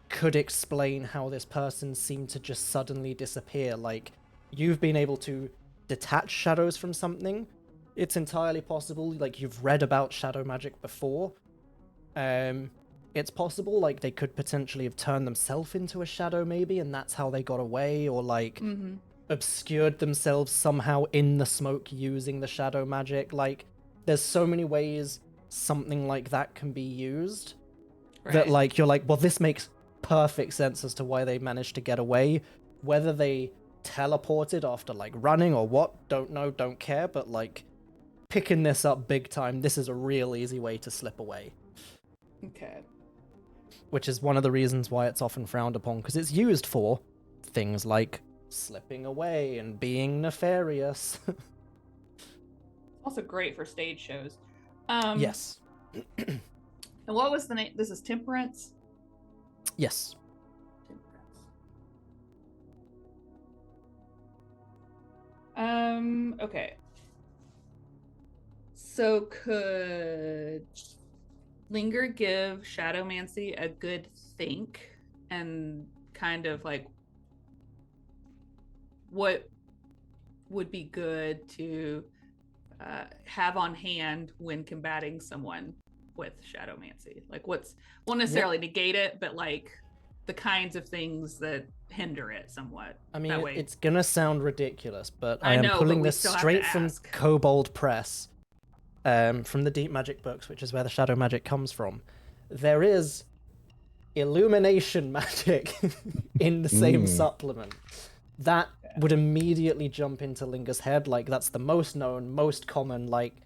could explain how this person seemed to just suddenly disappear. Like, you've been able to detach shadows from something. It's entirely possible, like, you've read about shadow magic before. It's possible, like, they could potentially have turned themselves into a shadow, maybe, and that's how they got away, or, like, obscured themselves somehow in the smoke using the shadow magic. Like, there's so many ways something like that can be used that, like, you're like, well, this makes perfect sense as to why they managed to get away. Whether they teleported after, like, running or what, don't know, don't care, but, like, picking this up big time, this is a real easy way to slip away. Okay. Which is one of the reasons why it's often frowned upon, because it's used for things like slipping away and being nefarious. Also great for stage shows. Yes. And what was the name? This is Temperance? Yes. Okay. So could Linger give Shadowmancy a good think and kind of like what would be good to have on hand when combating someone with Shadowmancy? Like won't necessarily negate it, but like the kinds of things that hinder it somewhat. I mean, it's gonna sound ridiculous, but I am know, pulling but we this still have straight to from ask. Kobold Press, from the Deep Magic books, which is where the shadow magic comes from. There is illumination magic in the same supplement. That would immediately jump into Linger's head. Like, that's the most known, most common. Like,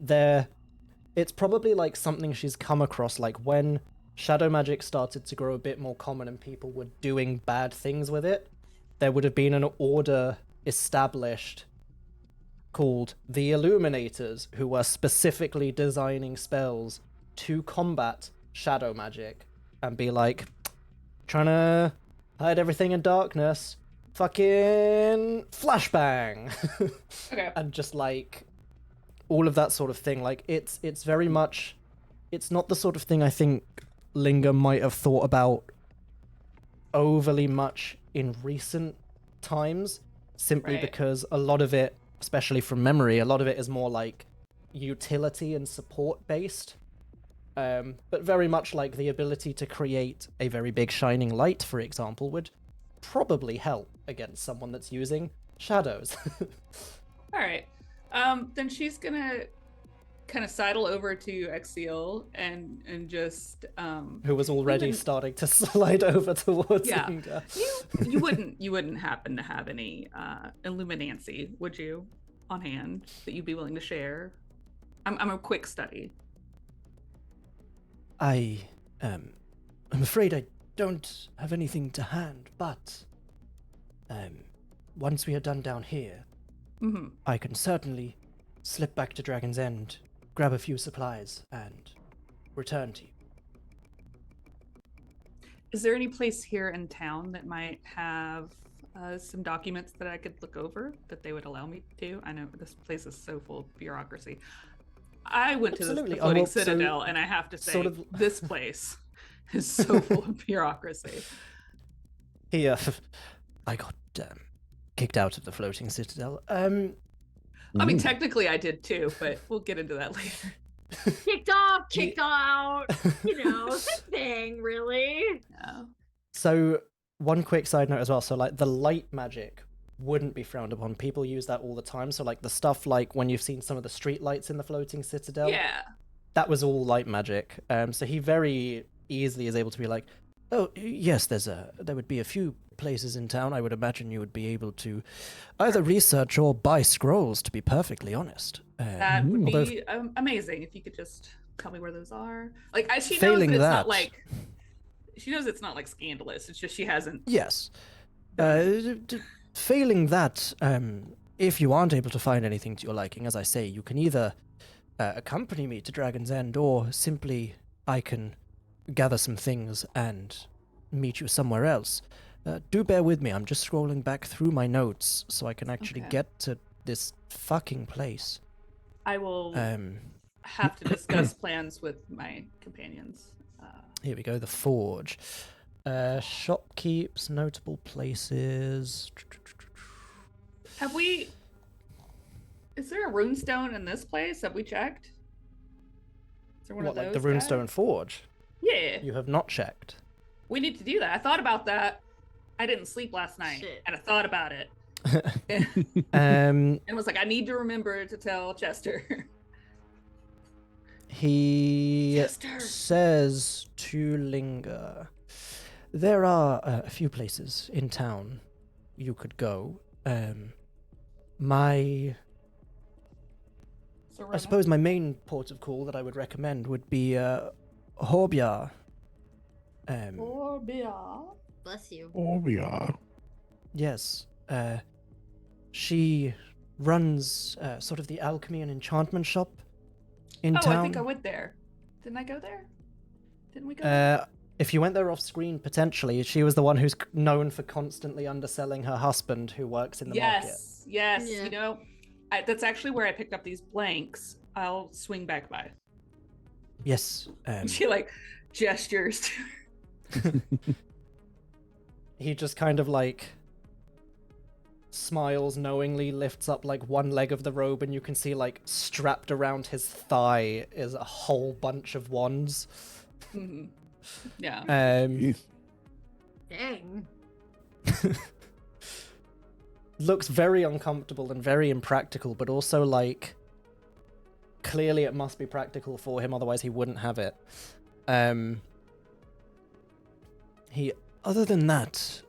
it's probably like something she's come across. Like when shadow magic started to grow a bit more common and people were doing bad things with it, there would have been an order established called the Illuminators, who were specifically designing spells to combat shadow magic and be like, trying to hide everything in darkness, fucking flashbang. Okay. And just like all of that sort of thing. Like it's very much, it's not the sort of thing I think Linger might have thought about overly much in recent times, simply because a lot of it, especially from memory, a lot of it is more like utility and support based. But very much like the ability to create a very big shining light, for example, would probably help against someone that's using shadows. All right. Then she's gonna kind of sidle over to Exil and just who was already starting to slide over towards yeah. Linger. You wouldn't happen to have any illuminancy, would you, on hand that you'd be willing to share? I'm a quick study. I'm afraid I don't have anything to hand, but once we are done down here, I can certainly slip back to Dragon's End, grab a few supplies, and return to you. Is there any place here in town that might have some documents that I could look over that they would allow me to? I know this place is so full of bureaucracy. I went to the Floating Citadel, and I have to say, this place is so full of bureaucracy. Here, I got kicked out of the Floating Citadel. I mean, technically I did too, but we'll get into that later. Kicked off, kicked out. You know, same thing, really. Yeah. So, one quick side note as well. So, like, the light magic wouldn't be frowned upon. People use that all the time. So, like, the stuff like when you've seen some of the street lights in the Floating Citadel. Yeah. That was all light magic. So he very easily is able to be like, oh, yes, there would be a few places in town. I would imagine you would be able to either research or buy scrolls, to be perfectly honest. That would be amazing if you could just tell me where those are. Like, she knows failing it's that, not like, she knows it's not like scandalous. It's just she hasn't. Yes. Failing that, if you aren't able to find anything to your liking, as I say, you can either accompany me to Dragon's End, or simply I can gather some things and meet you somewhere else. Do bear with me, I'm just scrolling back through my notes so I can actually get to this fucking place. I will have to discuss plans with my companions. Here we go, the Forge. Shopkeeps, notable places. Have we... Is there a runestone in this place? Have we checked? Is there one of those? Like the Runestone Forge? Yeah. You have not checked. We need to do that. I thought about that. I didn't sleep last night, and I thought about it. And was like, I need to remember to tell Chester. He says to Linger, there are a few places in town you could go. I suppose my main port of call that I would recommend would be Horbia. Horbia. Bless you. Horbia. Yes. She runs sort of the alchemy and enchantment shop in town. Oh, I think I went there. Didn't I go there? Didn't we go? If you went there off screen, potentially. She was the one who's known for constantly underselling her husband, who works in the market. Yes. Yeah. You know, that's actually where I picked up these blanks. I'll swing back by. Yes. She like gestures. He just kind of like smiles knowingly, lifts up like one leg of the robe, and you can see like strapped around his thigh is a whole bunch of wands. Mhm. Yeah. Jeez. Dang. Looks very uncomfortable and very impractical, but also like clearly it must be practical for him, otherwise he wouldn't have it. Other than that,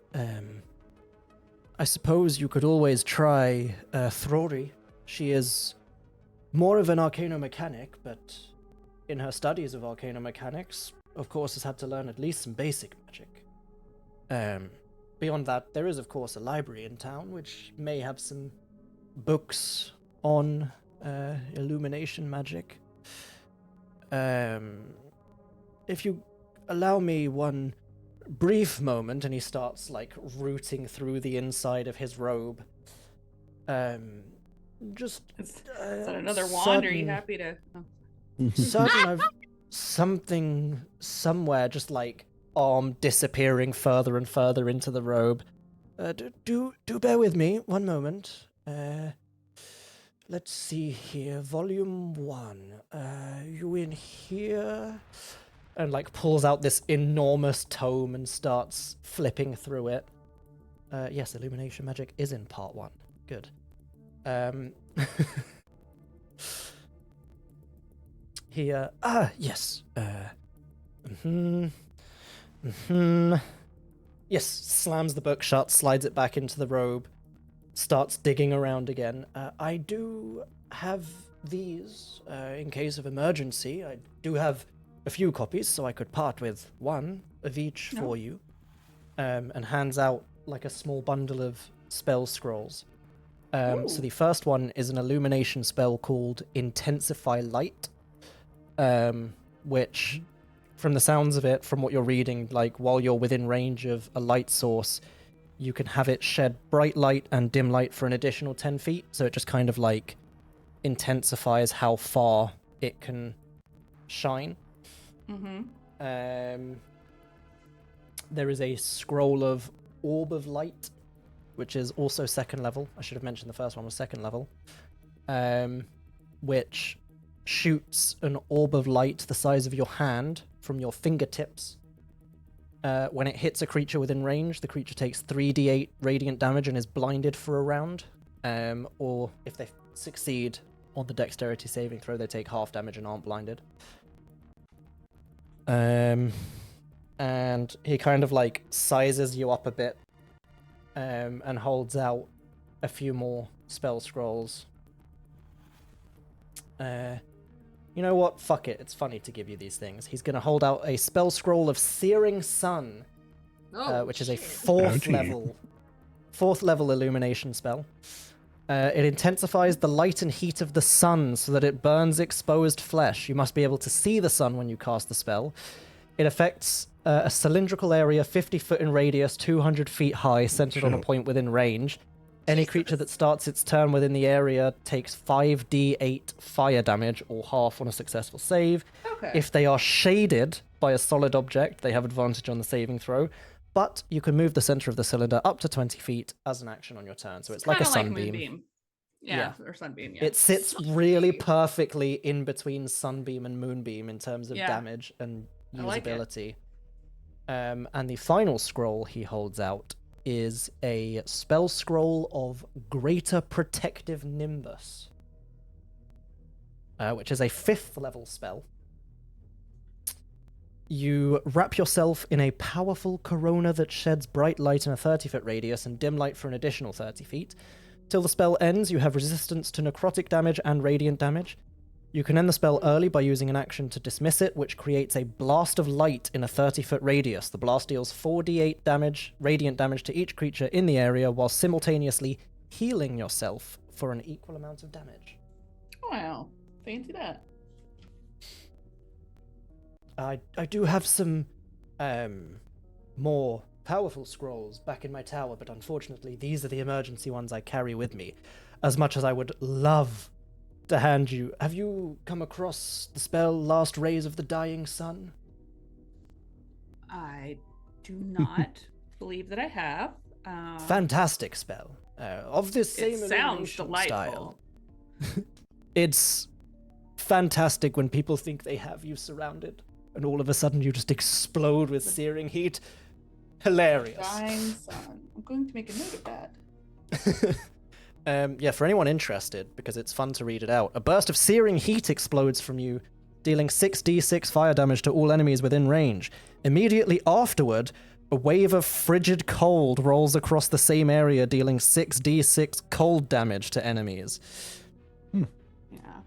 I suppose you could always try Throri. She is more of an arcanomechanic, but in her studies of arcanomechanics, of course, has had to learn at least some basic magic. Beyond that, there is, of course, a library in town, which may have some books on illumination magic. If you allow me one brief moment, and he starts like rooting through the inside of his robe. Is that another wand? Are you happy to? Oh. Certain I've something somewhere, just like arm disappearing further and further into the robe. Do bear with me one moment. Let's see here. Volume 1. You in here? And like pulls out this enormous tome and starts flipping through it. Yes, illumination magic is in part 1. Good. Here. Yes. Yes, slams the book shut, slides it back into the robe, starts digging around again. I do have these in case of emergency. I do have a few copies, so I could part with one of each for you. And hands out like a small bundle of spell scrolls. So the first one is an illumination spell called Intensify Light, which, from the sounds of it, from what you're reading, like while you're within range of a light source, you can have it shed bright light and dim light for an additional 10 feet. So it just kind of like intensifies how far it can shine. Mm-hmm. There is a scroll of Orb of Light, which is also second level. I should have mentioned the first one was second level. Which shoots an orb of light the size of your hand from your fingertips. When it hits a creature within range, the creature takes 3d8 radiant damage and is blinded for a round. Or if they succeed on the dexterity saving throw, they take half damage and aren't blinded. And he kind of like sizes you up a bit, and holds out a few more spell scrolls. You know what? Fuck it. It's funny to give you these things. He's gonna hold out a spell scroll of Searing Sun, which is a fourth level illumination spell. It intensifies the light and heat of the sun so that it burns exposed flesh. You must be able to see the sun when you cast the spell. It affects a cylindrical area 50 foot in radius, 200 feet high, centered on a point within range. Any creature that starts its turn within the area takes 5d8 fire damage, or half on a successful save. Okay. If they are shaded by a solid object, they have advantage on the saving throw. But you can move the center of the cylinder up to 20 feet as an action on your turn. So it's like a sunbeam. Moonbeam. Yeah, or sunbeam, yeah. It sits really perfectly in between sunbeam and moonbeam in terms of damage and usability. And the final scroll he holds out is a spell scroll of Greater Protective Nimbus, which is a 5th level spell. You wrap yourself in a powerful corona that sheds bright light in a 30-foot radius and dim light for an additional 30 feet. Till the spell ends, you have resistance to necrotic damage and radiant damage. You can end the spell early by using an action to dismiss it, which creates a blast of light in a 30-foot radius. The blast deals 4d8 damage, radiant damage to each creature in the area, while simultaneously healing yourself for an equal amount of damage. Wow, fancy that. I do have some more powerful scrolls back in my tower, but unfortunately these are the emergency ones I carry with me. As much as I would love to hand you... Have you come across the spell Last Rays of the Dying Sun? I do not believe that I have. Fantastic spell. Of this same It sounds illumination delightful. style. It's fantastic when people think they have you surrounded, and all of a sudden you just explode with searing heat. Hilarious. Dying sun. I'm going to make a note of that. Yeah, for anyone interested, because it's fun to read it out, a burst of searing heat explodes from you, dealing 6d6 fire damage to all enemies within range. Immediately afterward, a wave of frigid cold rolls across the same area, dealing 6d6 cold damage to enemies. Yeah.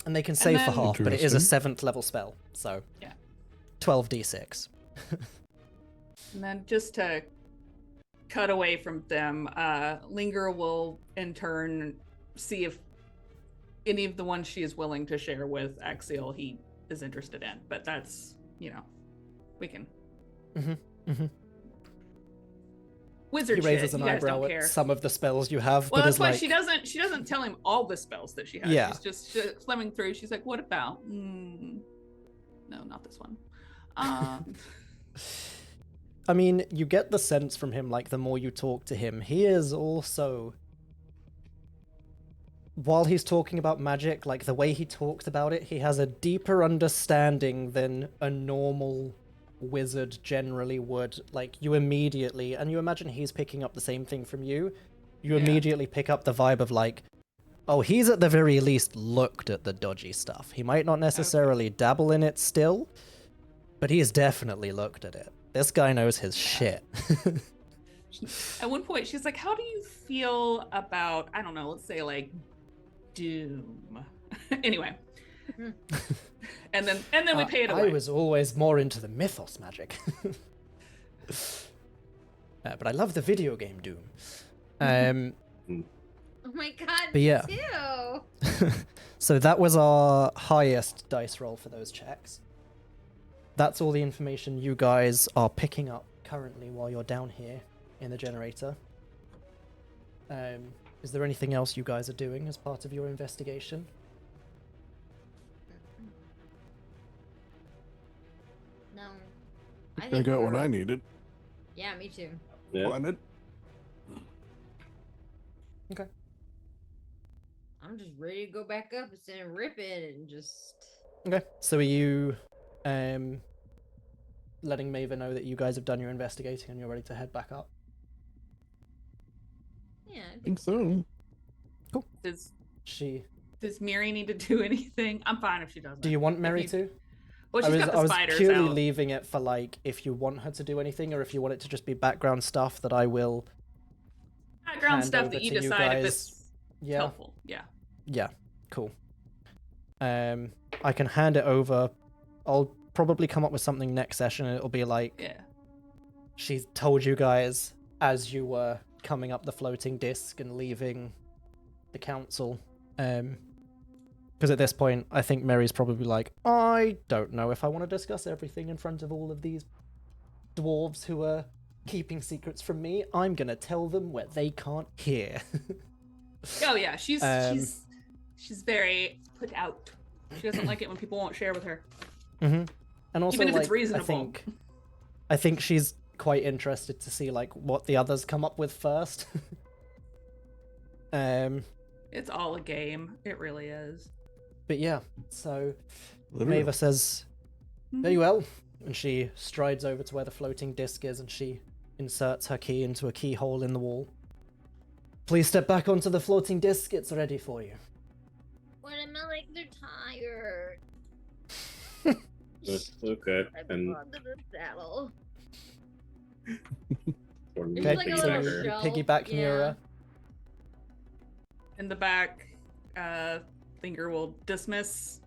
And they can save for half, but it is a Interesting. 7th level spell, so Yeah. 12d6. And then just to cut away from them, Linger will in turn see if any of the ones she is willing to share with Axial he is interested in. But that's, we can. Wizard He raises shit. an You guys eyebrow don't at care. some of the spells you have, Well, but that's is why like... she doesn't tell him all the spells that she has. Yeah. She's just flimming through. She's like, "What about? No, not this one." I mean, you get the sense from him, like, the more you talk to him, he is also... While he's talking about magic, like, the way he talked about it, he has a deeper understanding than a normal wizard generally would. Like, you immediately... And you imagine he's picking up the same thing from you. You Yeah. immediately pick up the vibe of, like, oh, he's at the very least looked at the dodgy stuff. He might not necessarily dabble in it still, but he's definitely looked at it. This guy knows his shit. At one point, she's like, "How do you feel about, I don't know, let's say like Doom?" Anyway, and then we pay it away. I was always more into the mythos magic, but I love the video game Doom. Oh my god, But yeah. me too. So that was our highest dice roll for those checks. That's all the information you guys are picking up currently while you're down here in the generator. Is there anything else you guys are doing as part of your investigation? No. I got what I needed. Yeah, me too. Yeah. Wanted. Okay. I'm just ready to go back up and rip it and just... Okay. So are you letting Maeva know that you guys have done your investigating and you're ready to head back up? Yeah, I think so. Does She... Miri need to do anything? I'm fine if she doesn't. Do you want Mary you- to? Well, I she's was, got I the was spiders purely out. leaving it for, like, if you want her to do anything or if you want it to just be background stuff that I will Background hand stuff over that you to you decide if guys. it's Yeah. helpful. Yeah. Yeah, cool. I can hand it over. I'll probably come up with something next session and it'll be like, Yeah. she told you guys as you were coming up the floating disc and leaving the council. Because at this point, I think Mary's probably like, I don't know if I want to discuss everything in front of all of these dwarves who are keeping secrets from me. I'm going to tell them what they can't hear. Oh yeah, she's Um, she's very put out. She doesn't like it when people won't share with her. Mm-hmm. And also, Even if like, it's reasonable. I think she's quite interested to see like what the others come up with first. It's all a game. It really is. But yeah, so Literally. Maeva says, "Very well," and she strides over to where the floating disc is, and she inserts her key into a keyhole in the wall. Please step back onto the floating disc. It's ready for you. When my legs are tired, Okay. I've And gone to the saddle. Gordon It's Okay, like a piggyback little her. shell. piggyback Yeah. Mira. In the back, Linger will dismiss.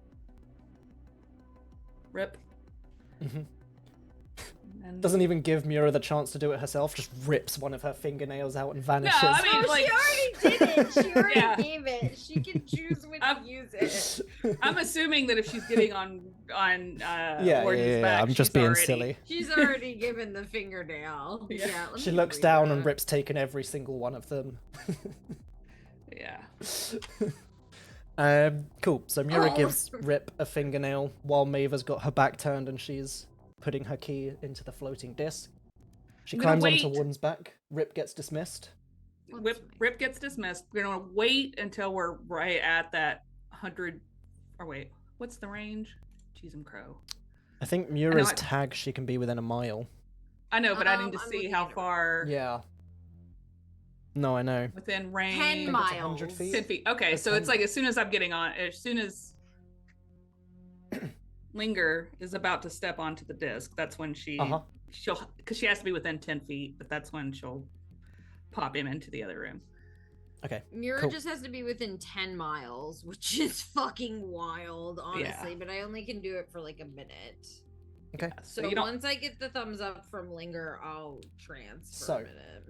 Rip. Mhm. And Doesn't even give Mira the chance to do it herself, just rips one of her fingernails out and vanishes. I mean, Oh, like- she already did it. She already Yeah. gave it. She can choose when to use it. I'm assuming that if she's getting on Warden's back, yeah, I'm she's just being already... silly. She's already given the fingernail. Yeah. Yeah. let She me looks read down that. and Rip's taken every single one of them. Yeah. Cool. So Mira Oh. gives Rip a fingernail while Maeva's got her back turned and she's putting her key into the floating disc. She I'm gonna climbs onto wait. Warden's back. Rip gets dismissed. Rip gets dismissed. We're gonna wait until we're right at that 100. Or wait, what's the range? Jeez, I'm crow. I think Mira's I- tag she can be within a mile. I know, but I need to I'm see looking how at it. far Yeah. No, I know. within range. 10 it's miles. 100 feet. 10 feet. Okay, That's so it's 10. like as soon as I'm getting on, as soon as Linger is about to step onto the disc, that's when she'll, because she has to be within 10 feet, but that's when she'll pop him into the other room. Okay. Mira Cool. just has to be within 10 miles, which is fucking wild, honestly, but I only can do it for like a minute. Okay. So you don't, once I get the thumbs up from Linger, I'll transfer So, a minute.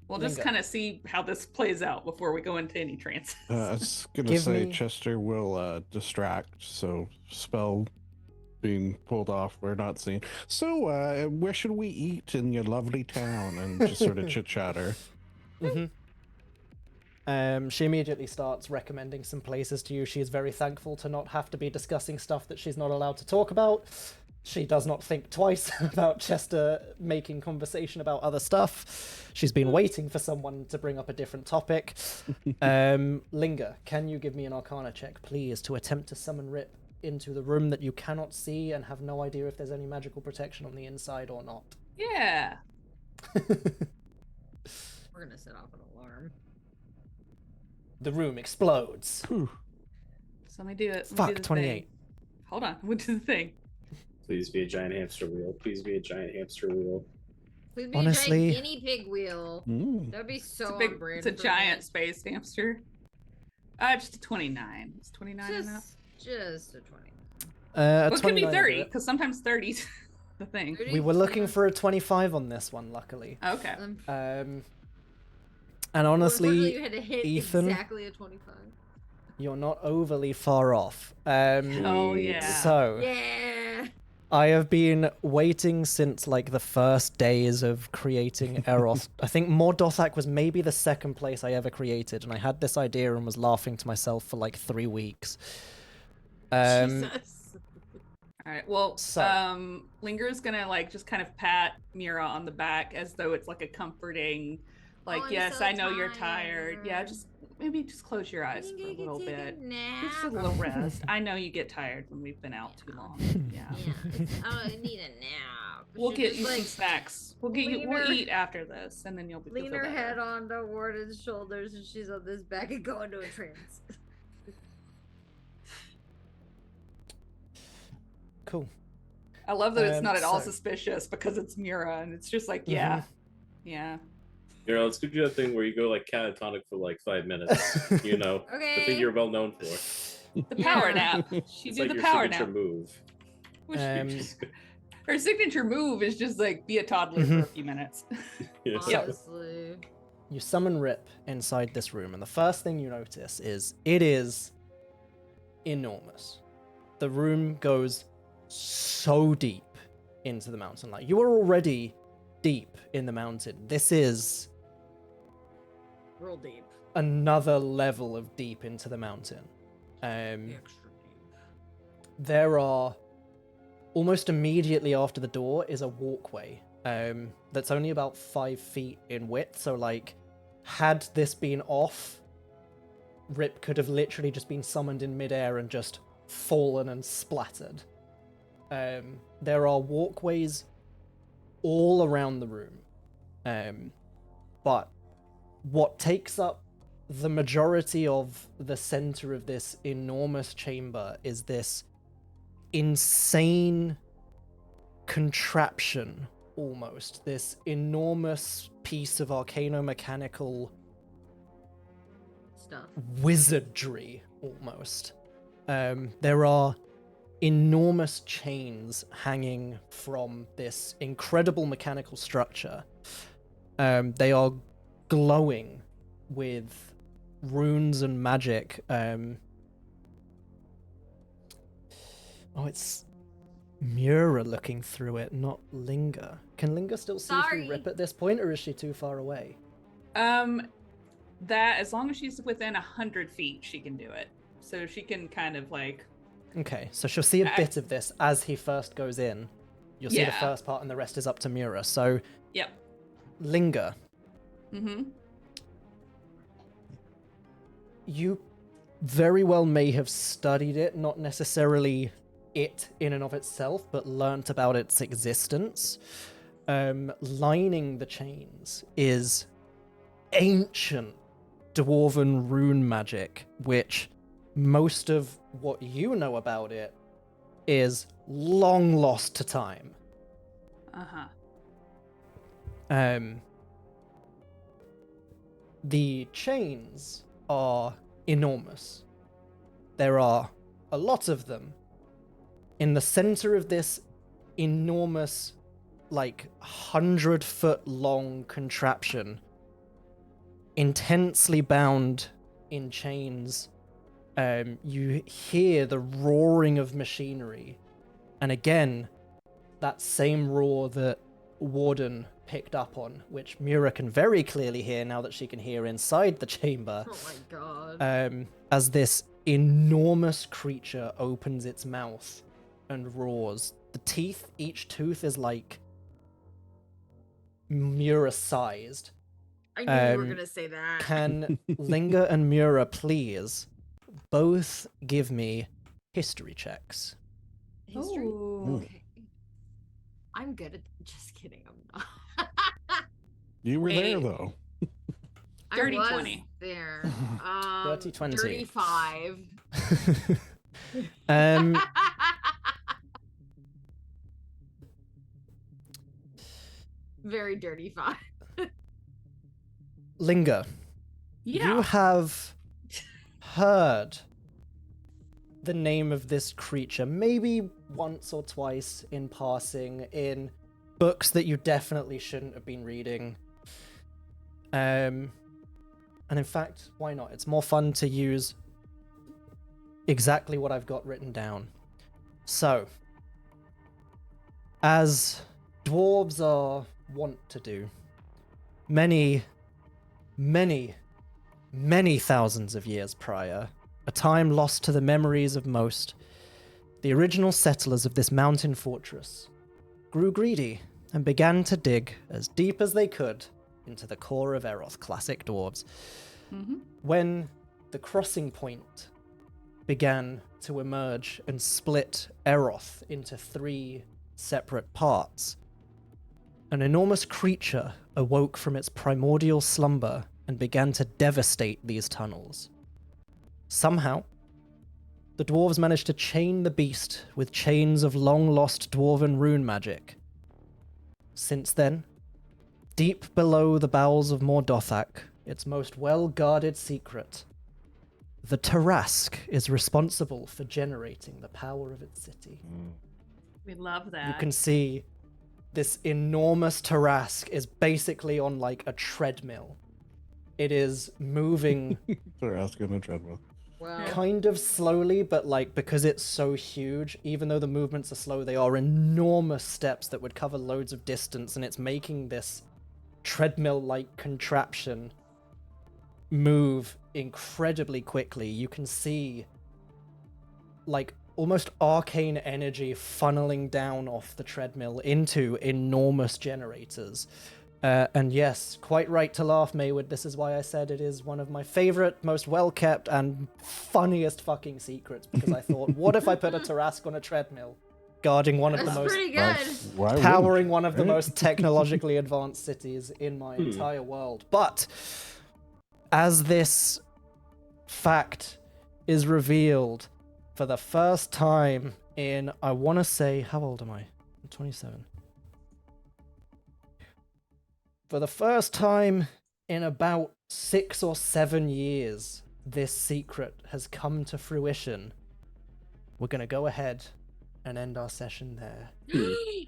we'll just Linger. kind of see how this plays out before we go into any trances. I was gonna Give say me- Chester will distract, so spell being pulled off, we're not seen. So, where should we eat in your lovely town? And just sort of chit chatter. She immediately starts recommending some places to you. She is very thankful to not have to be discussing stuff that she's not allowed to talk about. She does not think twice about Chester making conversation about other stuff. She's been waiting for someone to bring up a different topic. Linger, can you give me an Arcana check, please, to attempt to summon Rip into the room that you cannot see and have no idea if there's any magical protection on the inside or not? Yeah. We're gonna set off an alarm. The room explodes. Whew. So let me do it. Let me do Fuck, the 28. thing. Hold on. We'll do the thing. Please be a giant hamster wheel. Please be a giant hamster wheel. Please be Honestly- a giant guinea pig wheel. Mm. That'd be so It's a big. on brand It's a for giant me. space hamster. Just a 29. Is 29 enough? Just a 20. Well, it could be 29 will do 30 it. because sometimes 30's the thing. We were looking for a 25 on this one, luckily. Okay. And Unfortunately, honestly, you had to hit Ethan, exactly a 25. you're not overly far off. Oh yeah. So, Yeah. I have been waiting since like the first days of creating Eros. I think Mordothak was maybe the second place I ever created, and I had this idea and was laughing to myself for like 3 weeks. Jesus. All right. Well, So- Linger's gonna like just kind of pat Mira on the back as though it's like a comforting, like, I'm yes, so I know you're tired. Yeah, tired. just maybe just close your eyes Think for I a could little take bit. A nap? Just a little rest. I know you get tired when we've been out too long. Yeah. Yeah. I need a nap. We'll She get just, you some like, snacks. We'll get you. lean We'll her- eat after this, and then you'll be. lean you'll feel her better. head onto Warden's shoulders, and she's on this back and go into a trance. Cool. I love that it's not at all so- suspicious because it's Mira, and it's just like, yeah, yeah. You know, let's do that thing where you go like catatonic for like 5 minutes. You know, the Okay. thing you're well known for. The power Yeah. nap. She It's did like the your power signature nap. move. Which- Um, Her signature move is just like be a toddler for a few minutes. Yeah. Honestly. You summon Rip inside this room, and the first thing you notice is it is enormous. The room goes so deep into the mountain. Like, you are already deep in the mountain. This is Real deep. another level of deep into the mountain. Extra deep. There are almost immediately after the door is a walkway that's only about 5 feet in width. So, like, had this been off, Rip could have literally just been summoned in midair and just fallen and splattered. There are walkways all around the room. But what takes up the majority of the center of this enormous chamber is this insane contraption, almost. This enormous piece of arcano-mechanical Stuff. wizardry, almost. There are enormous chains hanging from this incredible mechanical structure. They are glowing with runes and magic. It's Mura looking through it, not Linga. Can Linga still see through Rip at this point, or is she too far away? That as long as she's within 100 feet, she can do it. So she can kind of like. Okay, so she'll see a bit of this as he first goes in. You'll see the first part, and the rest is up to Mura. So, yep. Linga. Mm-hmm. You very well may have studied it, not necessarily it in and of itself, but learnt about its existence. Lining the chains is ancient dwarven rune magic, which most of what you know about it is long lost to time. The chains are enormous. There are a lot of them. In the center of this enormous, 100-foot long contraption, intensely bound in chains, you hear the roaring of machinery. And again, that same roar that Warden picked up on, which Mura can very clearly hear now that she can hear inside the chamber. Oh my god. As this enormous creature opens its mouth and roars. The teeth, each tooth is Mura-sized. I knew you were gonna say that. Can Linga and Mura please both give me history checks? History? Ooh. Okay. I'm good at. Just kidding. I'm not. You were there though. Dirty I was 20. there. Dirty 20. 35. Very dirty 5. Linga, you have heard the name of this creature maybe once or twice in passing in books that you definitely shouldn't have been reading. And in fact, why not? It's more fun to use exactly what I've got written down. So, as dwarves are wont to do, many thousands of years prior, a time lost to the memories of most, the original settlers of this mountain fortress grew greedy and began to dig as deep as they could into the core of Eroth, classic dwarves. Mm-hmm. When the crossing point began to emerge and split Eroth into 3 separate parts, an enormous creature awoke from its primordial slumber and began to devastate these tunnels. Somehow, the dwarves managed to chain the beast with chains of long-lost dwarven rune magic. Since then, deep below the bowels of Mordothak, its most well-guarded secret, the Tarask is responsible for generating the power of its city. We love that. You can see this enormous Tarask is basically on a treadmill. It is moving They're asking a treadmill. Wow. kind of slowly, but because it's so huge, even though the movements are slow, they are enormous steps that would cover loads of distance, and it's making this treadmill-like contraption move incredibly quickly. You can see almost arcane energy funneling down off the treadmill into enormous generators. And yes, quite right to laugh, Maywood. This is why I said it is one of my favorite, most well-kept, and funniest fucking secrets, because I thought, what if I put a Tarask on a treadmill, guarding one of That's the most... pretty good. Why powering wouldn't you, one of the right? most technologically advanced cities in my entire world. But as this fact is revealed for the first time in, I want to say, how old am I? I'm 27. For the first time in about 6 or 7 years, this secret has come to fruition. We're going to go ahead and end our session there.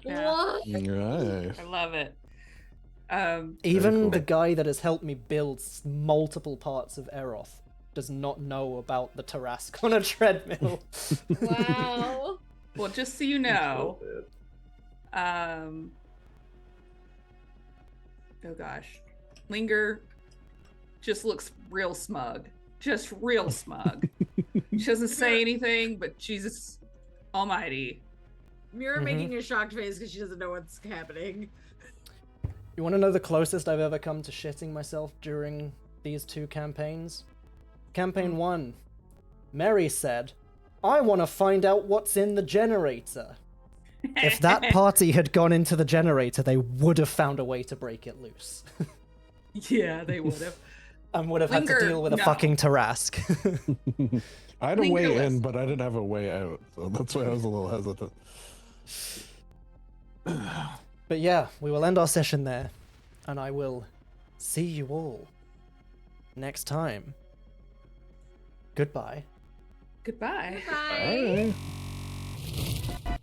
What? Nice. I love it. Even cool. the guy that has helped me build multiple parts of Eroth does not know about the Tarask on a treadmill. Wow. Well, just so you know, oh gosh, Linger just looks real smug. Just real smug. She doesn't say anything, but Jesus almighty. Mira making a shocked face because she doesn't know what's happening. You want to know the closest I've ever come to shitting myself during these 2 campaigns? Campaign 1. Mary said, I want to find out what's in the generator. If that party had gone into the generator, they would have found a way to break it loose. Yeah, they would have. And would have had to Linger, deal with a no. fucking Tarask. I had a Linger way in, list. but I didn't have a way out, so that's why I was a little hesitant. But yeah, we will end our session there. And I will see you all next time. Goodbye. Goodbye. Bye. Bye.